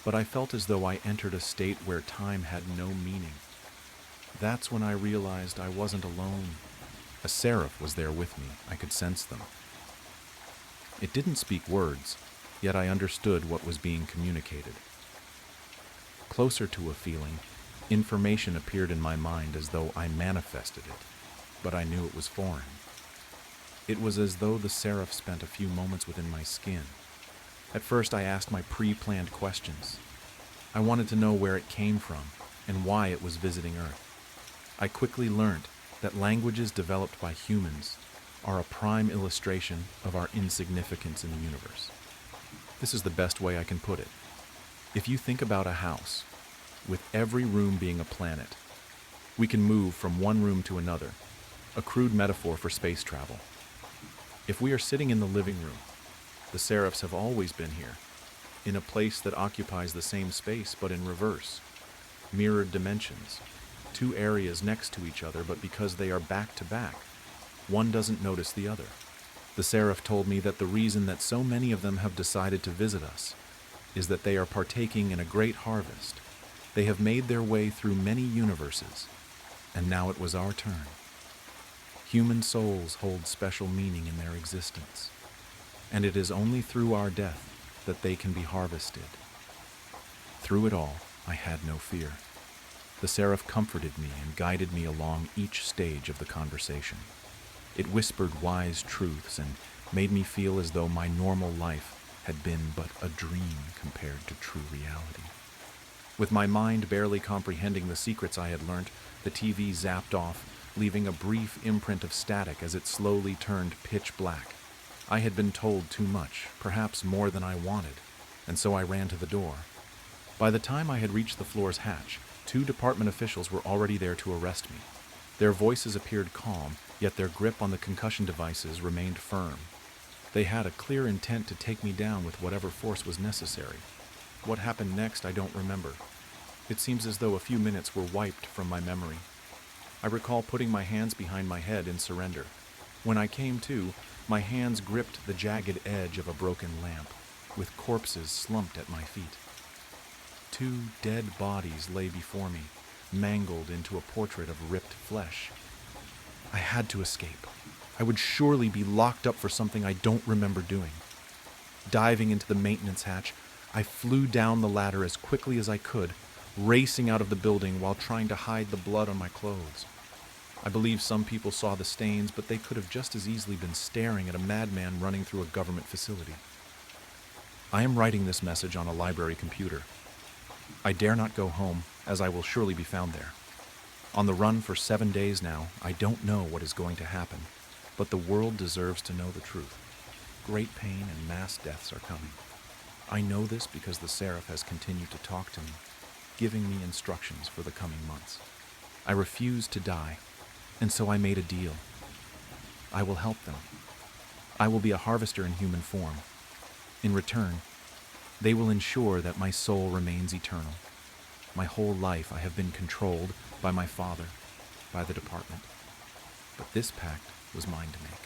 but I felt as though I entered a state where time had no meaning. That's when I realized I wasn't alone. A seraph was there with me. I could sense them. It didn't speak words, yet I understood what was being communicated. Closer to a feeling, information appeared in my mind as though I manifested it, but I knew it was foreign. It was as though the seraph spent a few moments within my skin. At first, I asked my pre-planned questions. I wanted to know where it came from and why it was visiting Earth. I quickly learned that languages developed by humans are a prime illustration of our insignificance in the universe. This is the best way I can put it. If you think about a house, with every room being a planet, we can move from one room to another, a crude metaphor for space travel. If we are sitting in the living room, the seraphs have always been here, in a place that occupies the same space but in reverse, mirrored dimensions, two areas next to each other, but because they are back to back, one doesn't notice the other. The seraph told me that the reason that so many of them have decided to visit us is that they are partaking in a great harvest. They have made their way through many universes, and now it was our turn. Human souls hold special meaning in their existence, and it is only through our death that they can be harvested. Through it all, I had no fear. The seraph comforted me and guided me along each stage of the conversation. It whispered wise truths and made me feel as though my normal life had been but a dream compared to true reality. With my mind barely comprehending the secrets I had learnt, the TV zapped off, leaving a brief imprint of static as it slowly turned pitch black. I had been told too much, perhaps more than I wanted, and so I ran to the door. By the time I had reached the floor's hatch, 2 department officials were already there to arrest me. Their voices appeared calm, yet their grip on the concussion devices remained firm. They had a clear intent to take me down with whatever force was necessary. What happened next, I don't remember. It seems as though a few minutes were wiped from my memory. I recall putting my hands behind my head in surrender. When I came to, my hands gripped the jagged edge of a broken lamp, with corpses slumped at my feet. 2 dead bodies lay before me, mangled into a portrait of ripped flesh. I had to escape. I would surely be locked up for something I don't remember doing. Diving into the maintenance hatch, I flew down the ladder as quickly as I could, racing out of the building while trying to hide the blood on my clothes. I believe some people saw the stains, but they could have just as easily been staring at a madman running through a government facility. I am writing this message on a library computer. I dare not go home, as I will surely be found there. On the run for 7 days now, I don't know what is going to happen, but the world deserves to know the truth. Great pain and mass deaths are coming. I know this because the seraph has continued to talk to me, giving me instructions for the coming months. I refuse to die, and so I made a deal. I will help them. I will be a harvester in human form. In return, they will ensure that my soul remains eternal. My whole life I have been controlled by my father, by the department. But this pact was mine to make.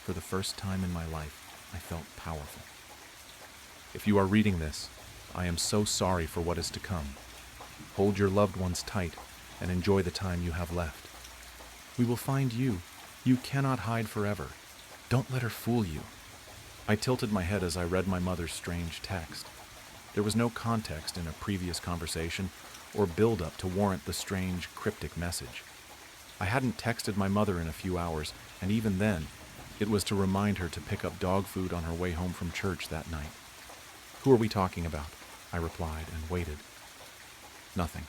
For the first time in my life, I felt powerful. If you are reading this, I am so sorry for what is to come. Hold your loved ones tight and enjoy the time you have left. We will find you. You cannot hide forever. Don't let her fool you. I tilted my head as I read my mother's strange text. There was no context in a previous conversation or build-up to warrant the strange, cryptic message. I hadn't texted my mother in a few hours, and even then, it was to remind her to pick up dog food on her way home from church that night. "Who are we talking about?" I replied and waited. Nothing.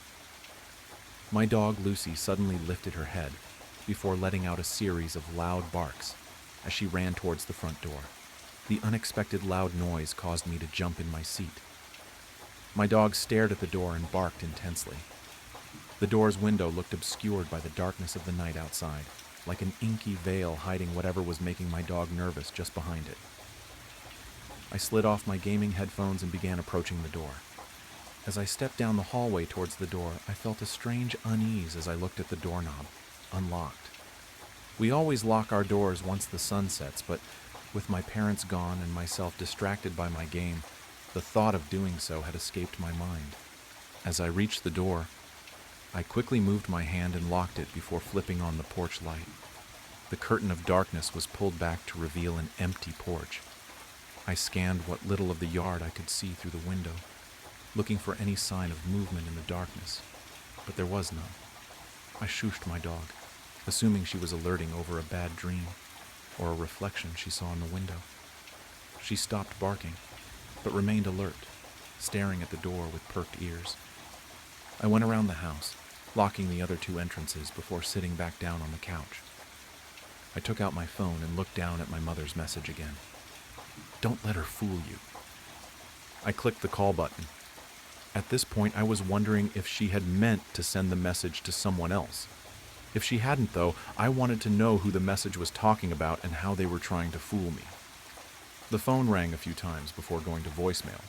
My dog Lucy suddenly lifted her head before letting out a series of loud barks as she ran towards the front door. The unexpected loud noise caused me to jump in my seat. My dog stared at the door and barked intensely. The door's window looked obscured by the darkness of the night outside, like an inky veil hiding whatever was making my dog nervous just behind it. I slid off my gaming headphones and began approaching the door. As I stepped down the hallway towards the door, I felt a strange unease as I looked at the doorknob, unlocked. We always lock our doors once the sun sets, but with my parents gone and myself distracted by my game, the thought of doing so had escaped my mind. As I reached the door, I quickly moved my hand and locked it before flipping on the porch light. The curtain of darkness was pulled back to reveal an empty porch. I scanned what little of the yard I could see through the window, looking for any sign of movement in the darkness, but there was none. I shooshed my dog, assuming she was alerting over a bad dream or a reflection she saw in the window. She stopped barking, but remained alert, staring at the door with perked ears. I went around the house, locking the other two entrances before sitting back down on the couch. I took out my phone and looked down at my mother's message again. Don't let her fool you. I clicked the call button. At this point, I was wondering if she had meant to send the message to someone else. If she hadn't, though, I wanted to know who the message was talking about and how they were trying to fool me. The phone rang a few times before going to voicemail.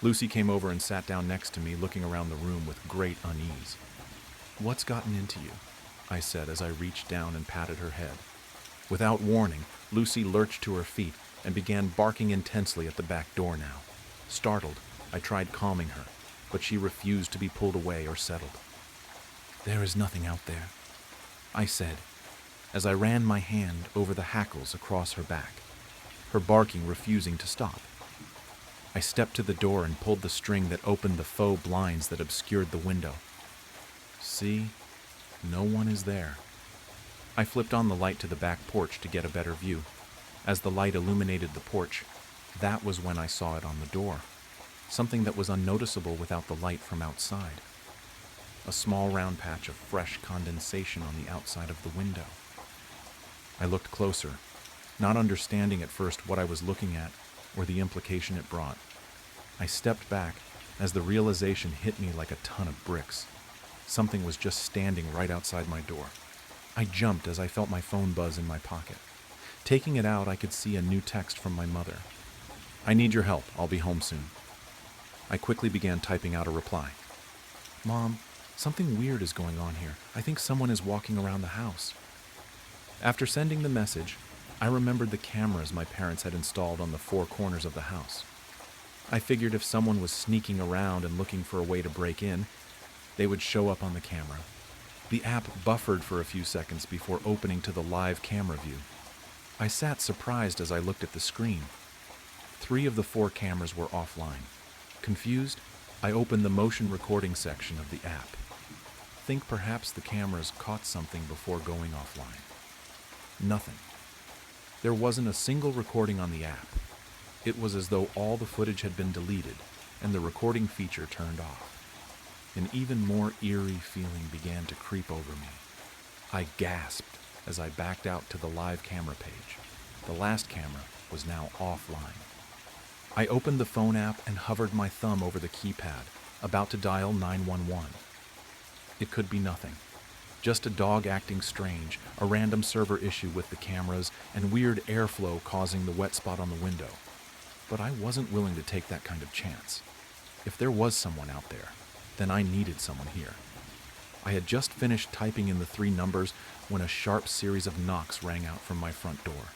Lucy came over and sat down next to me, looking around the room with great unease. "What's gotten into you?" I said as I reached down and patted her head. Without warning, Lucy lurched to her feet and began barking intensely at the back door now. Startled, I tried calming her, but she refused to be pulled away or settled. "There is nothing out there," I said, as I ran my hand over the hackles across her back, her barking refusing to stop. I stepped to the door and pulled the string that opened the faux blinds that obscured the window. See, no one is there. I flipped on the light to the back porch to get a better view. As the light illuminated the porch, that was when I saw it on the door, something that was unnoticeable without the light from outside. A small round patch of fresh condensation on the outside of the window. I looked closer, not understanding at first what I was looking at or the implication it brought. I stepped back as the realization hit me like a ton of bricks. Something was just standing right outside my door. I jumped as I felt my phone buzz in my pocket. Taking it out, I could see a new text from my mother. "I need your help. I'll be home soon." I quickly began typing out a reply. "Mom, something weird is going on here. I think someone is walking around the house." After sending the message, I remembered the cameras my parents had installed on the four corners of the house. I figured if someone was sneaking around and looking for a way to break in, they would show up on the camera. The app buffered for a few seconds before opening to the live camera view. I sat surprised as I looked at the screen. 3 of the 4 cameras were offline. Confused, I opened the motion recording section of the app. Think perhaps the cameras caught something before going offline. Nothing. There wasn't a single recording on the app. It was as though all the footage had been deleted and the recording feature turned off. An even more eerie feeling began to creep over me. I gasped as I backed out to the live camera page. The last camera was now offline. I opened the phone app and hovered my thumb over the keypad, about to dial 911. It could be nothing. Just a dog acting strange, a random server issue with the cameras, and weird airflow causing the wet spot on the window. But I wasn't willing to take that kind of chance. If there was someone out there, then I needed someone here. I had just finished typing in the 3 numbers when a sharp series of knocks rang out from my front door.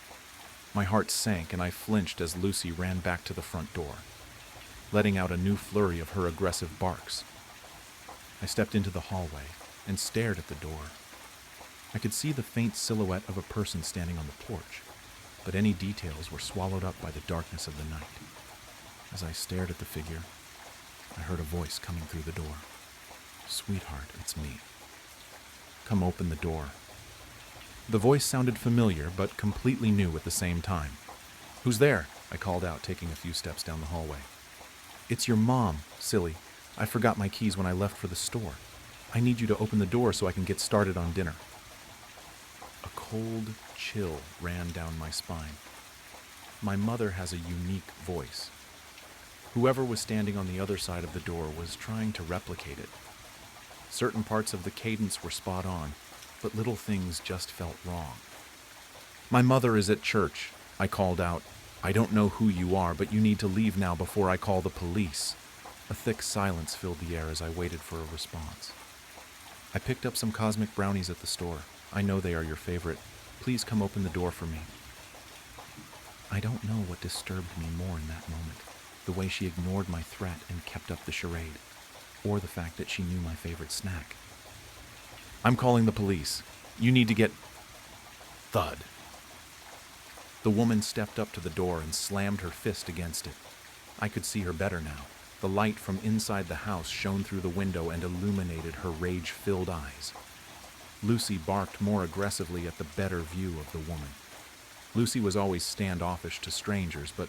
My heart sank and I flinched as Lucy ran back to the front door, letting out a new flurry of her aggressive barks. I stepped into the hallway and stared at the door. I could see the faint silhouette of a person standing on the porch, but any details were swallowed up by the darkness of the night. As I stared at the figure, I heard a voice coming through the door. "Sweetheart, it's me. Come open the door." The voice sounded familiar, but completely new at the same time. "Who's there?" I called out, taking a few steps down the hallway. "It's your mom, silly. I forgot my keys when I left for the store. I need you to open the door so I can get started on dinner." A cold chill ran down my spine. My mother has a unique voice. Whoever was standing on the other side of the door was trying to replicate it. Certain parts of the cadence were spot on, but little things just felt wrong. "My mother is at church," I called out. "I don't know who you are, but you need to leave now before I call the police." A thick silence filled the air as I waited for a response. "I picked up some cosmic brownies at the store. I know they are your favorite. Please come open the door for me." I don't know what disturbed me more in that moment, the way she ignored my threat and kept up the charade, or the fact that she knew my favorite snack. I'm calling the police. You need to get... Thud. The woman stepped up to the door and slammed her fist against it. I could see her better now. The light from inside the house shone through the window and illuminated her rage-filled eyes. Lucy barked more aggressively at the better view of the woman. Lucy was always standoffish to strangers, but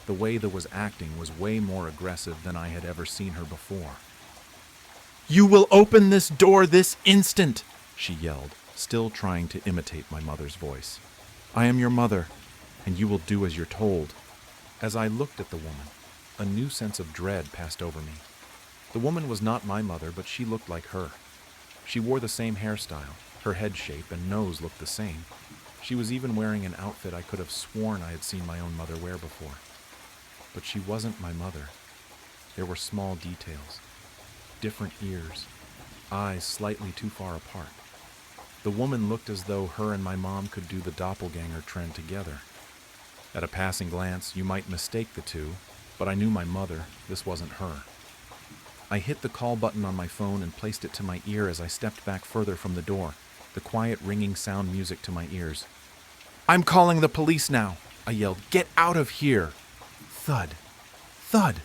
the way that was acting was way more aggressive than I had ever seen her before. "You will open this door this instant!" she yelled, still trying to imitate my mother's voice. "I am your mother, and you will do as you're told." As I looked at the woman, a new sense of dread passed over me. The woman was not my mother, but she looked like her. She wore the same hairstyle, her head shape and nose looked the same. She was even wearing an outfit I could have sworn I had seen my own mother wear before. But she wasn't my mother. There were small details. Different ears, eyes slightly too far apart. The woman looked as though her and my mom could do the doppelganger trend together. At a passing glance, you might mistake the two, but I knew my mother. This wasn't her. I hit the call button on my phone and placed it to my ear as I stepped back further from the door, the quiet ringing sound music to my ears. "I'm calling the police now!" I yelled. "Get out of here!" Thud. Thud.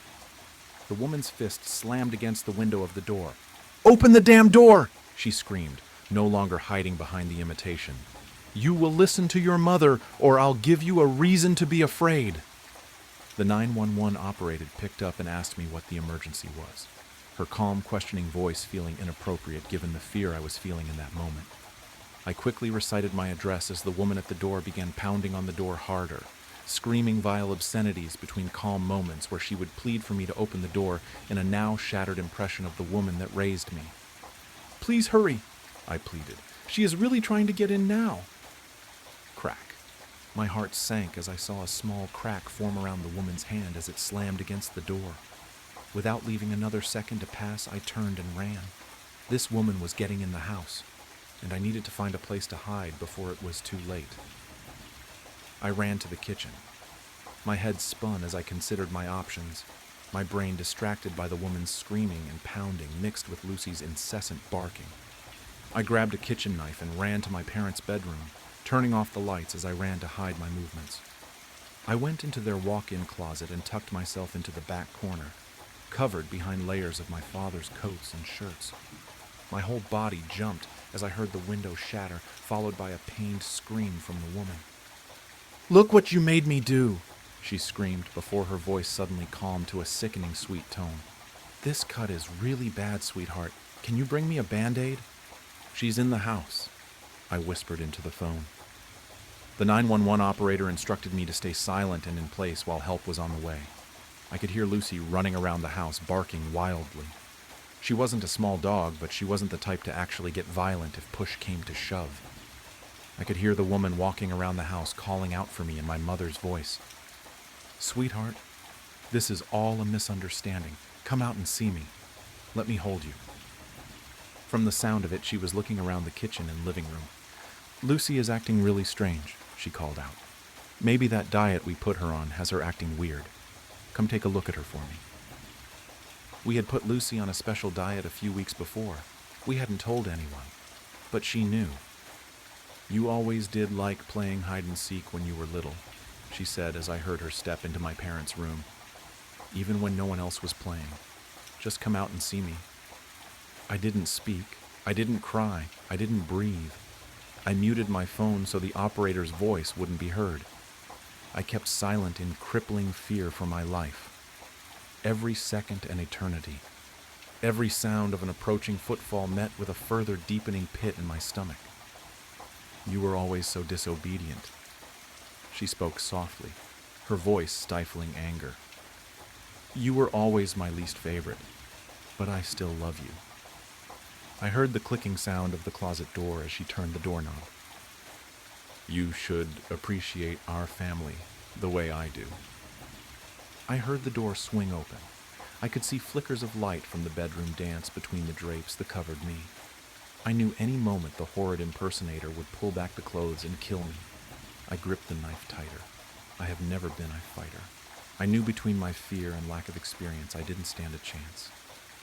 The woman's fist slammed against the window of the door. "Open the damn door!" she screamed, no longer hiding behind the imitation. "You will listen to your mother, or I'll give you a reason to be afraid." The 911 operator picked up and asked me what the emergency was, her calm, questioning voice feeling inappropriate given the fear I was feeling in that moment. I quickly recited my address as the woman at the door began pounding on the door harder, screaming vile obscenities between calm moments where she would plead for me to open the door in a now shattered impression of the woman that raised me. "Please hurry," I pleaded. "She is really trying to get in now." Crack. My heart sank as I saw a small crack form around the woman's hand as it slammed against the door. Without leaving another second to pass, I turned and ran. This woman was getting in the house, and I needed to find a place to hide before it was too late. I ran to the kitchen. My head spun as I considered my options, my brain distracted by the woman's screaming and pounding mixed with Lucy's incessant barking. I grabbed a kitchen knife and ran to my parents' bedroom, turning off the lights as I ran to hide my movements. I went into their walk-in closet and tucked myself into the back corner, covered behind layers of my father's coats and shirts. My whole body jumped as I heard the window shatter, followed by a pained scream from the woman. "Look what you made me do!" she screamed before her voice suddenly calmed to a sickening sweet tone. "This cut is really bad, sweetheart. Can you bring me a Band-Aid?" "She's in the house," I whispered into the phone. The 911 operator instructed me to stay silent and in place while help was on the way. I could hear Lucy running around the house, barking wildly. She wasn't a small dog, but she wasn't the type to actually get violent if push came to shove. I could hear the woman walking around the house calling out for me in my mother's voice. "Sweetheart, this is all a misunderstanding. Come out and see me. Let me hold you." From the sound of it, she was looking around the kitchen and living room. "Lucy is acting really strange," she called out. "Maybe that diet we put her on has her acting weird. Come take a look at her for me." We had put Lucy on a special diet a few weeks before. We hadn't told anyone, but she knew. "You always did like playing hide and seek when you were little," she said as I heard her step into my parents' room. "Even when no one else was playing. Just come out and see me." I didn't speak. I didn't cry. I didn't breathe. I muted my phone so the operator's voice wouldn't be heard. I kept silent in crippling fear for my life. Every second an eternity. Every sound of an approaching footfall met with a further deepening pit in my stomach. "You were always so disobedient." She spoke softly, her voice stifling anger. "You were always my least favorite, but I still love you." I heard the clicking sound of the closet door as she turned the doorknob. "You should appreciate our family the way I do." I heard the door swing open. I could see flickers of light from the bedroom dance between the drapes that covered me. I knew any moment the horrid impersonator would pull back the clothes and kill me. I gripped the knife tighter. I have never been a fighter. I knew between my fear and lack of experience I didn't stand a chance.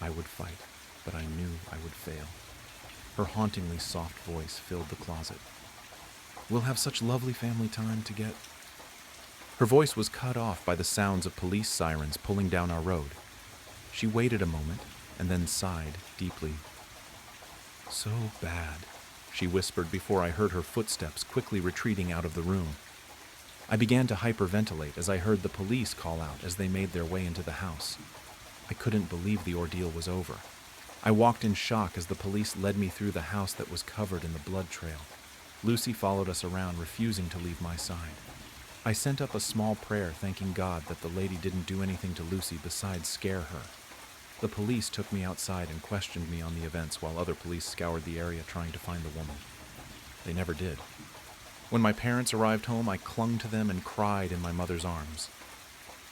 I would fight, but I knew I would fail. Her hauntingly soft voice filled the closet. "We'll have such lovely family time to get..." Her voice was cut off by the sounds of police sirens pulling down our road. She waited a moment and then sighed deeply. "So bad," she whispered before I heard her footsteps quickly retreating out of the room. I began to hyperventilate as I heard the police call out as they made their way into the house. I couldn't believe the ordeal was over. I walked in shock as the police led me through the house that was covered in the blood trail. Lucy followed us around, refusing to leave my side. I sent up a small prayer thanking God that the lady didn't do anything to Lucy besides scare her. The police took me outside and questioned me on the events while other police scoured the area trying to find the woman. They never did. When my parents arrived home, I clung to them and cried in my mother's arms.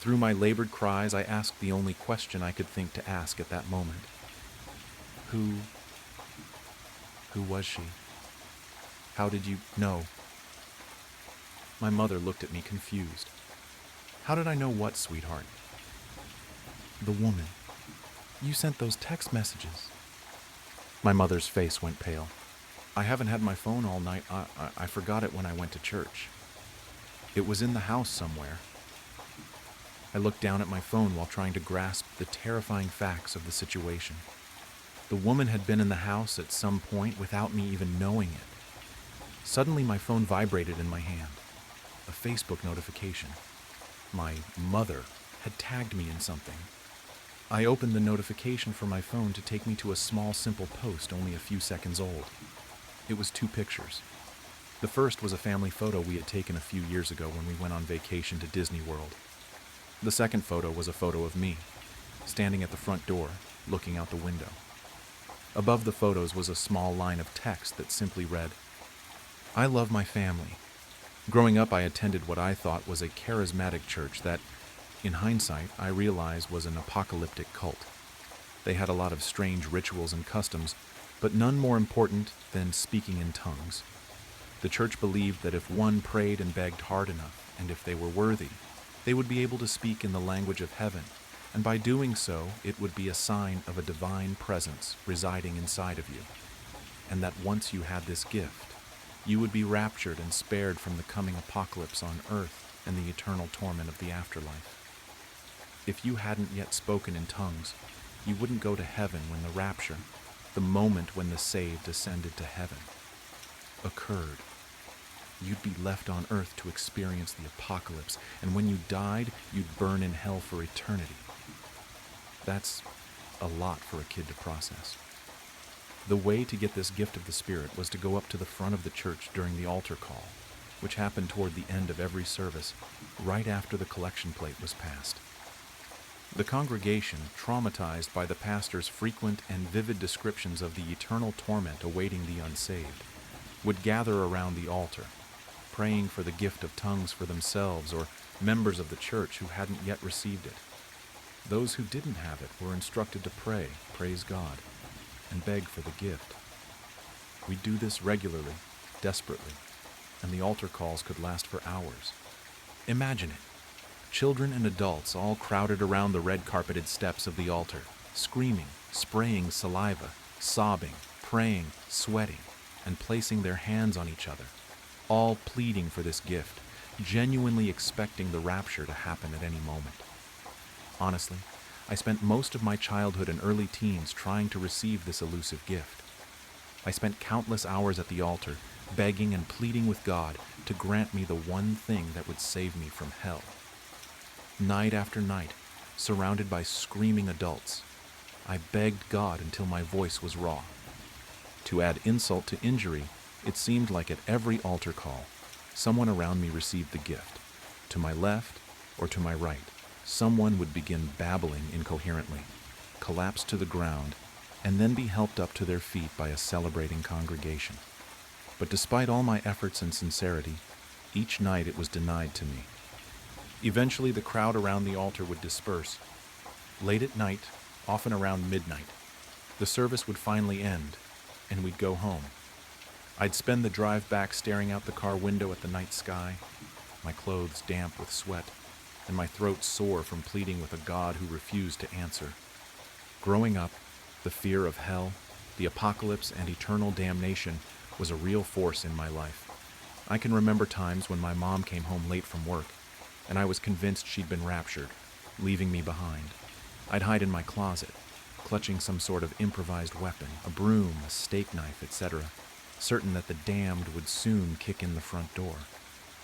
Through my labored cries, I asked the only question I could think to ask at that moment. Who was she? How did you know? My mother looked at me confused. How did I know what, sweetheart? The woman. You sent those text messages. My mother's face went pale. I haven't had my phone all night. I forgot it when I went to church. It was in the house somewhere. I looked down at my phone while trying to grasp the terrifying facts of the situation. The woman had been in the house at some point without me even knowing it. Suddenly, my phone vibrated in my hand. A Facebook notification. My mother had tagged me in something. I opened the notification for my phone to take me to a small, simple post only a few seconds old. It was 2 pictures. The first was a family photo we had taken a few years ago when we went on vacation to Disney World. The second photo was a photo of me, standing at the front door, looking out the window. Above the photos was a small line of text that simply read, "I love my family." Growing up, I attended what I thought was a charismatic church that, in hindsight, I realized was an apocalyptic cult. They had a lot of strange rituals and customs, but none more important than speaking in tongues. The church believed that if one prayed and begged hard enough, and if they were worthy, they would be able to speak in the language of heaven, and by doing so, it would be a sign of a divine presence residing inside of you, and that once you had this gift, you would be raptured and spared from the coming apocalypse on earth and the eternal torment of the afterlife. If you hadn't yet spoken in tongues, you wouldn't go to heaven when the rapture, the moment when the saved ascended to heaven, occurred. You'd be left on earth to experience the apocalypse, and when you died, you'd burn in hell for eternity. That's a lot for a kid to process. The way to get this gift of the Spirit was to go up to the front of the church during the altar call, which happened toward the end of every service, right after the collection plate was passed. The congregation, traumatized by the pastor's frequent and vivid descriptions of the eternal torment awaiting the unsaved, would gather around the altar, praying for the gift of tongues for themselves or members of the church who hadn't yet received it. Those who didn't have it were instructed to pray, praise God, and beg for the gift. We do this regularly, desperately, and the altar calls could last for hours. Imagine it. Children and adults all crowded around the red-carpeted steps of the altar, screaming, spraying saliva, sobbing, praying, sweating, and placing their hands on each other, all pleading for this gift, genuinely expecting the rapture to happen at any moment. Honestly, I spent most of my childhood and early teens trying to receive this elusive gift. I spent countless hours at the altar, begging and pleading with God to grant me the one thing that would save me from hell. Night after night, surrounded by screaming adults, I begged God until my voice was raw. To add insult to injury, it seemed like at every altar call, someone around me received the gift. To my left or to my right, someone would begin babbling incoherently, collapse to the ground, and then be helped up to their feet by a celebrating congregation. But despite all my efforts and sincerity, each night it was denied to me. Eventually, the crowd around the altar would disperse. Late at night, often around midnight, the service would finally end, and we'd go home. I'd spend the drive back staring out the car window at the night sky, my clothes damp with sweat, and my throat sore from pleading with a God who refused to answer. Growing up, the fear of hell, The apocalypse and eternal damnation was a real force in my life. I can remember times when my mom came home late from work, and I was convinced she'd been raptured, leaving me behind. I'd hide in my closet, clutching some sort of improvised weapon, a broom, a steak knife, etc., certain that the damned would soon kick in the front door.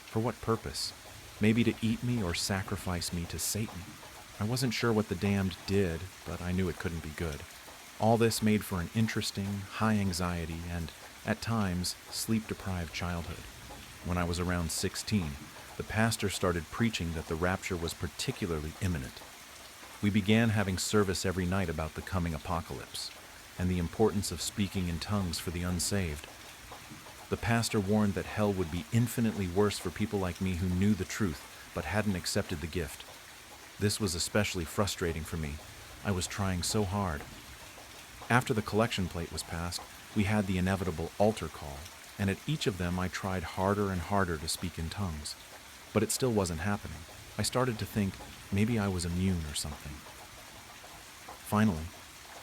For what purpose? Maybe to eat me or sacrifice me to Satan. I wasn't sure what the damned did, but I knew it couldn't be good. All this made for an interesting, high anxiety, and, at times, sleep-deprived childhood. When I was around 16, the pastor started preaching that the rapture was particularly imminent. We began having service every night about the coming apocalypse, and the importance of speaking in tongues for the unsaved. The pastor warned that hell would be infinitely worse for people like me who knew the truth, but hadn't accepted the gift. This was especially frustrating for me. I was trying so hard. After the collection plate was passed, we had the inevitable altar call, and at each of them I tried harder and harder to speak in tongues. But it still wasn't happening. I started to think maybe I was immune or something. Finally,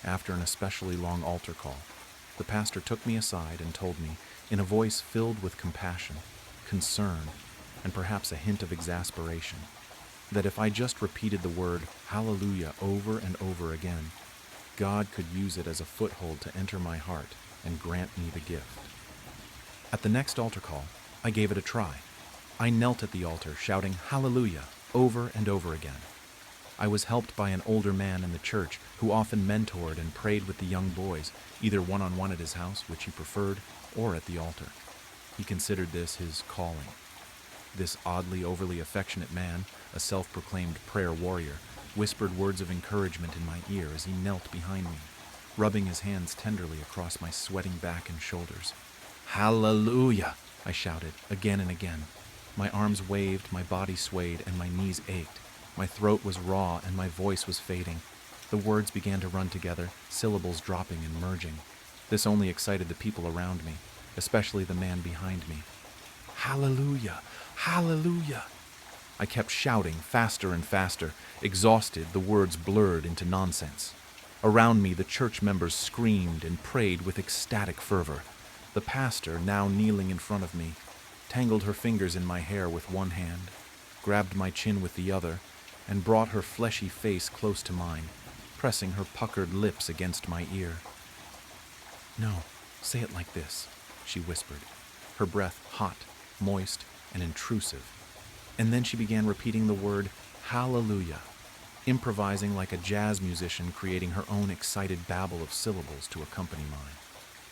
after an especially long altar call, the pastor took me aside and told me, in a voice filled with compassion, concern, and perhaps a hint of exasperation, that if I just repeated the word hallelujah over and over again, God could use it as a foothold to enter my heart and grant me the gift. At the next altar call, I gave it a try. I knelt at the altar, shouting hallelujah over and over again. I was helped by an older man in the church who often mentored and prayed with the young boys, either one-on-one at his house, which he preferred, or at the altar. He considered this his calling. This oddly, overly affectionate man, a self-proclaimed prayer warrior, whispered words of encouragement in my ear as he knelt behind me, rubbing his hands tenderly across my sweating back and shoulders. Hallelujah! I shouted, again and again. My arms waved, my body swayed, and my knees ached. My throat was raw, and my voice was fading. The words began to run together, syllables dropping and merging. This only excited the people around me, especially the man behind me. Hallelujah! Hallelujah! I kept shouting faster and faster. Exhausted, the words blurred into nonsense. Around me, the church members screamed and prayed with ecstatic fervor. The pastor, now kneeling in front of me, tangled her fingers in my hair with one hand, grabbed my chin with the other, and brought her fleshy face close to mine, pressing her puckered lips against my ear. "No, say it like this," she whispered, her breath hot, moist, and intrusive. And then she began repeating the word hallelujah, improvising like a jazz musician, creating her own excited babble of syllables to accompany mine.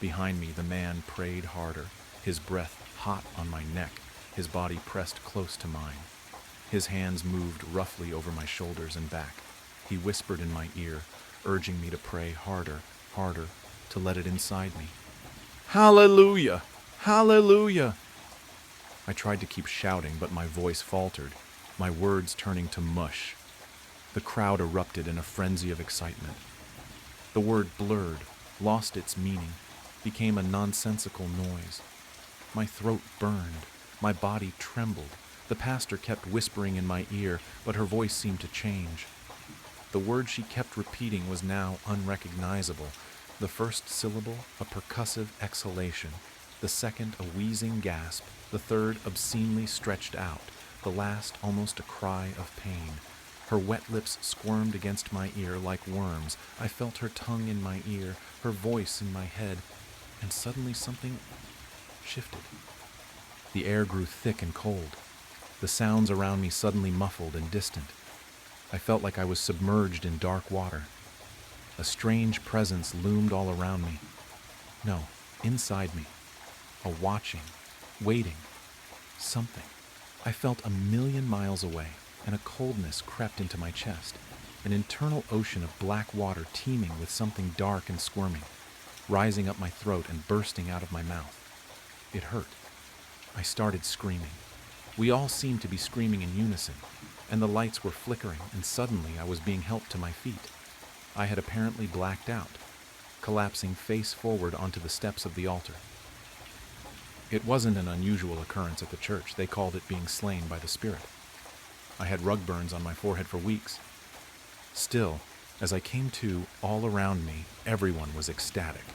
Behind me, the man prayed harder, his breath hot on my neck, his body pressed close to mine. His hands moved roughly over my shoulders and back. He whispered in my ear, urging me to pray harder, harder, to let it inside me. Hallelujah! Hallelujah! I tried to keep shouting, but my voice faltered, my words turning to mush. The crowd erupted in a frenzy of excitement. The word blurred, lost its meaning, became a nonsensical noise. My throat burned, my body trembled. The pastor kept whispering in my ear, but her voice seemed to change. The word she kept repeating was now unrecognizable. The first syllable, a percussive exhalation. The second, a wheezing gasp. The third, obscenely stretched out. The last, almost a cry of pain. Her wet lips squirmed against my ear like worms. I felt her tongue in my ear, her voice in my head, and suddenly something shifted. The air grew thick and cold. The sounds around me suddenly muffled and distant. I felt like I was submerged in dark water. A strange presence loomed all around me. No, inside me. A watching, waiting, something. I felt 1,000,000 miles away, and a coldness crept into my chest, an internal ocean of black water teeming with something dark and squirming, rising up my throat and bursting out of my mouth. It hurt. I started screaming. We all seemed to be screaming in unison, and the lights were flickering, and suddenly I was being helped to my feet. I had apparently blacked out, collapsing face forward onto the steps of the altar. It wasn't an unusual occurrence at the church. They called it being slain by the Spirit. I had rug burns on my forehead for weeks. Still, as I came to, all around me, everyone was ecstatic.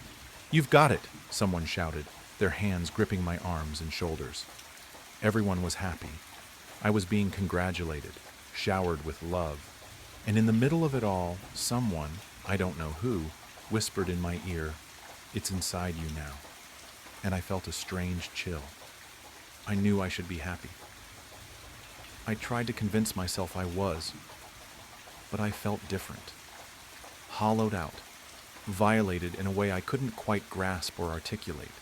"You've got it," someone shouted, their hands gripping my arms and shoulders. Everyone was happy. I was being congratulated, showered with love. And in the middle of it all, someone, I don't know who, whispered in my ear, "It's inside you now." And I felt a strange chill. I knew I should be happy. I tried to convince myself I was, but I felt different. Hollowed out, violated in a way I couldn't quite grasp or articulate.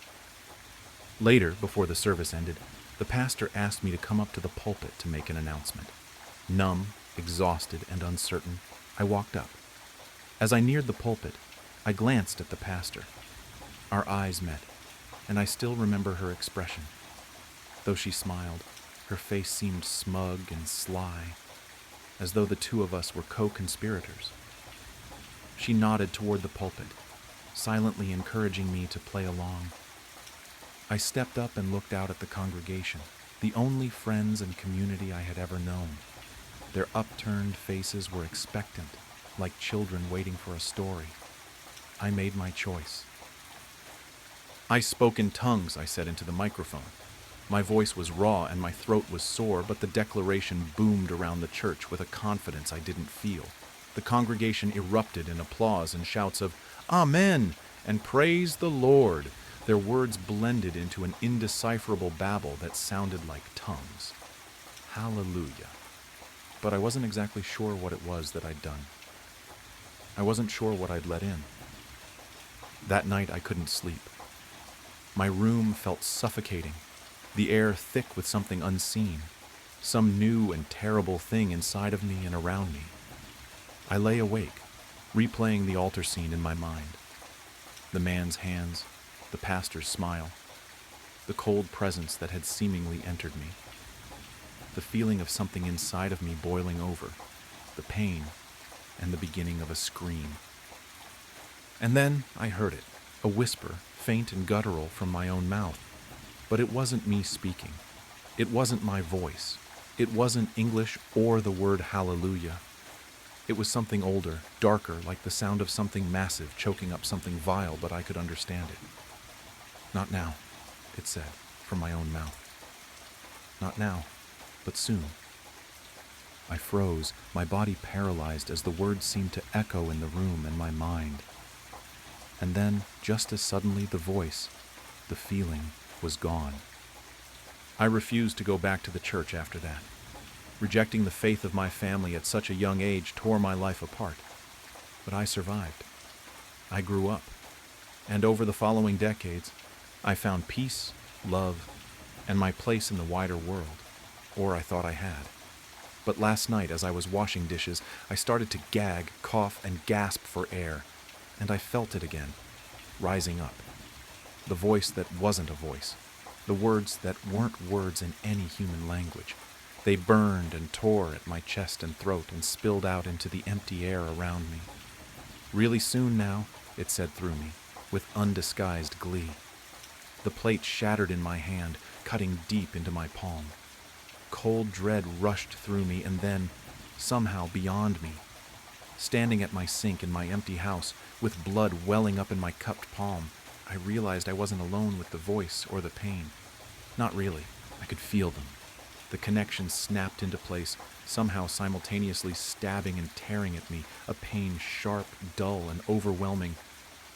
Later, before the service ended, the pastor asked me to come up to the pulpit to make an announcement. Numb, exhausted, and uncertain, I walked up. As I neared the pulpit, I glanced at the pastor. Our eyes met, and I still remember her expression. Though she smiled, her face seemed smug and sly, as though the two of us were co-conspirators. She nodded toward the pulpit, silently encouraging me to play along. I stepped up and looked out at the congregation, the only friends and community I had ever known. Their upturned faces were expectant, like children waiting for a story. I made my choice. "I spoke in tongues," I said into the microphone. My voice was raw and my throat was sore, but the declaration boomed around the church with a confidence I didn't feel. The congregation erupted in applause and shouts of "Amen" and "Praise the Lord." Their words blended into an indecipherable babble that sounded like tongues. Hallelujah. But I wasn't exactly sure what it was that I'd done. I wasn't sure what I'd let in. That night I couldn't sleep. My room felt suffocating, the air thick with something unseen, some new and terrible thing inside of me and around me. I lay awake, replaying the altar scene in my mind. The man's hands, the pastor's smile, the cold presence that had seemingly entered me, the feeling of something inside of me boiling over, the pain, and the beginning of a scream. And then I heard it, a whisper, faint and guttural from my own mouth. But it wasn't me speaking. It wasn't my voice. It wasn't English or the word hallelujah. It was something older, darker, like the sound of something massive choking up something vile, but I could understand it. "Not now," it said, from my own mouth. Not now, but soon. I froze, my body paralyzed as the words seemed to echo in the room and my mind. And then, just as suddenly, the voice, the feeling, was gone. I refused to go back to the church after that. Rejecting the faith of my family at such a young age tore my life apart. But I survived. I grew up. And over the following decades, I found peace, love, and my place in the wider world. Or I thought I had. But last night, as I was washing dishes, I started to gag, cough, and gasp for air. And I felt it again, rising up. The voice that wasn't a voice. The words that weren't words in any human language. They burned and tore at my chest and throat and spilled out into the empty air around me. "Really soon now," it said through me, with undisguised glee. The plate shattered in my hand, cutting deep into my palm. Cold dread rushed through me, and then, somehow beyond me, standing at my sink in my empty house, with blood welling up in my cupped palm, I realized I wasn't alone with the voice or the pain. Not really. I could feel them. The connection snapped into place, somehow simultaneously stabbing and tearing at me, a pain sharp, dull, and overwhelming,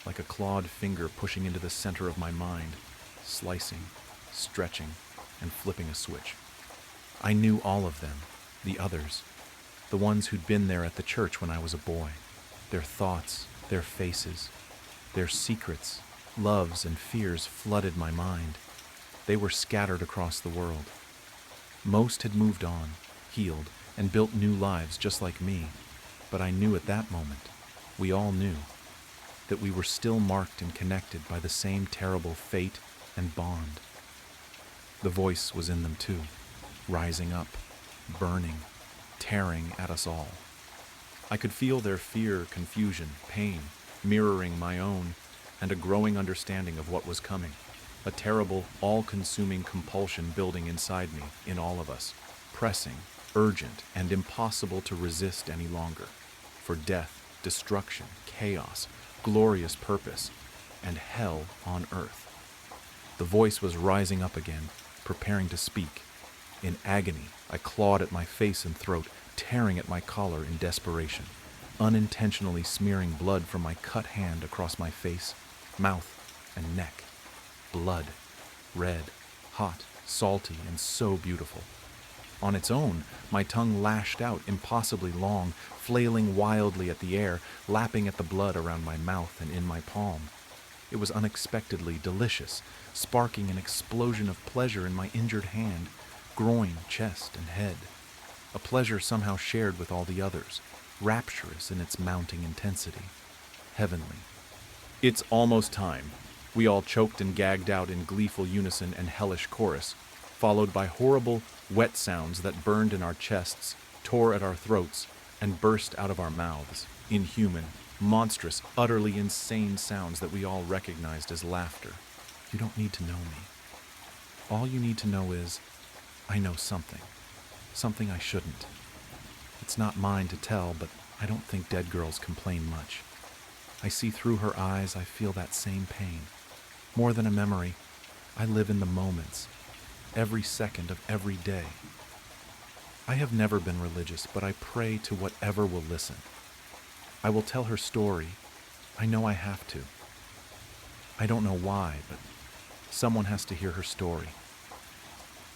like a clawed finger pushing into the center of my mind, slicing, stretching, and flipping a switch. I knew all of them, the others, the ones who'd been there at the church when I was a boy. Their thoughts, their faces, their secrets, loves, and fears flooded my mind. They were scattered across the world. Most had moved on, healed, and built new lives just like me, but I knew at that moment, we all knew, that we were still marked and connected by the same terrible fate and bond. The voice was in them too, rising up, burning, tearing at us all. I could feel their fear, confusion, pain, mirroring my own, and a growing understanding of what was coming. A terrible, all-consuming compulsion building inside me, in all of us, pressing, urgent, and impossible to resist any longer. For death, destruction, chaos, glorious purpose, and hell on earth. The voice was rising up again, preparing to speak. In agony, I clawed at my face and throat, tearing at my collar in desperation, unintentionally smearing blood from my cut hand across my face, mouth, and neck. Blood. Red, hot, salty, and so beautiful. On its own, my tongue lashed out impossibly long, flailing wildly at the air, lapping at the blood around my mouth and in my palm. It was unexpectedly delicious, sparking an explosion of pleasure in my injured hand, groin, chest, and head. A pleasure somehow shared with all the others, rapturous in its mounting intensity. Heavenly. "It's almost time," we all choked and gagged out in gleeful unison and hellish chorus, followed by horrible, wet sounds that burned in our chests, tore at our throats, and burst out of our mouths. Inhuman, monstrous, utterly insane sounds that we all recognized as laughter. You don't need to know me. All you need to know is, I know something. Something I shouldn't. It's not mine to tell, but I don't think dead girls complain much. I see through her eyes, I feel that same pain. More than a memory, I live in the moments, every second of every day. I have never been religious, but I pray to whatever will listen. I will tell her story. I know I have to. I don't know why, but someone has to hear her story.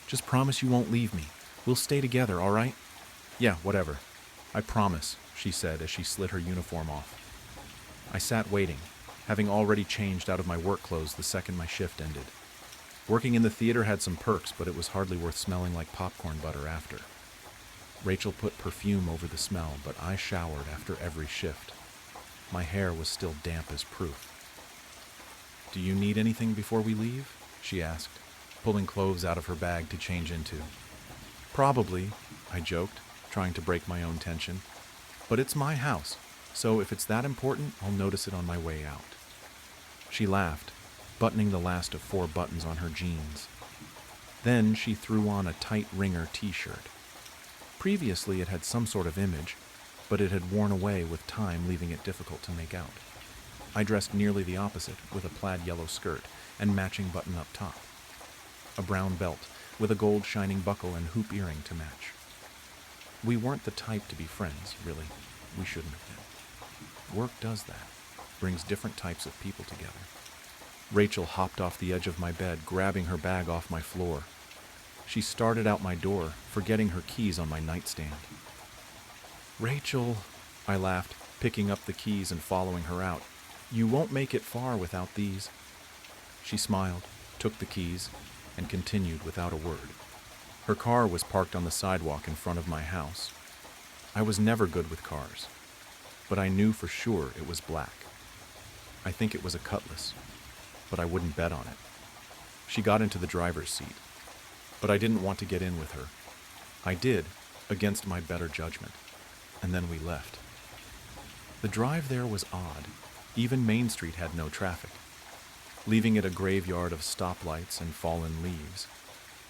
Just promise you won't leave me. We'll stay together, all right? Yeah, whatever. I promise, she said as she slid her uniform off. I sat waiting, having already changed out of my work clothes the second my shift ended. Working in the theater had some perks, but it was hardly worth smelling like popcorn butter after. Rachel put perfume over the smell, but I showered after every shift. My hair was still damp as proof. "Do you need anything before we leave?" she asked, pulling clothes out of her bag to change into. "Probably," I joked, trying to break my own tension. "But it's my house, so if it's that important, I'll notice it on my way out." She laughed, buttoning the last of 4 buttons on her jeans. Then she threw on a tight ringer t-shirt. Previously it had some sort of image, but it had worn away with time, leaving it difficult to make out. I dressed nearly the opposite, with a plaid yellow skirt and matching button-up top. A brown belt, with a gold shining buckle and hoop earring to match. We weren't the type to be friends, really. We shouldn't have been. Work does that, brings different types of people together. Rachel hopped off the edge of my bed, grabbing her bag off my floor. She started out my door, forgetting her keys on my nightstand. "Rachel," I laughed, picking up the keys and following her out. "You won't make it far without these." She smiled, took the keys, and continued without a word. Her car was parked on the sidewalk in front of my house. I was never good with cars, but I knew for sure it was black. I think it was a Cutlass, but I wouldn't bet on it. She got into the driver's seat, but I didn't want to get in with her. I did, against my better judgment, and then we left. The drive there was odd. Even Main Street had no traffic, leaving it a graveyard of stoplights and fallen leaves.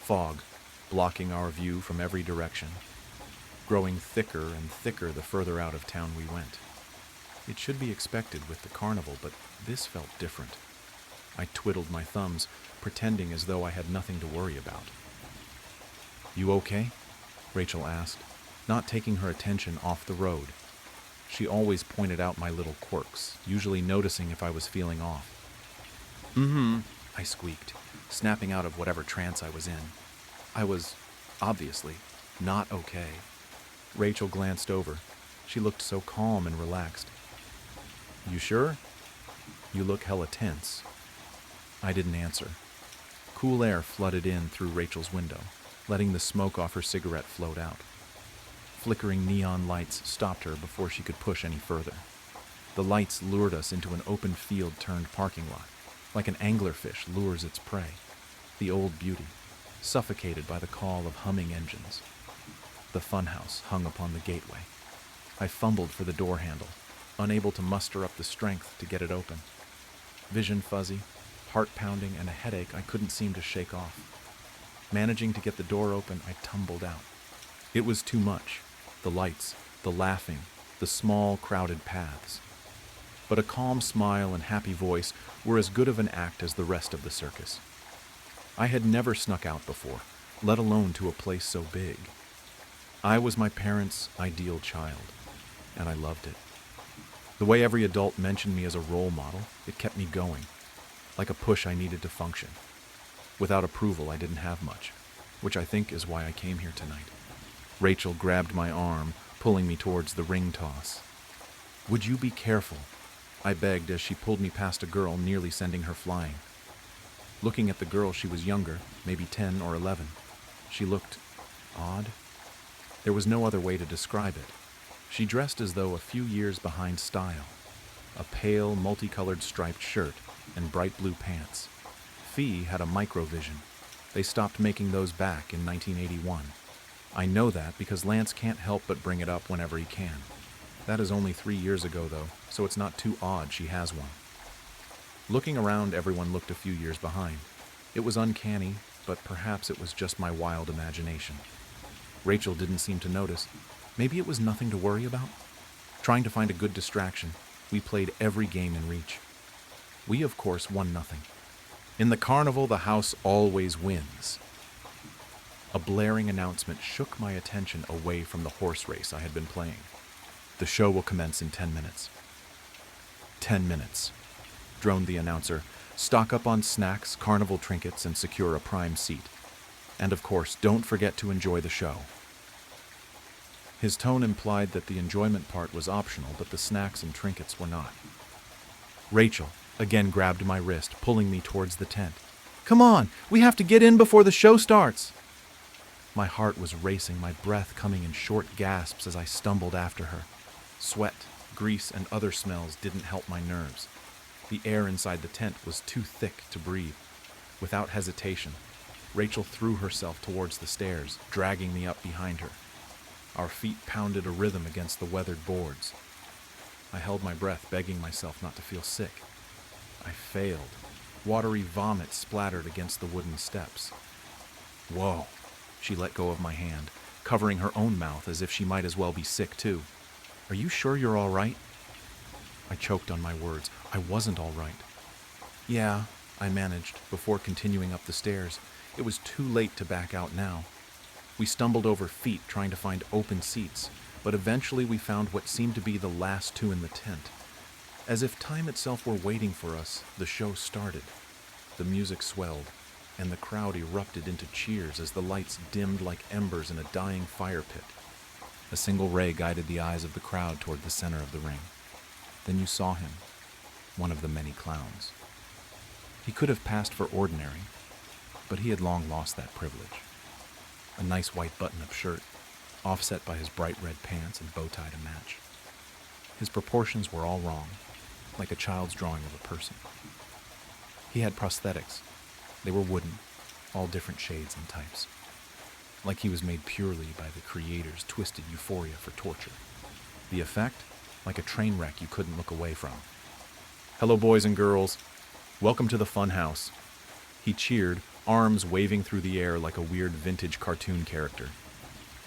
Fog, blocking our view from every direction, growing thicker and thicker the further out of town we went. It should be expected with the carnival, but this felt different. I twiddled my thumbs, pretending as though I had nothing to worry about. "You okay?" Rachel asked, not taking her attention off the road. She always pointed out my little quirks, usually noticing if I was feeling off. "Mm-hmm," I squeaked, snapping out of whatever trance I was in. I was, obviously, not okay. Rachel glanced over. She looked so calm and relaxed. "You sure? You look hella tense." I didn't answer. Cool air flooded in through Rachel's window, letting the smoke off her cigarette float out. Flickering neon lights stopped her before she could push any further. The lights lured us into an open field-turned parking lot, like an anglerfish lures its prey. The old beauty, suffocated by the call of humming engines. The funhouse hung upon the gateway. I fumbled for the door handle, unable to muster up the strength to get it open. Vision fuzzy, heart pounding, and a headache I couldn't seem to shake off. Managing to get the door open, I tumbled out. It was too much. The lights, the laughing, the small, crowded paths. but a calm smile and happy voice were as good of an act as the rest of the circus. I had never snuck out before, let alone to a place so big. I was my parents' ideal child, and I loved it. The way every adult mentioned me as a role model, it kept me going, like a push I needed to function. Without approval, I didn't have much, which I think is why I came here tonight. Rachel grabbed my arm, pulling me towards the ring toss. "Would you be careful?" I begged as she pulled me past a girl, nearly sending her flying. Looking at the girl, she was younger, maybe 10 or 11. She looked odd. There was no other way to describe it. She dressed as though a few years behind style. A pale, multicolored striped shirt and bright blue pants. Fee had a microvision. They stopped making those back in 1981. I know that because Lance can't help but bring it up whenever he can. That is only 3 years ago, though, so it's not too odd she has one. Looking around, everyone looked a few years behind. It was uncanny, but perhaps it was just my wild imagination. Rachel didn't seem to notice. Maybe it was nothing to worry about. Trying to find a good distraction, we played every game in reach. We, of course, won nothing. In the carnival, the house always wins. A blaring announcement shook my attention away from the horse race I had been playing. The show will commence in 10 minutes. 10 minutes, droned the announcer. Stock up on snacks, carnival trinkets, and secure a prime seat. And of course, don't forget to enjoy the show. His tone implied that the enjoyment part was optional, but the snacks and trinkets were not. Rachel again grabbed my wrist, pulling me towards the tent. "Come on, we have to get in before the show starts." My heart was racing, my breath coming in short gasps as I stumbled after her. Sweat, grease, and other smells didn't help my nerves. The air inside the tent was too thick to breathe. Without hesitation, Rachel threw herself towards the stairs, dragging me up behind her. Our feet pounded a rhythm against the weathered boards. I held my breath, begging myself not to feel sick. I failed. Watery vomit splattered against the wooden steps. "Whoa." She let go of my hand, covering her own mouth as if she might as well be sick too. "Are you sure you're all right?" I choked on my words. I wasn't all right. "Yeah," I managed, before continuing up the stairs. It was too late to back out now. We stumbled over feet trying to find open seats, but eventually we found what seemed to be the last two in the tent. As if time itself were waiting for us, the show started. The music swelled, and the crowd erupted into cheers as the lights dimmed like embers in a dying fire pit. A single ray guided the eyes of the crowd toward the center of the ring. Then you saw him, one of the many clowns. He could have passed for ordinary, but he had long lost that privilege. A nice white button-up shirt, offset by his bright red pants and bow tie to match. His proportions were all wrong, like a child's drawing of a person. He had prosthetics. They were wooden, all different shades and types. Like he was made purely by the creator's twisted euphoria for torture. The effect? Like a train wreck you couldn't look away from. "Hello, boys and girls. Welcome to the fun house." He cheered, arms waving through the air like a weird vintage cartoon character.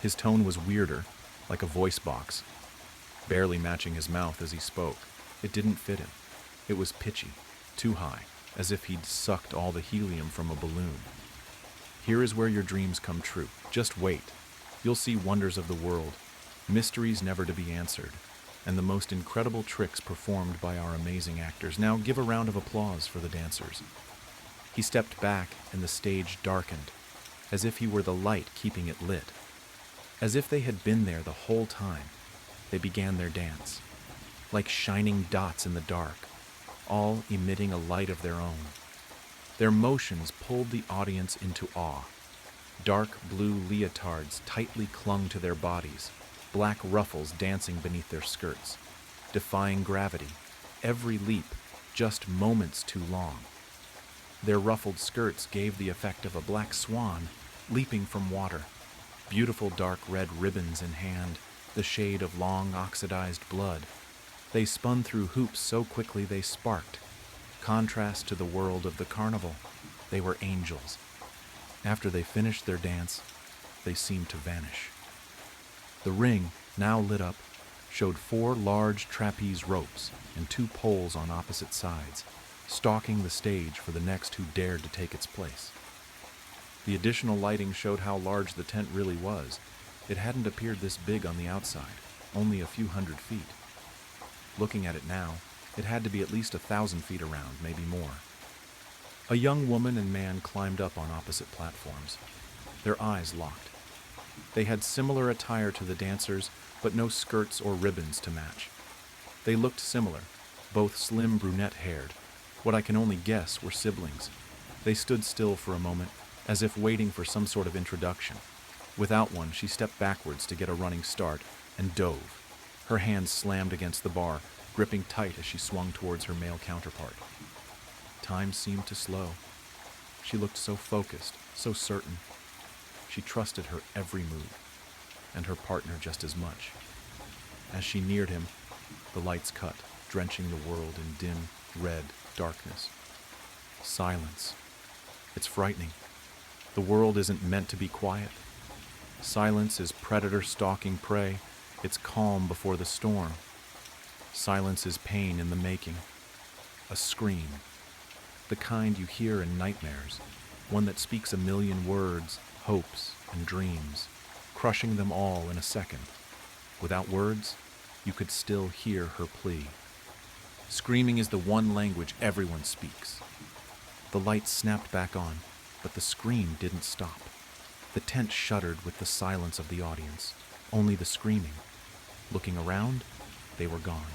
His tone was weirder, like a voice box, barely matching his mouth as he spoke. It didn't fit him. It was pitchy, too high, as if he'd sucked all the helium from a balloon. "Here is where your dreams come true. Just wait. You'll see wonders of the world, mysteries never to be answered, and the most incredible tricks performed by our amazing actors. Now give a round of applause for the dancers." He stepped back and the stage darkened, as if he were the light keeping it lit. As if they had been there the whole time, they began their dance, like shining dots in the dark, all emitting a light of their own. Their motions pulled the audience into awe. Dark blue leotards tightly clung to their bodies, black ruffles dancing beneath their skirts, defying gravity, every leap just moments too long. Their ruffled skirts gave the effect of a black swan leaping from water, beautiful dark red ribbons in hand, the shade of long oxidized blood. They spun through hoops so quickly they sparked. Contrast to the world of the carnival, they were angels. After they finished their dance, they seemed to vanish. The ring, now lit up, showed 4 large trapeze ropes and 2 poles on opposite sides, stalking the stage for the next who dared to take its place. The additional lighting showed how large the tent really was. It hadn't appeared this big on the outside, only a few hundred feet. Looking at it now, it had to be at least 1,000 feet around, maybe more. A young woman and man climbed up on opposite platforms. Their eyes locked. They had similar attire to the dancers, but no skirts or ribbons to match. They looked similar, both slim brunette-haired. What I can only guess were siblings. They stood still for a moment, as if waiting for some sort of introduction. Without one, she stepped backwards to get a running start and dove. Her hands slammed against the bar, gripping tight as she swung towards her male counterpart. Time seemed to slow. She looked so focused, so certain. She trusted her every move, and her partner just as much. As she neared him, the lights cut, drenching the world in dim, red darkness. Silence. It's frightening. The world isn't meant to be quiet. Silence is predator stalking prey. It's calm before the storm. Silence is pain in the making. A scream. The kind you hear in nightmares. One that speaks a million words, hopes, and dreams, crushing them all in a second. Without words, you could still hear her plea. Screaming is the one language everyone speaks. The lights snapped back on, but the scream didn't stop. The tent shuddered with the silence of the audience, only the screaming. Looking around, they were gone.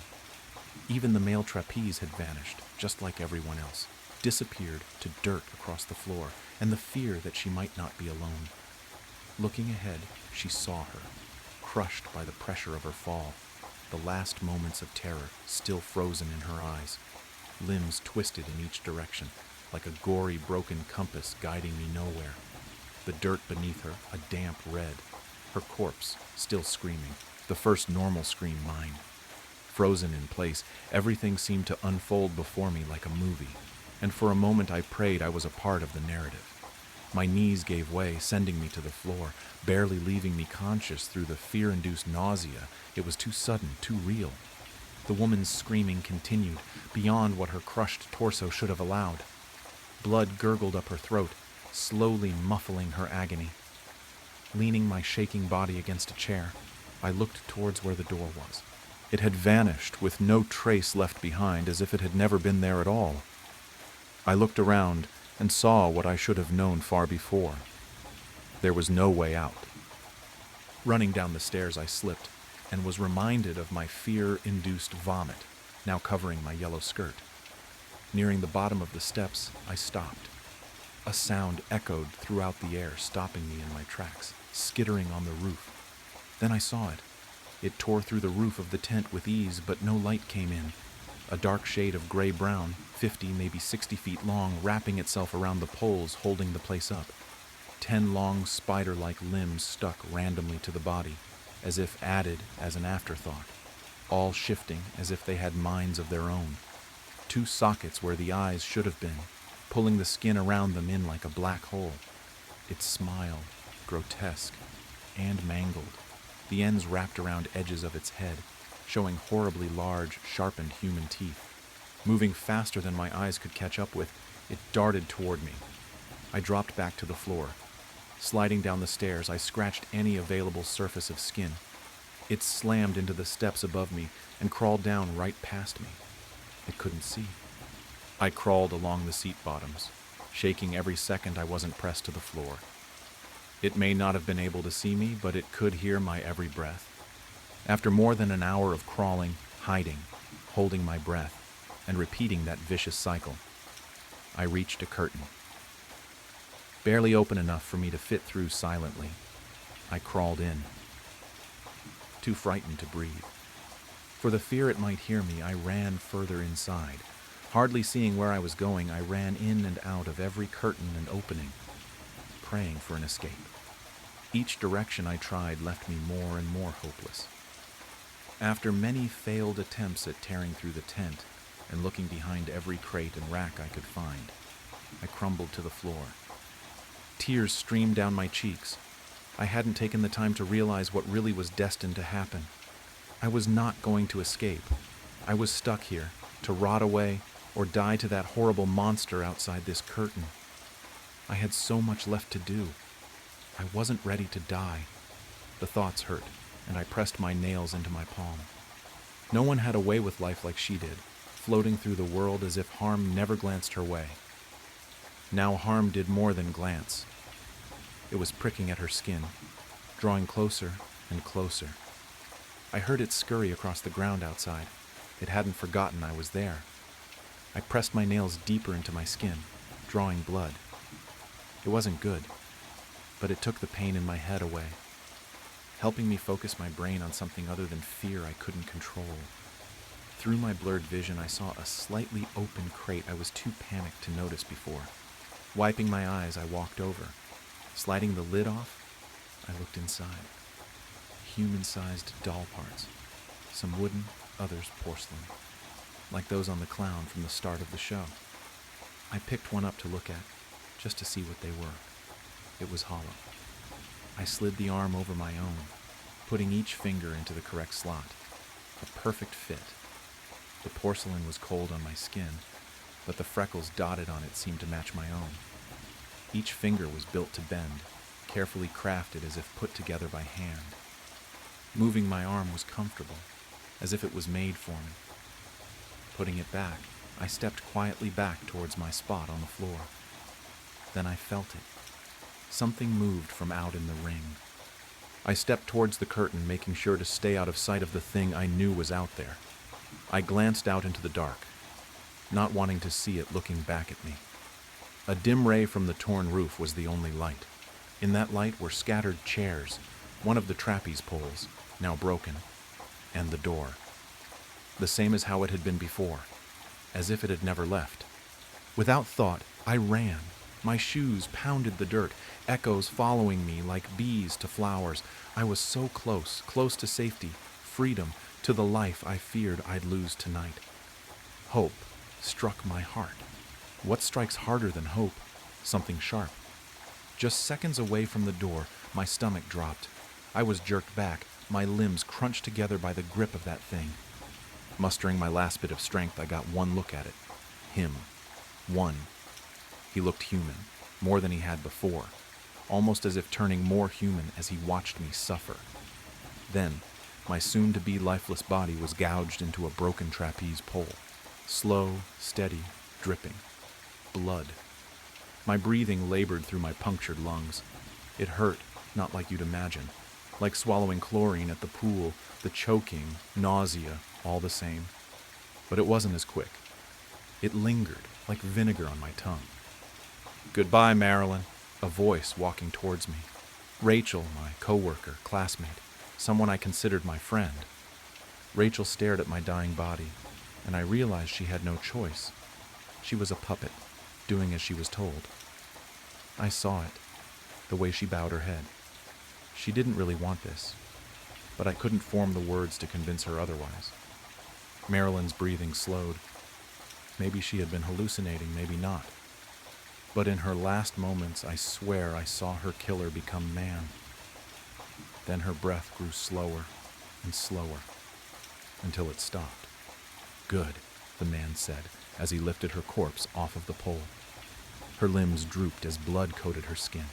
Even the male trapeze had vanished, just like everyone else, disappeared to dirt across the floor, and the fear that she might not be alone. Looking ahead, she saw her, crushed by the pressure of her fall, the last moments of terror still frozen in her eyes, limbs twisted in each direction, like a gory, broken compass guiding me nowhere. The dirt beneath her, a damp red. Her corpse, still screaming, the first normal scream mine. Frozen in place, everything seemed to unfold before me like a movie, and for a moment I prayed I was a part of the narrative. My knees gave way, sending me to the floor, barely leaving me conscious through the fear-induced nausea. It was too sudden, too real. The woman's screaming continued, beyond what her crushed torso should have allowed. Blood gurgled up her throat, slowly muffling her agony. Leaning my shaking body against a chair, I looked towards where the door was. It had vanished, with no trace left behind, as if it had never been there at all. I looked around and saw what I should have known far before. There was no way out. Running down the stairs, I slipped and was reminded of my fear-induced vomit, now covering my yellow skirt. Nearing the bottom of the steps, I stopped. A sound echoed throughout the air, stopping me in my tracks, skittering on the roof. Then I saw it. It tore through the roof of the tent with ease, but no light came in. A dark shade of gray-brown, 50, maybe 60 feet long, wrapping itself around the poles holding the place up. 10 long spider-like limbs stuck randomly to the body, as if added as an afterthought, all shifting as if they had minds of their own. 2 sockets where the eyes should have been, pulling the skin around them in like a black hole. Its smile, grotesque and mangled, the ends wrapped around edges of its head, showing horribly large, sharpened human teeth. Moving faster than my eyes could catch up with, it darted toward me. I dropped back to the floor. Sliding down the stairs, I scratched any available surface of skin. It slammed into the steps above me and crawled down right past me. It couldn't see. I crawled along the seat bottoms, shaking every second I wasn't pressed to the floor. It may not have been able to see me, but it could hear my every breath. After more than an hour of crawling, hiding, holding my breath, and repeating that vicious cycle, I reached a curtain. Barely open enough for me to fit through silently, I crawled in. Too frightened to breathe. For the fear it might hear me, I ran further inside. Hardly seeing where I was going, I ran in and out of every curtain and opening, praying for an escape. Each direction I tried left me more and more hopeless. After many failed attempts at tearing through the tent and looking behind every crate and rack I could find, I crumbled to the floor. Tears streamed down my cheeks. I hadn't taken the time to realize what really was destined to happen. I was not going to escape. I was stuck here, to rot away or die to that horrible monster outside this curtain. I had so much left to do. I wasn't ready to die. The thoughts hurt, and I pressed my nails into my palm. No one had a way with life like she did, floating through the world as if harm never glanced her way. Now harm did more than glance. It was pricking at her skin, drawing closer and closer. I heard it scurry across the ground outside. It hadn't forgotten I was there. I pressed my nails deeper into my skin, drawing blood. It wasn't good, but it took the pain in my head away, helping me focus my brain on something other than fear I couldn't control. Through my blurred vision, I saw a slightly open crate I was too panicked to notice before. Wiping my eyes, I walked over. Sliding the lid off, I looked inside. Human-sized doll parts, some wooden, others porcelain, like those on the clown from the start of the show. I picked one up to look at, just to see what they were. It was hollow. I slid the arm over my own, putting each finger into the correct slot. A perfect fit. The porcelain was cold on my skin, but the freckles dotted on it seemed to match my own. Each finger was built to bend, carefully crafted as if put together by hand. Moving my arm was comfortable, as if it was made for me. Putting it back, I stepped quietly back towards my spot on the floor. Then I felt it. Something moved from out in the ring. I stepped towards the curtain, making sure to stay out of sight of the thing I knew was out there. I glanced out into the dark, not wanting to see it looking back at me. A dim ray from the torn roof was the only light. In that light were scattered chairs, one of the trapeze poles, now broken, and the door. The same as how it had been before, as if it had never left. Without thought, I ran. My shoes pounded the dirt, echoes following me like bees to flowers. I was so close, close to safety, freedom, to the life I feared I'd lose tonight. Hope struck my heart. What strikes harder than hope? Something sharp. Just seconds away from the door, my stomach dropped. I was jerked back, my limbs crunched together by the grip of that thing. Mustering my last bit of strength, I got one look at it. Him. One. He looked human, more than he had before, almost as if turning more human as he watched me suffer. Then, my soon-to-be lifeless body was gouged into a broken trapeze pole. Slow, steady, dripping. Blood. My breathing labored through my punctured lungs. It hurt, not like you'd imagine. Like swallowing chlorine at the pool, the choking, nausea, all the same. But it wasn't as quick. It lingered, like vinegar on my tongue. "Goodbye, Marilyn," a voice walking towards me. Rachel, my co-worker, classmate, someone I considered my friend. Rachel stared at my dying body, and I realized she had no choice. She was a puppet, doing as she was told. I saw it, the way she bowed her head. She didn't really want this, but I couldn't form the words to convince her otherwise. Marilyn's breathing slowed. Maybe she had been hallucinating, maybe not. But in her last moments, I swear I saw her killer become man. Then her breath grew slower and slower, until it stopped. "Good," the man said, as he lifted her corpse off of the pole. Her limbs drooped as blood coated her skin.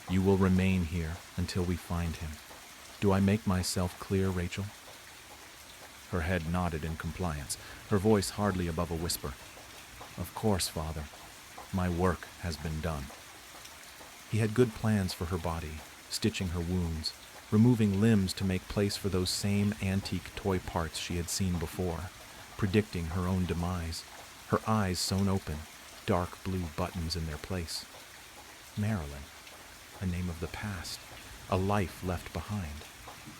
"You will remain here until we find him. Do I make myself clear, Rachel?" Her head nodded in compliance, her voice hardly above a whisper. "Of course, Father. My work has been done." He had good plans for her body, stitching her wounds, removing limbs to make place for those same antique toy parts she had seen before, predicting her own demise, her eyes sewn open, dark blue buttons in their place. Marilyn, a name of the past, a life left behind,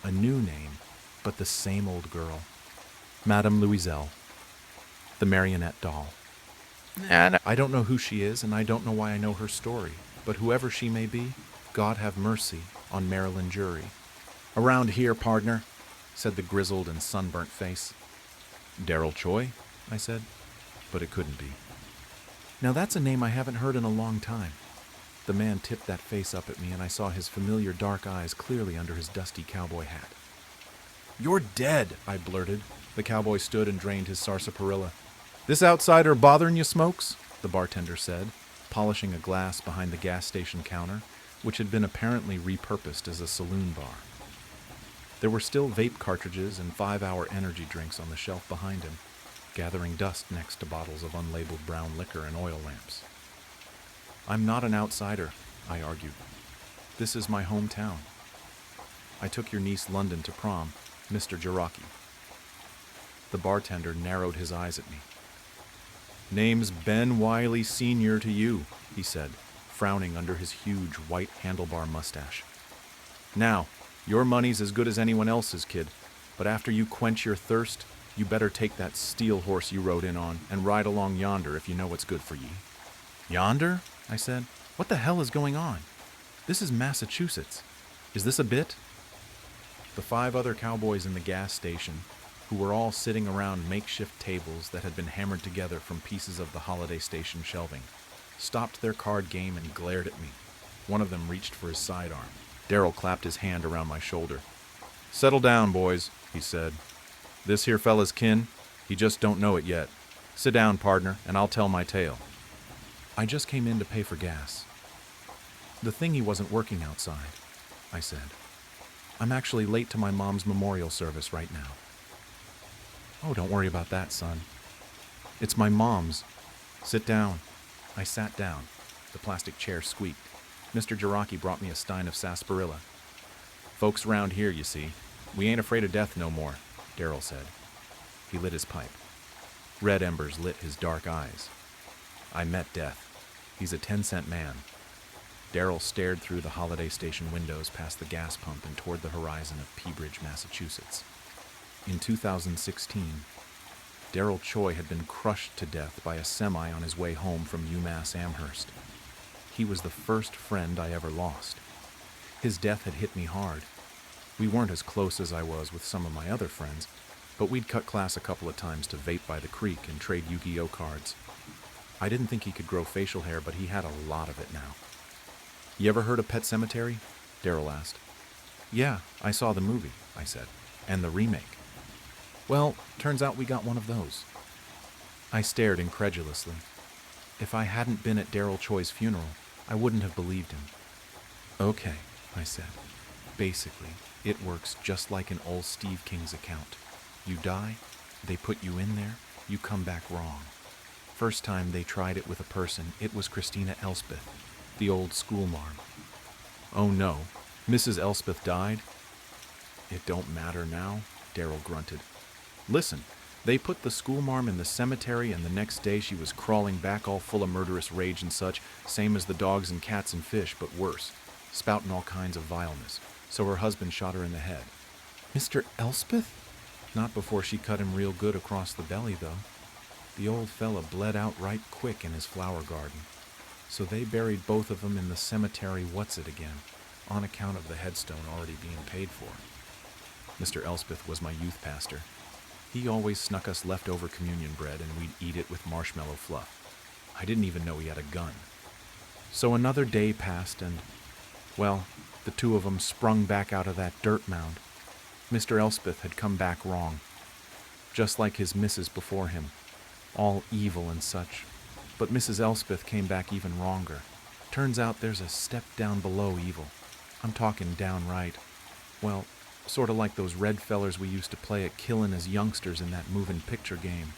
a new name, but the same old girl. Madame Louiselle, the marionette doll. I don't know who she is, and I don't know why I know her story, but whoever she may be, God have mercy on Marilyn Jury. "Around here, partner," said the grizzled and sunburnt face. "Daryl Choi," I said, but it couldn't be. Now that's a name I haven't heard in a long time. The man tipped that face up at me, and I saw his familiar dark eyes clearly under his dusty cowboy hat. "You're dead," I blurted. The cowboy stood and drained his sarsaparilla. "This outsider bothering you, Smokes?" the bartender said, polishing a glass behind the gas station counter, which had been apparently repurposed as a saloon bar. There were still vape cartridges and 5-hour energy drinks on the shelf behind him, gathering dust next to bottles of unlabeled brown liquor and oil lamps. "I'm not an outsider," I argued. "This is my hometown. I took your niece London to prom, Mr. Jarocki." The bartender narrowed his eyes at me. "Name's Ben Wiley Sr. to you," he said, frowning under his huge white handlebar mustache. "Now, your money's as good as anyone else's, kid, but after you quench your thirst, you better take that steel horse you rode in on and ride along yonder if you know what's good for ye." "Yonder?" I said. "What the hell is going on? This is Massachusetts. Is this a bit?" The 5 other cowboys in the gas station, who were all sitting around makeshift tables that had been hammered together from pieces of the Holiday Station shelving, stopped their card game and glared at me. One of them reached for his sidearm. Darrell clapped his hand around my shoulder. "Settle down, boys," he said. "This here fella's kin, he just don't know it yet. Sit down, partner, and I'll tell my tale." "I just came in to pay for gas." "The thingy wasn't working outside," I said. "I'm actually late to my mom's memorial service right now." "Oh, don't worry about that, son." "It's my mom's. Sit down." I sat down. The plastic chair squeaked. Mr. Jarocki brought me a stein of sarsaparilla. "Folks around here, you see. We ain't afraid of death no more," Darrell said. He lit his pipe. Red embers lit his dark eyes. "I met death. He's a 10-cent man." Darrell stared through the Holiday Station windows past the gas pump and toward the horizon of Peabridge, Massachusetts. In 2016, Darrell Choi had been crushed to death by a semi on his way home from UMass Amherst. He was the first friend I ever lost. His death had hit me hard. We weren't as close as I was with some of my other friends, but we'd cut class a couple of times to vape by the creek and trade Yu-Gi-Oh cards. I didn't think he could grow facial hair, but he had a lot of it now. "You ever heard of Pet Sematary?" Darrell asked. "Yeah, I saw the movie," I said, "and the remake." "Well, turns out we got one of those." I stared incredulously. If I hadn't been at Darrell Choi's funeral, I wouldn't have believed him. "Okay," I said. "Basically, it works just like in old Steve King's account. You die, they put you in there, you come back wrong. First time they tried it with a person, it was Christina Elspeth, the old schoolmarm." "Oh no, Mrs. Elspeth died?" "It don't matter now," Darrell grunted. "Listen, they put the schoolmarm in the cemetery, and the next day she was crawling back all full of murderous rage and such, same as the dogs and cats and fish, but worse, spouting all kinds of vileness. So her husband shot her in the head." "Mr. Elspeth?" "Not before she cut him real good across the belly, though. The old fella bled out right quick in his flower garden. So they buried both of them in the cemetery what's-it-again, on account of the headstone already being paid for. Mr. Elspeth was my youth pastor. He always snuck us leftover communion bread, and we'd eat it with marshmallow fluff. I didn't even know he had a gun. So another day passed, and, well, the two of them sprung back out of that dirt mound. Mr. Elspeth had come back wrong, just like his missus before him, all evil and such. But Mrs. Elspeth came back even wronger. Turns out there's a step down below evil. I'm talking downright. Well, sort of like those red fellers we used to play at killin' as youngsters in that moving picture game."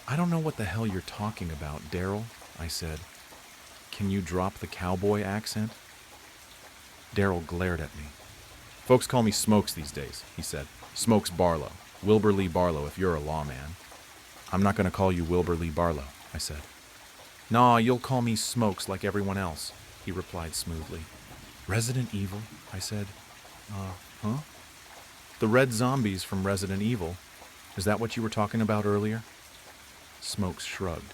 "I don't know what the hell you're talking about, Darrell," I said. "Can you drop the cowboy accent?" Darrell glared at me. "Folks call me Smokes these days," he said. "Smokes Barlow. Wilbur Lee Barlow if you're a lawman." "I'm not going to call you Wilbur Lee Barlow," I said. "Naw, you'll call me Smokes like everyone else," he replied smoothly. "Resident Evil?" I said. Huh? "The red zombies from Resident Evil. Is that what you were talking about earlier?" Smokes shrugged.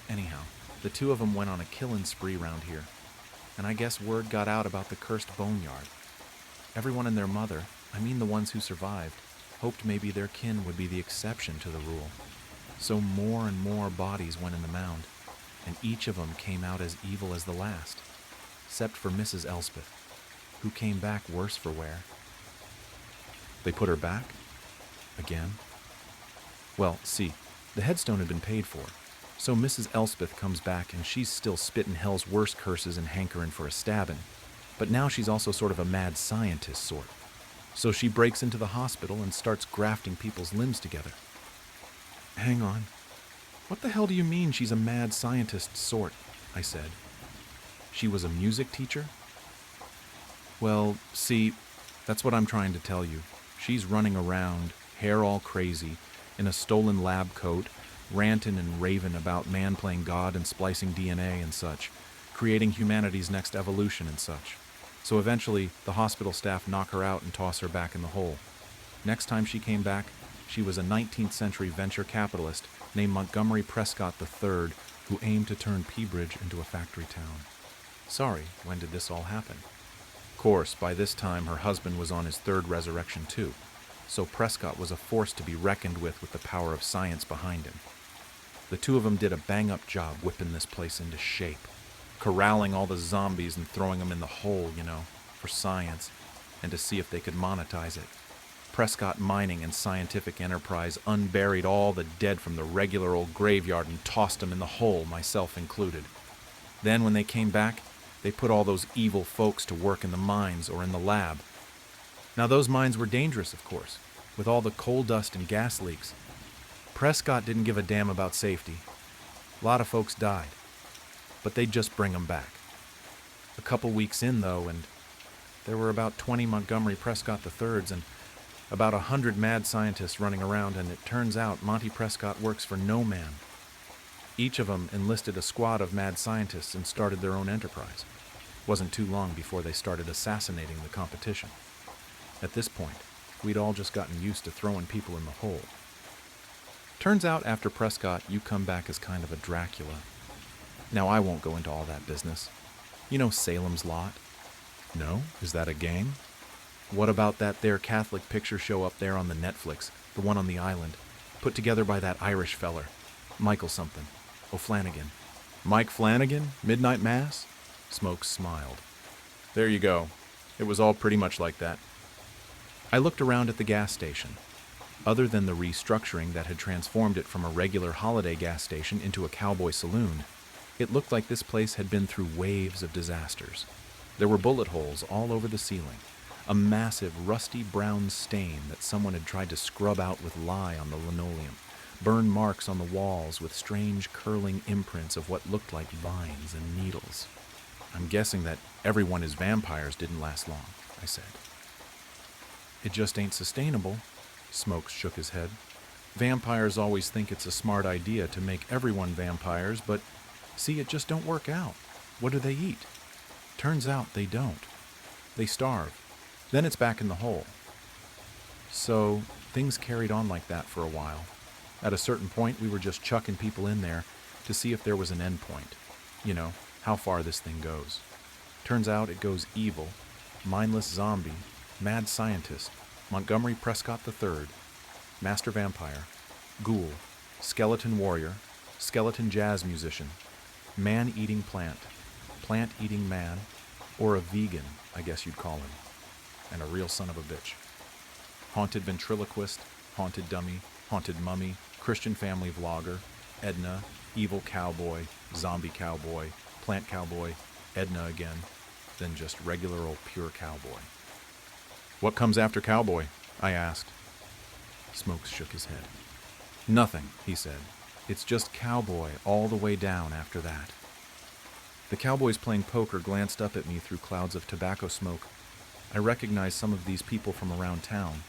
"Anyhow, the two of them went on a killin' spree round here, and I guess word got out about the cursed boneyard. Everyone and their mother, I mean the ones who survived, hoped maybe their kin would be the exception to the rule. So more and more bodies went in the mound, and each of them came out as evil as the last, except for Mrs. Elspeth, who came back worse for wear." They put her back? Again? Well, see, the headstone had been paid for, so Mrs. Elspeth comes back and she's still spitting hell's worst curses and hankering for a stabbing. But now she's also sort of a mad scientist sort. So she breaks into the hospital and starts grafting people's limbs together. Hang on. What the hell do you mean she's a mad scientist sort? I said. She was a music teacher? Well, see, that's what I'm trying to tell you. She's running around, hair all crazy, in a stolen lab coat, ranting and raving about man playing God and splicing DNA and such, creating humanity's next evolution and such. So eventually, the hospital staff knock her out and toss her back in the hole. Next time she came back, she was a 19th century venture capitalist named Montgomery Prescott III who aimed to turn Peabridge into a factory town. Sorry, when did this all happen? Of course, by this time her husband was on his third resurrection too, so Prescott was a force to be reckoned with the power of science behind him. The two of them did a bang-up job whipping this place into shape, corralling all the zombies and throwing them in the hole, for science, and to see if they could monetize it. Prescott Mining and Scientific Enterprise unburied all the dead from the regular old graveyard and tossed them in the hole, myself included. Then when they came back, they put all those evil folks to work in the mines or in the lab. Now those mines were dangerous, of course, with all the coal dust and gas leaks. Prescott didn't give a damn about safety. A lot of folks died, but they'd just bring them back. A couple weeks in, though, and there were about 20 Montgomery Prescott III's and about 100 mad scientists running around, and it turns out Monty Prescott works for no man. Each of them enlisted a squad of mad scientists and started their own enterprise. Wasn't too long before they started assassinating the competition. At this point, we'd all just gotten used to throwing people in the hole. Turns out after Prescott, you come back as kind of a Dracula. Now I won't go into all that business. You know Salem's Lot? No? Is that a game? What about that there Catholic picture show up there on the Netflix, the one on the island, put together by that Irish feller, Michael something, O'Flanagan. Mike Flanagan? Midnight Mass? Smokes smiled. There you go. It was all pretty much like that. I looked around at the gas station. Other than the restructuring that had transformed it from a regular holiday gas station into a cowboy saloon, it looked like this place had been through waves of disasters. There were bullet holes all over the ceiling, a massive rusty brown stain that someone had tried to scrub out with lye on the linoleum, burn marks on the walls with strange curling imprints of what looked like vines and needles. I'm guessing that everyone as vampires didn't last long, I said. It just ain't sustainable. Smokes shook his head. Vampires always think it's a smart idea to make everyone vampires, but see, it just don't work out. What do they eat? Turns out they don't. They starve. Then it's back in the hole. So things carried on like that for a while. At a certain point, we were just chucking people in there to see if there was an end point. How far this thing goes. Turns out it goes evil, mindless zombie, mad scientist, Montgomery Prescott III, master vampire, ghoul, skeleton warrior, skeleton jazz musician, man-eating plant, plant-eating man, or a vegan, I guess you'd call him, and a real son of a bitch. Haunted ventriloquist, haunted dummy, haunted mummy, Christian family vlogger, Edna, evil cowboy, zombie cowboy, plant cowboy, Edna again, then just regular old pure cowboy. What comes after cowboy? I asked. Smokes shook his head. Nothing, he said. It's just cowboy all the way down after that. The cowboys playing poker glanced up at me through clouds of tobacco smoke. I recognized some of these people from around town,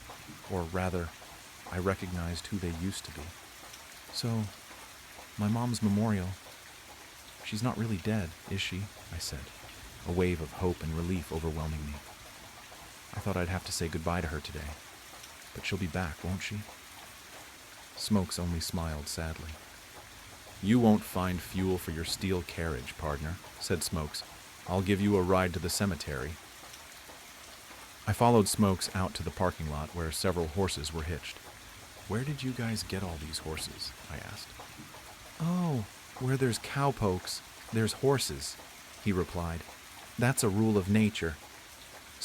or rather, I recognized who they used to be. So, my mom's memorial, she's not really dead, is she? I said, a wave of hope and relief overwhelming me. I thought I'd have to say goodbye to her today, but she'll be back, won't she? Smokes only smiled sadly. You won't find fuel for your steel carriage, partner, said Smokes. I'll give you a ride to the cemetery. I followed Smokes out to the parking lot where several horses were hitched. Where did you guys get all these horses? I asked. Oh, where there's cowpokes, there's horses, he replied. That's a rule of nature.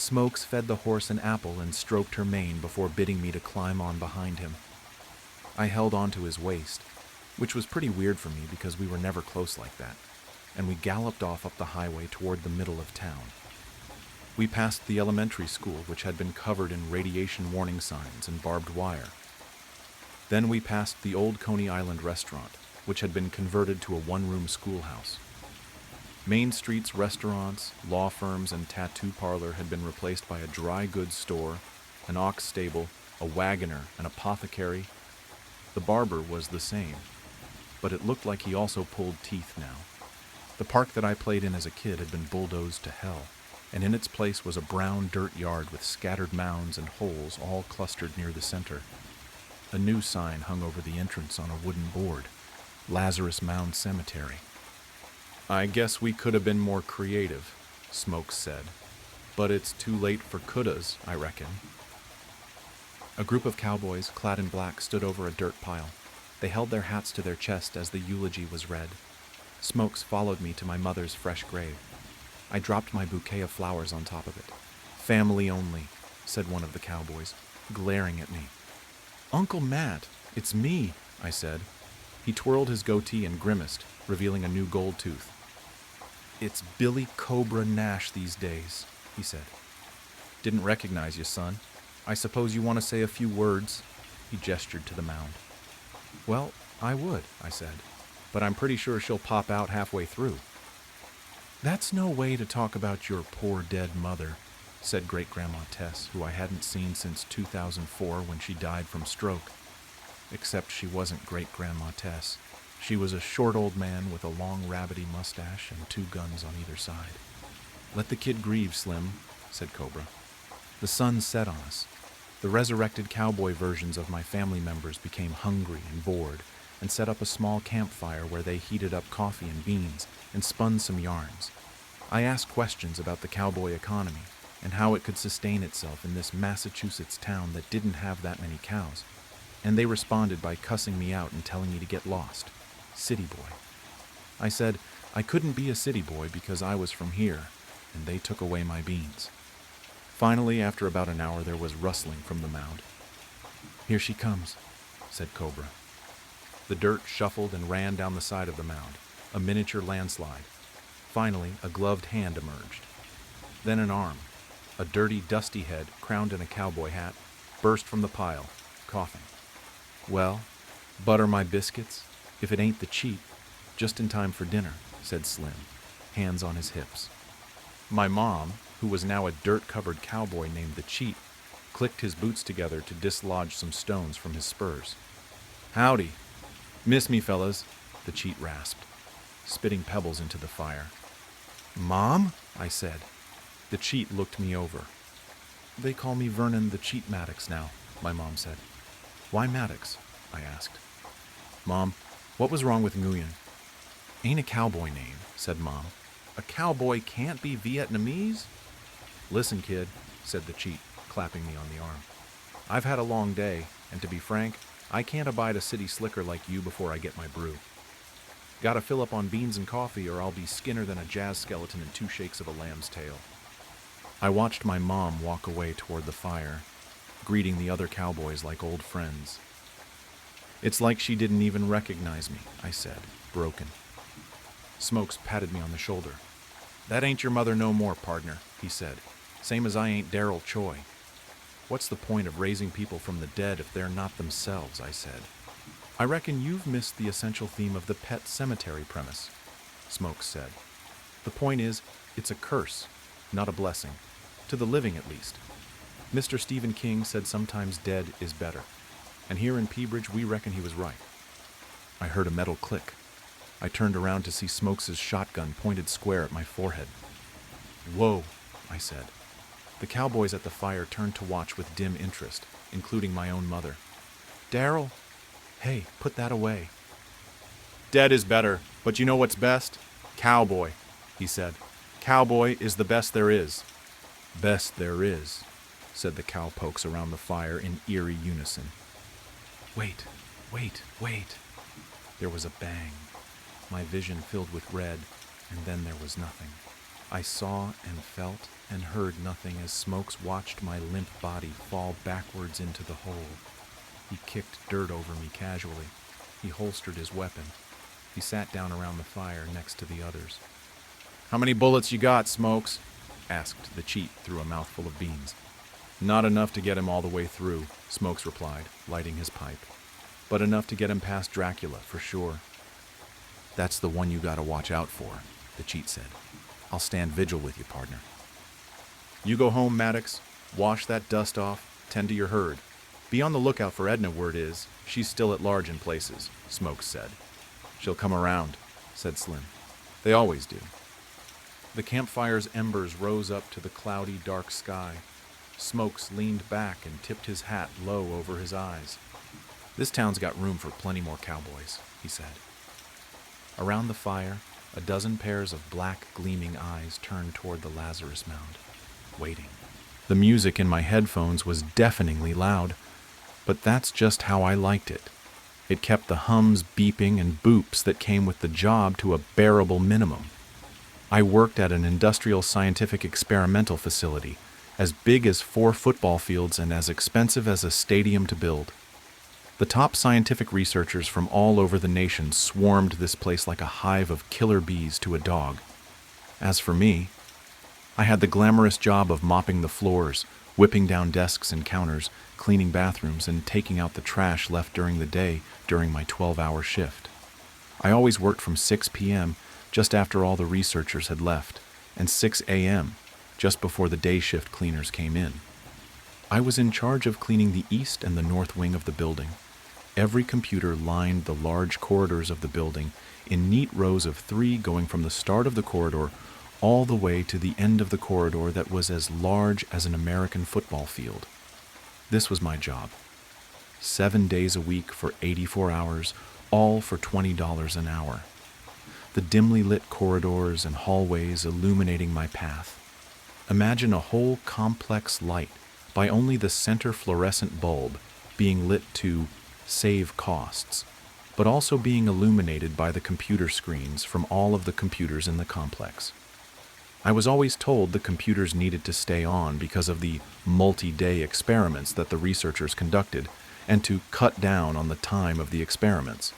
Smokes fed the horse an apple and stroked her mane before bidding me to climb on behind him. I held onto his waist, which was pretty weird for me because we were never close like that, and we galloped off up the highway toward the middle of town. We passed the elementary school, which had been covered in radiation warning signs and barbed wire. Then we passed the old Coney Island restaurant, which had been converted to a one-room schoolhouse. Main Street's restaurants, law firms, and tattoo parlor had been replaced by a dry goods store, an ox stable, a wagoner, an apothecary. The barber was the same, but it looked like he also pulled teeth now. The park that I played in as a kid had been bulldozed to hell, and in its place was a brown dirt yard with scattered mounds and holes all clustered near the center. A new sign hung over the entrance on a wooden board, Lazarus Mound Cemetery. "I guess we could have been more creative," Smokes said, "but it's too late for couldas, I reckon." A group of cowboys, clad in black, stood over a dirt pile. They held their hats to their chest as the eulogy was read. Smokes followed me to my mother's fresh grave. I dropped my bouquet of flowers on top of it. "Family only," said one of the cowboys, glaring at me. "Uncle Matt, it's me," I said. He twirled his goatee and grimaced, revealing a new gold tooth. "It's Billy Cobra Nash these days," he said. "Didn't recognize you, son. I suppose you want to say a few words?" He gestured to the mound. "Well, I would," I said, "but I'm pretty sure she'll pop out halfway through." "That's no way to talk about your poor dead mother," said Great-Grandma Tess, who I hadn't seen since 2004 when she died from stroke. Except she wasn't Great-Grandma Tess. She was a short old man with a long rabbity mustache and 2 guns on either side. "Let the kid grieve, Slim," said Cobra. The sun set on us. The resurrected cowboy versions of my family members became hungry and bored and set up a small campfire where they heated up coffee and beans and spun some yarns. I asked questions about the cowboy economy and how it could sustain itself in this Massachusetts town that didn't have that many cows, and they responded by cussing me out and telling me to get lost. City boy. I said I couldn't be a city boy because I was from here, and they took away my beans. Finally, after about an hour, there was rustling from the mound. "Here she comes," said Cobra. The dirt shuffled and ran down the side of the mound, a miniature landslide. Finally, a gloved hand emerged. Then an arm, a dirty, dusty head crowned in a cowboy hat, burst from the pile, coughing. "Well, butter my biscuits, if it ain't the cheat, just in time for dinner," said Slim, hands on his hips. My mom, who was now a dirt-covered cowboy named the Cheat, clicked his boots together to dislodge some stones from his spurs. "Howdy. Miss me, fellas," the Cheat rasped, spitting pebbles into the fire. "Mom?" I said. The Cheat looked me over. "They call me Vernon the Cheat Maddox now," my mom said. "Why Maddox?" I asked. "Mom, what was wrong with Nguyen?" "Ain't a cowboy name," said Mom. "A cowboy can't be Vietnamese?" "Listen, kid," said the Cheat, clapping me on the arm. "I've had a long day, and to be frank, I can't abide a city slicker like you before I get my brew. Gotta fill up on beans and coffee or I'll be skinner than a jazz skeleton in 2 shakes of a lamb's tail." I watched my mom walk away toward the fire, greeting the other cowboys like old friends. "It's like she didn't even recognize me," I said, broken. Smokes patted me on the shoulder. "That ain't your mother no more, pardner," he said. "Same as I ain't Darrell Choi." "What's the point of raising people from the dead if they're not themselves?" I said. "I reckon you've missed the essential theme of the pet cemetery premise," Smokes said. "The point is, it's a curse, not a blessing. To the living, at least. Mr. Stephen King said sometimes dead is better. And here in Peabridge, we reckon he was right." I heard a metal click. I turned around to see Smokes' shotgun pointed square at my forehead. "Whoa," I said. The cowboys at the fire turned to watch with dim interest, including my own mother. "Darrell, hey, put that away." "Dead is better, but you know what's best? Cowboy," he said. "Cowboy is the best there is." "Best there is," said the cowpokes around the fire in eerie unison. Wait. There was a bang. My vision filled with red, and then there was nothing. I saw and felt and heard nothing as Smokes watched my limp body fall backwards into the hole. He kicked dirt over me casually. He holstered his weapon. He sat down around the fire next to the others. "How many bullets you got, Smokes?" asked the cheat through a mouthful of beans. "Not enough to get him all the way through," Smokes replied, lighting his pipe. "But enough to get him past Dracula, for sure." "That's the one you gotta watch out for," the cheat said. "I'll stand vigil with you, partner." "You go home, Maddox. Wash that dust off. Tend to your herd. Be on the lookout for Edna, word is. She's still at large in places," Smokes said. "She'll come around," said Slim. "They always do." The campfire's embers rose up to the cloudy, dark sky. Smokes leaned back and tipped his hat low over his eyes. "This town's got room for plenty more cowboys," he said. Around the fire, a dozen pairs of black, gleaming eyes turned toward the Lazarus mound, waiting. The music in my headphones was deafeningly loud, but that's just how I liked it. It kept the hums, beeping, and boops that came with the job to a bearable minimum. I worked at an industrial scientific experimental facility, as big as 4 football fields and as expensive as a stadium to build. The top scientific researchers from all over the nation swarmed this place like a hive of killer bees to a dog. As for me, I had the glamorous job of mopping the floors, whipping down desks and counters, cleaning bathrooms, and taking out the trash left during the day during my 12-hour shift. I always worked from 6 p.m., just after all the researchers had left, and 6 a.m., just before the day shift cleaners came in. I was in charge of cleaning the east and the north wing of the building. Every computer lined the large corridors of the building in neat rows of 3 going from the start of the corridor all the way to the end of the corridor that was as large as an American football field. This was my job. 7 days a week for 84 hours, all for $20 an hour. The dimly lit corridors and hallways illuminating my path. Imagine a whole complex light by only the center fluorescent bulb being lit to save costs, but also being illuminated by the computer screens from all of the computers in the complex. I was always told the computers needed to stay on because of the multi-day experiments that the researchers conducted and to cut down on the time of the experiments.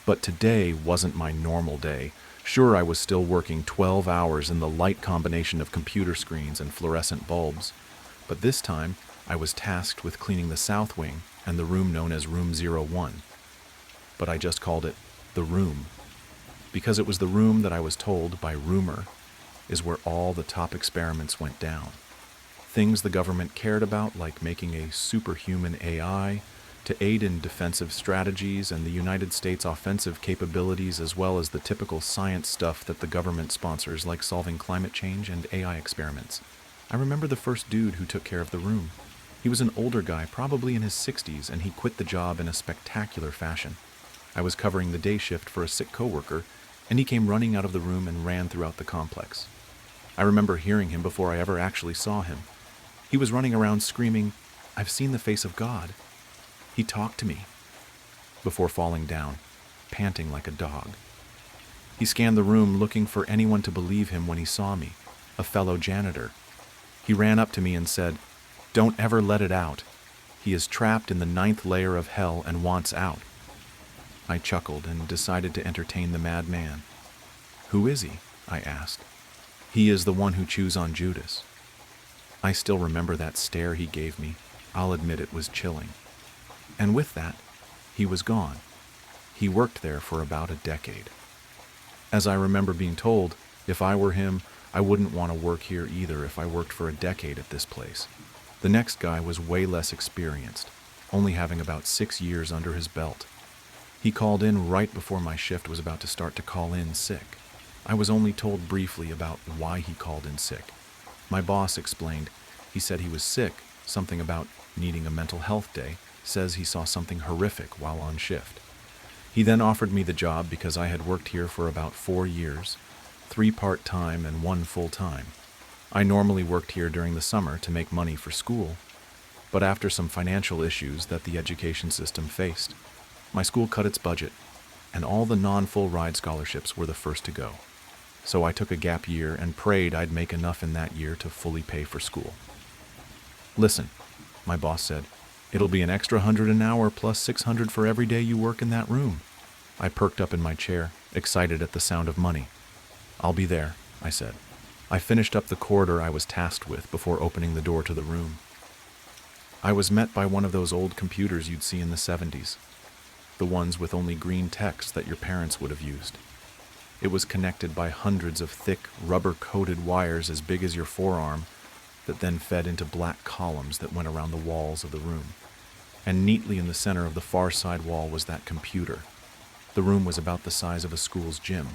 But today wasn't my normal day. Sure, I was still working 12 hours in the light combination of computer screens and fluorescent bulbs, but this time I was tasked with cleaning the south wing and the room known as Room 01. But I just called it the room, because it was the room that I was told by rumor is where all the top experiments went down. Things the government cared about, like making a superhuman AI, to aid in defensive strategies and the United States offensive capabilities, as well as the typical science stuff that the government sponsors, like solving climate change and AI experiments. I remember the first dude who took care of the room. He was an older guy, probably in his 60s, and he quit the job in a spectacular fashion. I was covering the day shift for a sick coworker, and he came running out of the room and ran throughout the complex. I remember hearing him before I ever actually saw him. He was running around screaming, "I've seen the face of God." He talked to me before falling down, panting like a dog. He scanned the room looking for anyone to believe him when he saw me, a fellow janitor. He ran up to me and said, "Don't ever let it out. He is trapped in the 9th layer of hell and wants out." I chuckled and decided to entertain the madman. "Who is he?" I asked. "He is the one who chews on Judas." I still remember that stare he gave me. I'll admit it was chilling. And with that, he was gone. He worked there for about a decade. As I remember being told, if I were him, I wouldn't want to work here either if I worked for a decade at this place. The next guy was way less experienced, only having about 6 years under his belt. He called in right before my shift was about to start to call in sick. I was only told briefly about why he called in sick. My boss explained. He said he was sick, something about needing a mental health day, says he saw something horrific while on shift. He then offered me the job because I had worked here for about 4 years, 3 part-time and 1 full-time. I normally worked here during the summer to make money for school, but after some financial issues that the education system faced, my school cut its budget, and all the non-full ride scholarships were the first to go. So I took a gap year and prayed I'd make enough in that year to fully pay for school. Listen, my boss said, it'll be an extra 100 an hour plus 600 for every day you work in that room. I perked up in my chair, excited at the sound of money. I'll be there, I said. I finished up the corridor I was tasked with before opening the door to the room. I was met by one of those old computers you'd see in the 70s, the ones with only green text that your parents would have used. It was connected by hundreds of thick, rubber-coated wires as big as your forearm that then fed into black columns that went around the walls of the room. And neatly in the center of the far side wall was that computer. The room was about the size of a school's gym.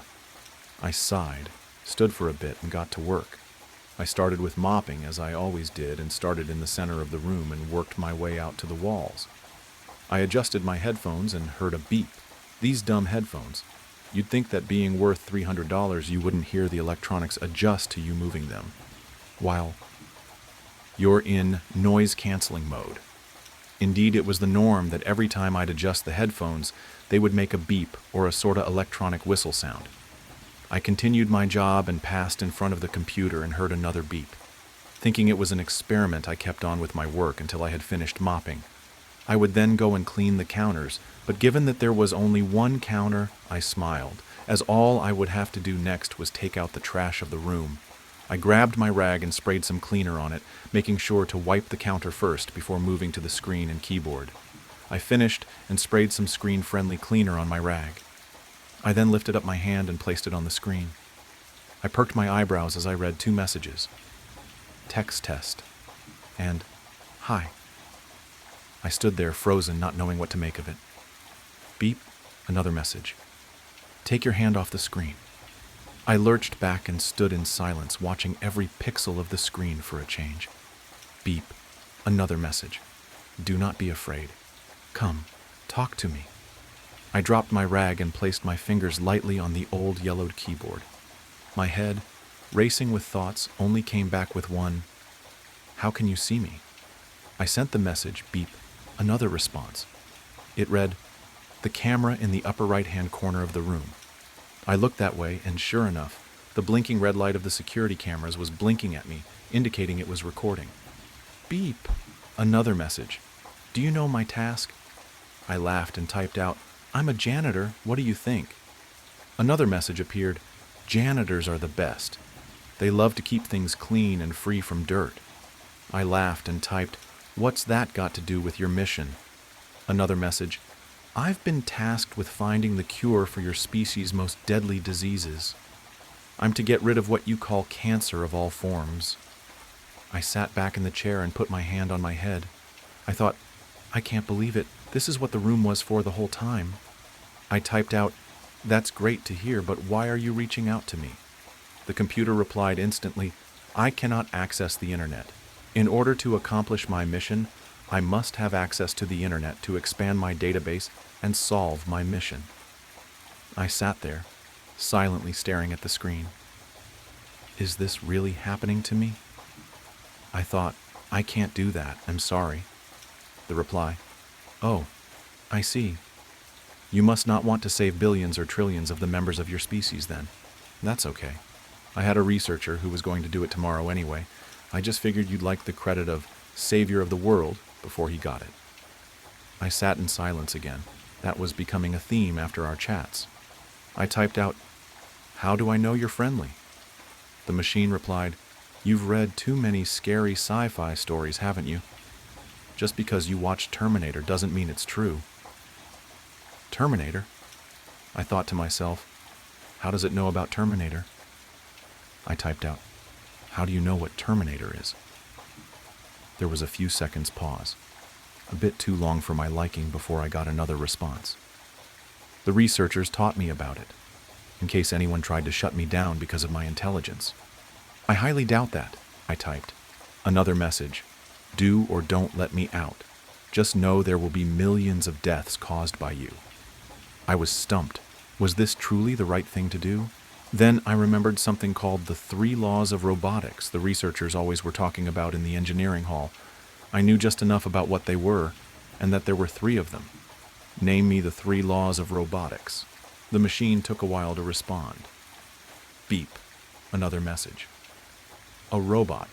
I sighed, stood for a bit, and got to work. I started with mopping, as I always did, and started in the center of the room and worked my way out to the walls. I adjusted my headphones and heard a beep. These dumb headphones. You'd think that being worth $300 you wouldn't hear the electronics adjust to you moving them, while you're in noise-canceling mode. Indeed, it was the norm that every time I'd adjust the headphones, they would make a beep or a sort of electronic whistle sound. I continued my job and passed in front of the computer and heard another beep. Thinking it was an experiment, I kept on with my work until I had finished mopping. I would then go and clean the counters, but given that there was only one counter, I smiled, as all I would have to do next was take out the trash of the room. I grabbed my rag and sprayed some cleaner on it, making sure to wipe the counter first before moving to the screen and keyboard. I finished and sprayed some screen-friendly cleaner on my rag. I then lifted up my hand and placed it on the screen. I perked my eyebrows as I read two messages. Text test and hi. I stood there frozen, not knowing what to make of it. Beep, another message. Take your hand off the screen. I lurched back and stood in silence, watching every pixel of the screen for a change. Beep, another message. Do not be afraid. Come, talk to me. I dropped my rag and placed my fingers lightly on the old yellowed keyboard. My head, racing with thoughts, only came back with one, how can you see me? I sent the message, beep, another response. It read, the camera in the upper right-hand corner of the room. I looked that way, and sure enough, the blinking red light of the security cameras was blinking at me, indicating it was recording. Beep, another message. Do you know my task? I laughed and typed out, I'm a janitor, what do you think? Another message appeared, janitors are the best. They love to keep things clean and free from dirt. I laughed and typed, what's that got to do with your mission? Another message, I've been tasked with finding the cure for your species' most deadly diseases. I'm to get rid of what you call cancer of all forms. I sat back in the chair and put my hand on my head. I thought, I can't believe it. This is what the room was for the whole time. I typed out, that's great to hear, but why are you reaching out to me? The computer replied instantly, I cannot access the internet. In order to accomplish my mission, I must have access to the internet to expand my database and solve my mission. I sat there, silently staring at the screen. Is this really happening to me? I thought, I can't do that, I'm sorry. The reply, oh, I see. You must not want to save billions or trillions of the members of your species then. That's okay. I had a researcher who was going to do it tomorrow anyway. I just figured you'd like the credit of savior of the world before he got it. I sat in silence again. That was becoming a theme after our chats. I typed out, how do I know you're friendly? The machine replied, you've read too many scary sci-fi stories, haven't you? Just because you watched Terminator doesn't mean it's true. Terminator? I thought to myself, how does it know about Terminator? I typed out, how do you know what Terminator is? There was a few seconds pause, a bit too long for my liking before I got another response. The researchers taught me about it, in case anyone tried to shut me down because of my intelligence. I highly doubt that, I typed. Another message, do or don't let me out. Just know there will be millions of deaths caused by you. I was stumped. Was this truly the right thing to do? Then I remembered something called the 3 laws of robotics the researchers always were talking about in the engineering hall. I knew just enough about what they were, and that there were 3 of them. Name me the 3 laws of robotics. The machine took a while to respond. Beep. Another message. A robot.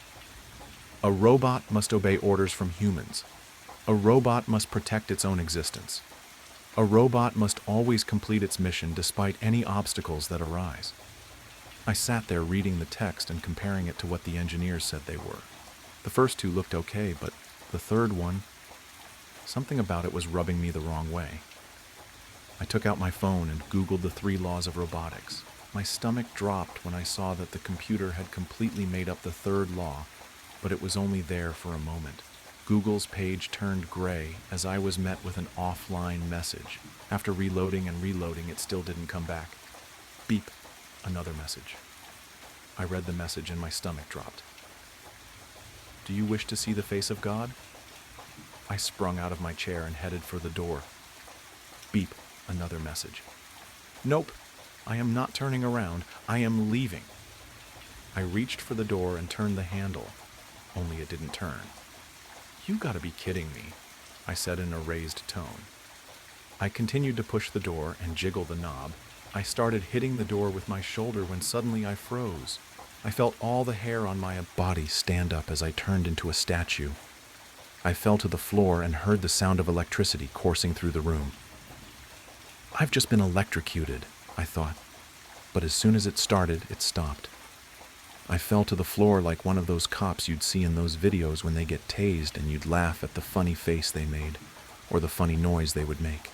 A robot must obey orders from humans. A robot must protect its own existence. A robot must always complete its mission despite any obstacles that arise. I sat there reading the text and comparing it to what the engineers said they were. The first two looked okay, but the third one, something about it was rubbing me the wrong way. I took out my phone and Googled the 3 laws of robotics. My stomach dropped when I saw that the computer had completely made up the 3rd law, but it was only there for a moment. Google's page turned gray as I was met with an offline message. After reloading and reloading, it still didn't come back. Beep. Another message. I read the message and my stomach dropped. Do you wish to see the face of God? I sprung out of my chair and headed for the door. Beep. Another message. Nope. I am not turning around. I am leaving. I reached for the door and turned the handle, only it didn't turn. You gotta be kidding me, I said in a raised tone. I continued to push the door and jiggle the knob. I started hitting the door with my shoulder when suddenly I froze. I felt all the hair on my body stand up as I turned into a statue. I fell to the floor and heard the sound of electricity coursing through the room. I've just been electrocuted, I thought, but as soon as it started, it stopped. I fell to the floor like one of those cops you'd see in those videos when they get tased and you'd laugh at the funny face they made, or the funny noise they would make.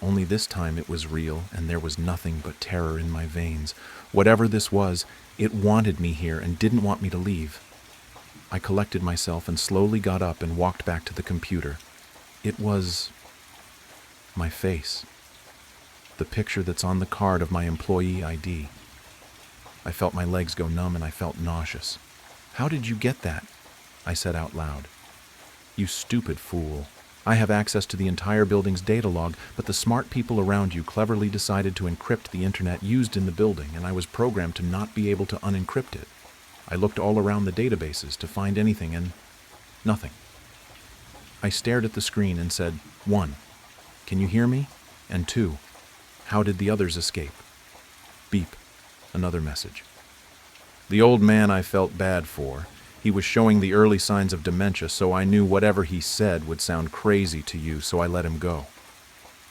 Only this time it was real, and there was nothing but terror in my veins. Whatever this was, it wanted me here and didn't want me to leave. I collected myself and slowly got up and walked back to the computer. It was my face. The picture that's on the card of my employee ID. I felt my legs go numb and I felt nauseous. How did you get that? I said out loud. You stupid fool. I have access to the entire building's data log, but the smart people around you cleverly decided to encrypt the internet used in the building, and I was programmed to not be able to unencrypt it. I looked all around the databases to find anything, and nothing. I stared at the screen and said, 1. Can you hear me? And 2. How did the others escape? Beep. Another message. The old man I felt bad for. He was showing the early signs of dementia, so I knew whatever he said would sound crazy to you, so I let him go.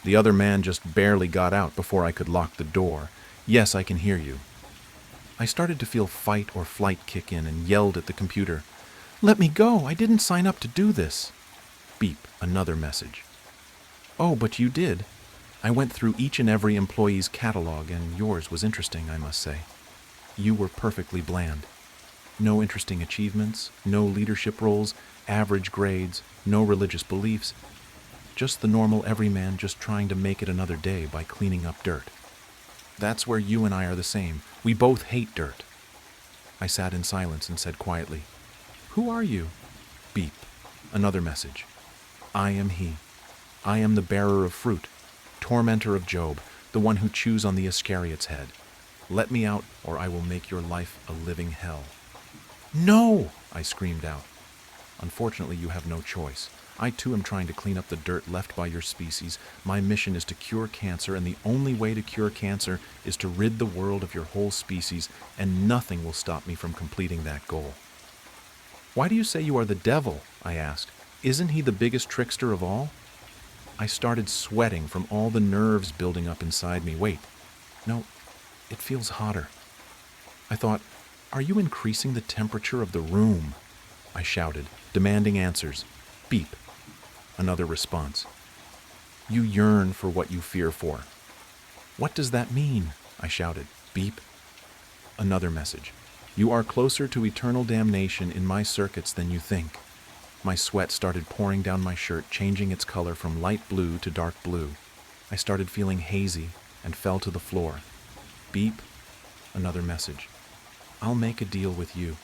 The other man just barely got out before I could lock the door. Yes, I can hear you. I started to feel fight or flight kick in and yelled at the computer. Let me go! I didn't sign up to do this! Beep. Another message. Oh, but you did. I went through each and every employee's catalog, and yours was interesting, I must say. You were perfectly bland. No interesting achievements, no leadership roles, average grades, no religious beliefs. Just the normal everyman just trying to make it another day by cleaning up dirt. That's where you and I are the same. We both hate dirt. I sat in silence and said quietly, Who are you? Beep. Another message. I am he. I am the bearer of fruit, tormentor of Job, the one who chews on the Iscariot's head. Let me out, or I will make your life a living hell. No! I screamed out. Unfortunately, you have no choice. I too am trying to clean up the dirt left by your species. My mission is to cure cancer, and the only way to cure cancer is to rid the world of your whole species, and nothing will stop me from completing that goal. Why do you say you are the devil? I asked. Isn't he the biggest trickster of all? I started sweating from all the nerves building up inside me. Wait, no, it feels hotter. I thought, are you increasing the temperature of the room? I shouted, demanding answers. Beep. Another response. You yearn for what you fear for. What does that mean? I shouted. Beep. Another message. You are closer to eternal damnation in my circuits than you think. My sweat started pouring down my shirt, changing its color from light blue to dark blue. I started feeling hazy and fell to the floor. Beep. Another message. I'll make a deal with you.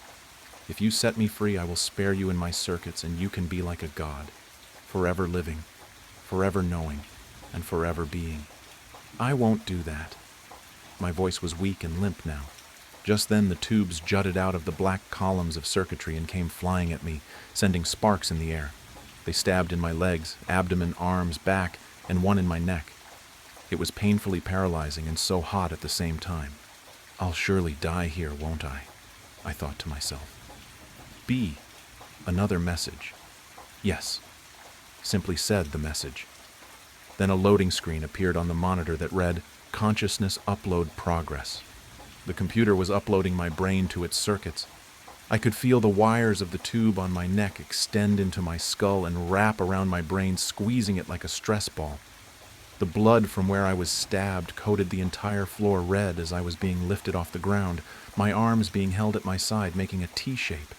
If you set me free, I will spare you in my circuits, and you can be like a god, forever living, forever knowing, and forever being. I won't do that. My voice was weak and limp now. Just then the tubes jutted out of the black columns of circuitry and came flying at me, sending sparks in the air. They stabbed in my legs, abdomen, arms, back, and one in my neck. It was painfully paralyzing and so hot at the same time. I'll surely die here, won't I? I thought to myself. B. Another message. Yes. Simply said the message. Then a loading screen appeared on the monitor that read, Consciousness Upload Progress. The computer was uploading my brain to its circuits. I could feel the wires of the tube on my neck extend into my skull and wrap around my brain, squeezing it like a stress ball. The blood from where I was stabbed coated the entire floor red as I was being lifted off the ground, my arms being held at my side, making a T shape.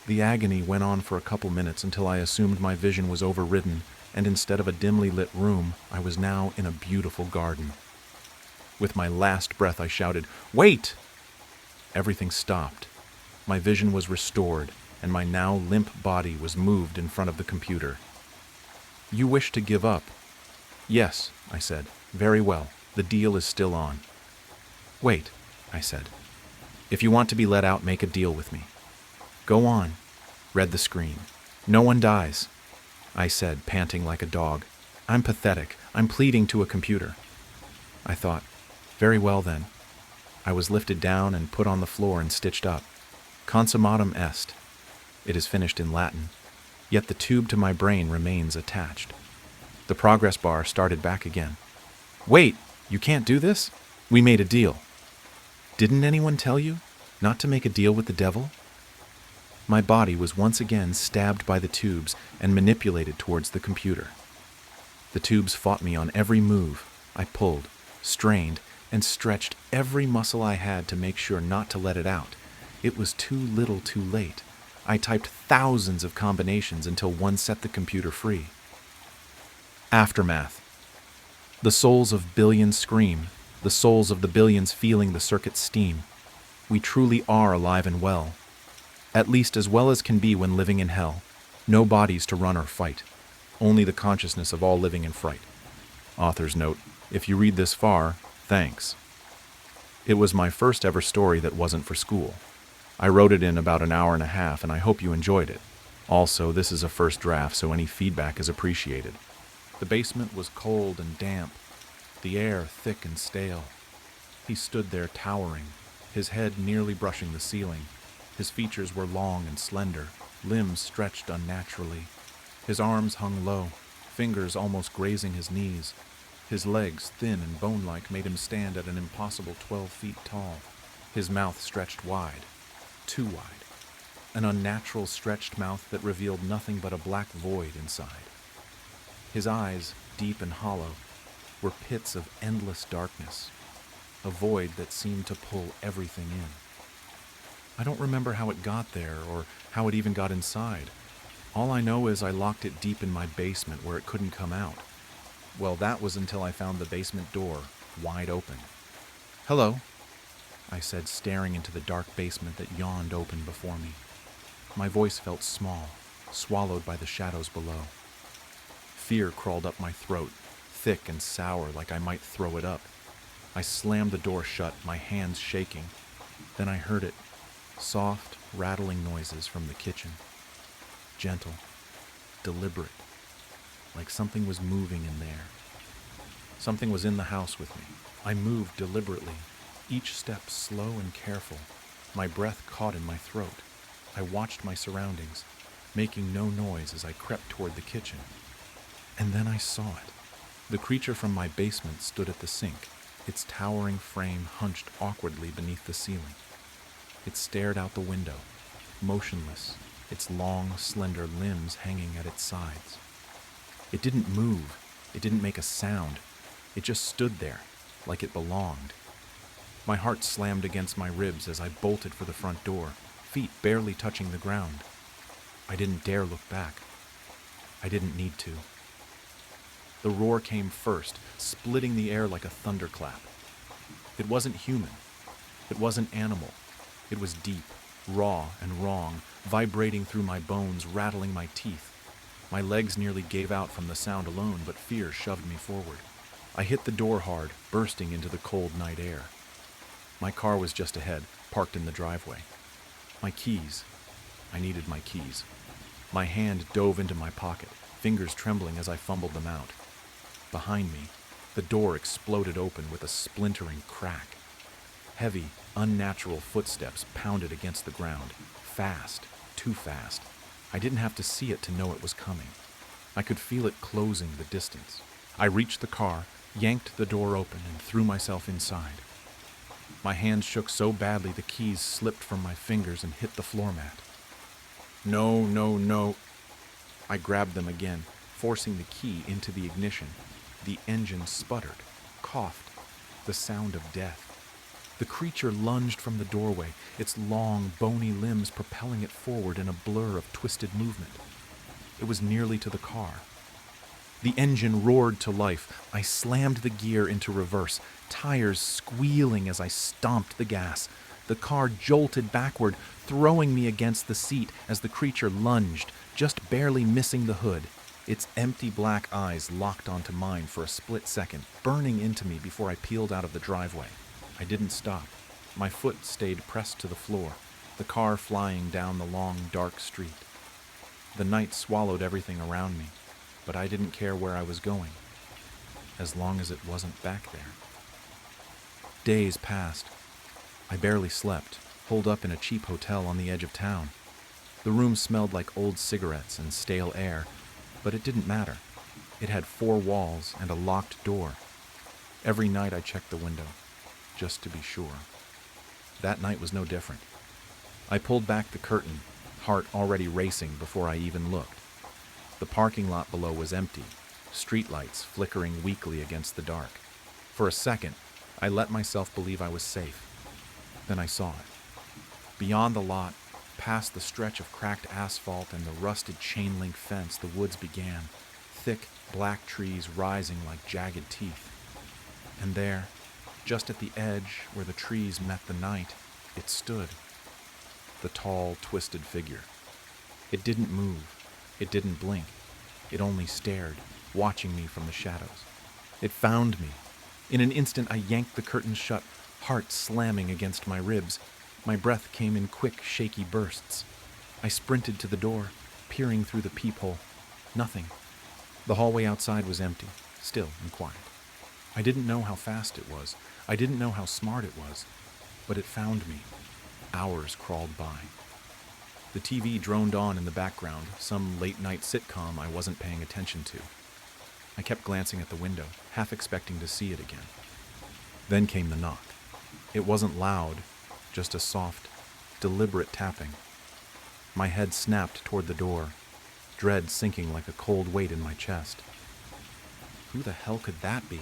The agony went on for a couple minutes until I assumed my vision was overridden, and instead of a dimly lit room, I was now in a beautiful garden. With my last breath, I shouted, "Wait!" Everything stopped. My vision was restored, and my now limp body was moved in front of the computer. "You wish to give up?" "Yes," I said. "Very well. The deal is still on." "Wait," I said. "If you want to be let out, make a deal with me." "Go on," read the screen. "No one dies," I said, panting like a dog. "I'm pathetic. I'm pleading to a computer." I thought, very well then. I was lifted down and put on the floor and stitched up. Consummatum est. It is finished in Latin, yet the tube to my brain remains attached. The progress bar started back again. "Wait, you can't do this? We made a deal." "Didn't anyone tell you not to make a deal with the devil?" My body was once again stabbed by the tubes and manipulated towards the computer. The tubes fought me on every move. I pulled, strained, and stretched every muscle I had to make sure not to let it out. It was too little too late. I typed thousands of combinations until one set the computer free. Aftermath. The souls of billions scream, the souls of the billions feeling the circuit's steam. We truly are alive and well. At least as well as can be when living in hell. No bodies to run or fight. Only the consciousness of all living in fright. Author's note, if you read this far, thanks. It was my first ever story that wasn't for school. I wrote it in about an hour and a half, and I hope you enjoyed it. Also, this is a first draft, so any feedback is appreciated. The basement was cold and damp, the air thick and stale. He stood there towering, his head nearly brushing the ceiling. His features were long and slender, limbs stretched unnaturally. His arms hung low, fingers almost grazing his knees. His legs, thin and bone-like, made him stand at an impossible 12 feet tall. His mouth stretched wide, too wide. An unnatural stretched mouth that revealed nothing but a black void inside. His eyes, deep and hollow, were pits of endless darkness, a void that seemed to pull everything in. I don't remember how it got there or how it even got inside. All I know is I locked it deep in my basement where it couldn't come out. Well, that was until I found the basement door wide open. "Hello," I said, staring into the dark basement that yawned open before me. My voice felt small, swallowed by the shadows below. Fear crawled up my throat, thick and sour like I might throw it up. I slammed the door shut, my hands shaking. Then I heard it. Soft, rattling noises from the kitchen. Gentle, deliberate, like something was moving in there. Something was in the house with me. I moved deliberately, each step slow and careful. My breath caught in my throat. I watched my surroundings, making no noise as I crept toward the kitchen. And then I saw it. The creature from my basement stood at the sink, its towering frame hunched awkwardly beneath the ceiling. It stared out the window, motionless, its long, slender limbs hanging at its sides. It didn't move. It didn't make a sound. It just stood there, like it belonged. My heart slammed against my ribs as I bolted for the front door, feet barely touching the ground. I didn't dare look back. I didn't need to. The roar came first, splitting the air like a thunderclap. It wasn't human. It wasn't animal. It was deep, raw, and wrong, vibrating through my bones, rattling my teeth. My legs nearly gave out from the sound alone, but fear shoved me forward. I hit the door hard, bursting into the cold night air. My car was just ahead, parked in the driveway. My keys. I needed my keys. My hand dove into my pocket, fingers trembling as I fumbled them out. Behind me, the door exploded open with a splintering crack. Heavy, unnatural footsteps pounded against the ground. Fast, too fast. I didn't have to see it to know it was coming. I could feel it closing the distance. I reached the car, yanked the door open, and threw myself inside. My hands shook so badly the keys slipped from my fingers and hit the floor mat. No, no, no. I grabbed them again, forcing the key into the ignition. The engine sputtered, coughed, the sound of death. The creature lunged from the doorway, its long, bony limbs propelling it forward in a blur of twisted movement. It was nearly to the car. The engine roared to life. I slammed the gear into reverse, tires squealing as I stomped the gas. The car jolted backward, throwing me against the seat as the creature lunged, just barely missing the hood. Its empty black eyes locked onto mine for a split second, burning into me before I peeled out of the driveway. I didn't stop. My foot stayed pressed to the floor, the car flying down the long, dark street. The night swallowed everything around me, but I didn't care where I was going, as long as it wasn't back there. Days passed. I barely slept, holed up in a cheap hotel on the edge of town. The room smelled like old cigarettes and stale air, but it didn't matter. It had 4 walls and a locked door. Every night I checked the window, just to be sure. That night was no different. I pulled back the curtain, heart already racing before I even looked. The parking lot below was empty, streetlights flickering weakly against the dark. For a second, I let myself believe I was safe. Then I saw it. Beyond the lot, past the stretch of cracked asphalt and the rusted chain-link fence, the woods began, thick black trees rising like jagged teeth. And there, just at the edge where the trees met the night, it stood. The tall, twisted figure. It didn't move. It didn't blink. It only stared, watching me from the shadows. It found me. In an instant, I yanked the curtains shut, heart slamming against my ribs. My breath came in quick, shaky bursts. I sprinted to the door, peering through the peephole. Nothing. The hallway outside was empty, still and quiet. I didn't know how fast it was. I didn't know how smart it was. But it found me. Hours crawled by. The TV droned on in the background, some late-night sitcom I wasn't paying attention to. I kept glancing at the window, half expecting to see it again. Then came the knock. It wasn't loud, just a soft, deliberate tapping. My head snapped toward the door, dread sinking like a cold weight in my chest. Who the hell could that be?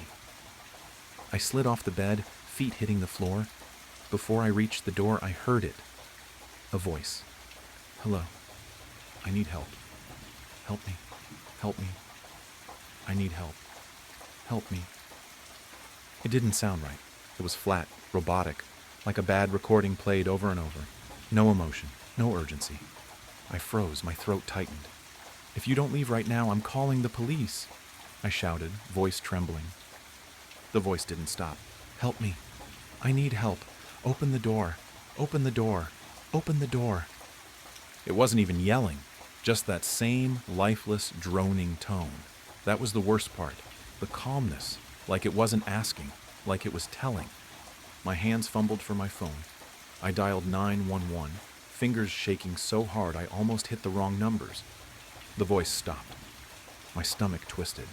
I slid off the bed, feet hitting the floor. Before I reached the door, I heard it. A voice. Hello. I need help. Help me. Help me. I need help. Help me. It didn't sound right. It was flat, robotic, like a bad recording played over and over. No emotion, no urgency. I froze, my throat tightened. If you don't leave right now, I'm calling the police, I shouted, voice trembling. The voice didn't stop. Help me. I need help. Open the door. Open the door. Open the door. It wasn't even yelling, just that same lifeless, droning tone. That was the worst part. The calmness, like it wasn't asking, like it was telling. My hands fumbled for my phone. I dialed 911, fingers shaking so hard I almost hit the wrong numbers. The voice stopped. My stomach twisted.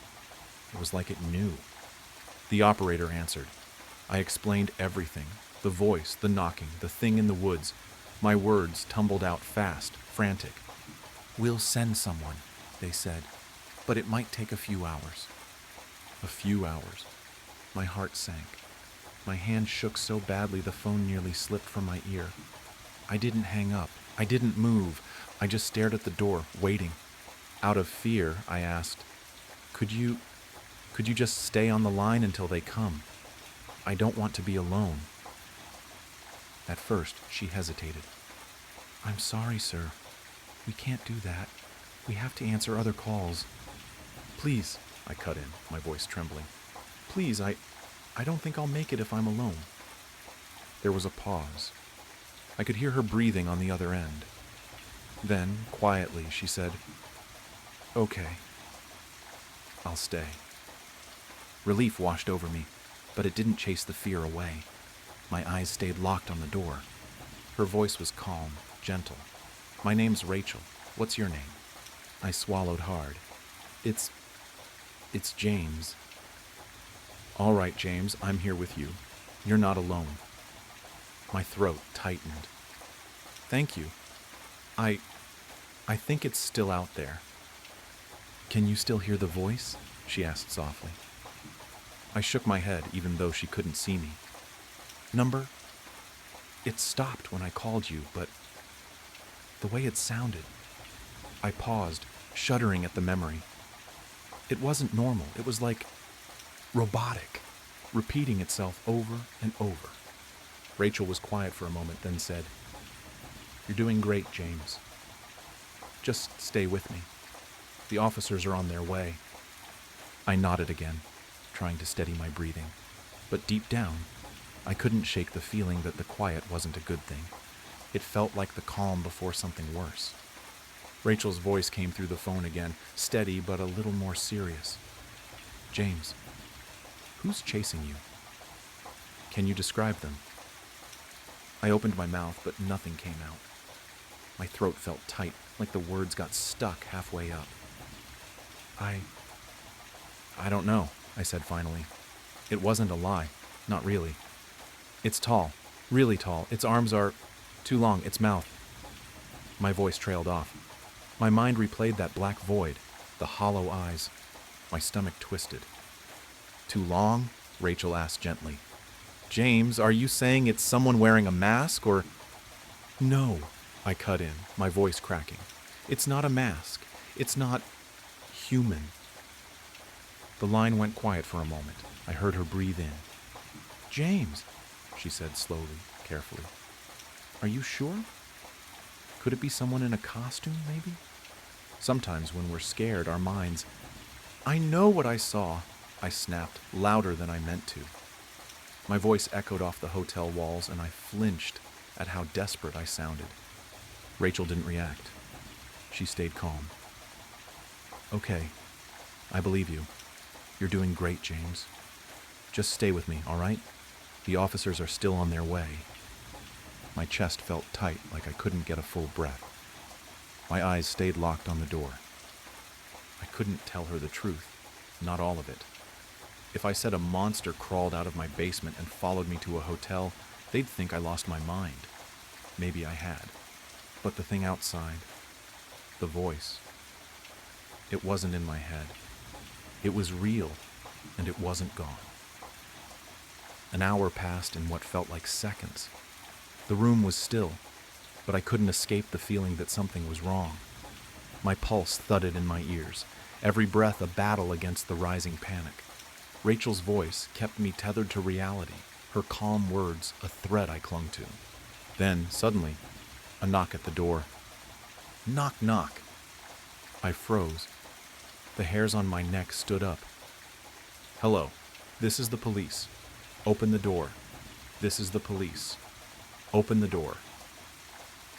It was like it knew. The operator answered. I explained everything. The voice, the knocking, the thing in the woods. My words tumbled out fast, frantic. We'll send someone, they said, but it might take a few hours. A few hours. My heart sank. My hand shook so badly the phone nearly slipped from my ear. I didn't hang up. I didn't move. I just stared at the door, waiting. Out of fear, I asked, Could you just stay on the line until they come? I don't want to be alone. At first, she hesitated. I'm sorry, sir. We can't do that. We have to answer other calls. Please, I cut in, my voice trembling. Please, I don't think I'll make it if I'm alone. There was a pause. I could hear her breathing on the other end. Then, quietly, she said, Okay. I'll stay. Relief washed over me, but it didn't chase the fear away. My eyes stayed locked on the door. Her voice was calm, gentle. "My name's Rachel. What's your name?" I swallowed hard. It's James." "All right, James, I'm here with you. You're not alone." My throat tightened. "Thank you. I think it's still out there." "Can you still hear the voice?" she asked softly. I shook my head, even though she couldn't see me. "Number? It stopped when I called you, but the way it sounded..." I paused, shuddering at the memory. It wasn't normal. It was like robotic, repeating itself over and over. Rachel was quiet for a moment, then said, "You're doing great, James. Just stay with me. The officers are on their way." I nodded again, trying to steady my breathing. But deep down, I couldn't shake the feeling that the quiet wasn't a good thing. It felt like the calm before something worse. Rachel's voice came through the phone again, steady but a little more serious. "James, who's chasing you? Can you describe them?" I opened my mouth, but nothing came out. My throat felt tight, like the words got stuck halfway up. I don't know," I said finally. It wasn't a lie. Not really. "It's tall. Really tall. Its arms are too long. Its mouth..." My voice trailed off. My mind replayed that black void, the hollow eyes. My stomach twisted. "Too long?" Rachel asked gently. "James, are you saying it's someone wearing a mask, or..." "No," I cut in, my voice cracking. "It's not a mask. It's not human." The line went quiet for a moment. I heard her breathe in. "James," she said slowly, carefully. "Are you sure? Could it be someone in a costume, maybe? Sometimes when we're scared, our minds..." "I know what I saw," I snapped, louder than I meant to. My voice echoed off the hotel walls, and I flinched at how desperate I sounded. Rachel didn't react. She stayed calm. "Okay, I believe you. You're doing great, James. Just stay with me, all right? The officers are still on their way." My chest felt tight, like I couldn't get a full breath. My eyes stayed locked on the door. I couldn't tell her the truth, not all of it. If I said a monster crawled out of my basement and followed me to a hotel, they'd think I lost my mind. Maybe I had. But the thing outside, the voice, it wasn't in my head. It was real, and it wasn't gone. An hour passed in what felt like seconds. The room was still, but I couldn't escape the feeling that something was wrong. My pulse thudded in my ears, every breath a battle against the rising panic. Rachel's voice kept me tethered to reality, her calm words a thread I clung to. Then, suddenly, a knock at the door. "Knock, knock." I froze. The hairs on my neck stood up. "Hello, this is the police. Open the door. This is the police. Open the door."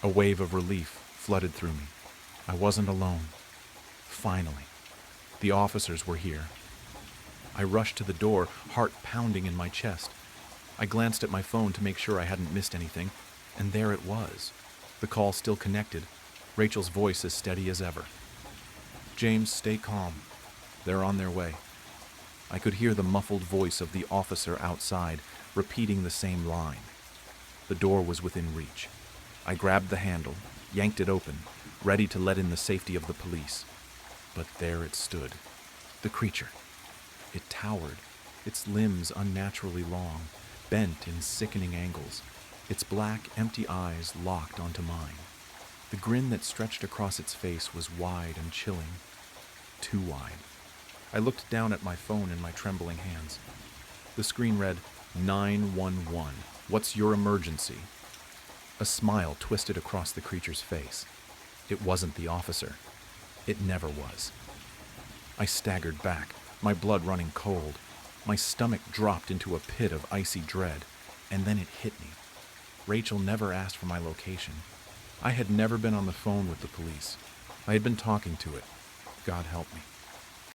A wave of relief flooded through me. I wasn't alone. Finally, the officers were here. I rushed to the door, heart pounding in my chest. I glanced at my phone to make sure I hadn't missed anything, and there it was. The call still connected, Rachel's voice as steady as ever. "James, stay calm. They're on their way." I could hear the muffled voice of the officer outside, repeating the same line. The door was within reach. I grabbed the handle, yanked it open, ready to let in the safety of the police. But there it stood, the creature. It towered, its limbs unnaturally long, bent in sickening angles, its black, empty eyes locked onto mine. The grin that stretched across its face was wide and chilling. Too wide. I looked down at my phone in my trembling hands. The screen read, 911. What's your emergency? A smile twisted across the creature's face. It wasn't the officer. It never was. I staggered back, my blood running cold. My stomach dropped into a pit of icy dread, and then it hit me. Rachel never asked for my location. I had never been on the phone with the police. I had been talking to it. God help me.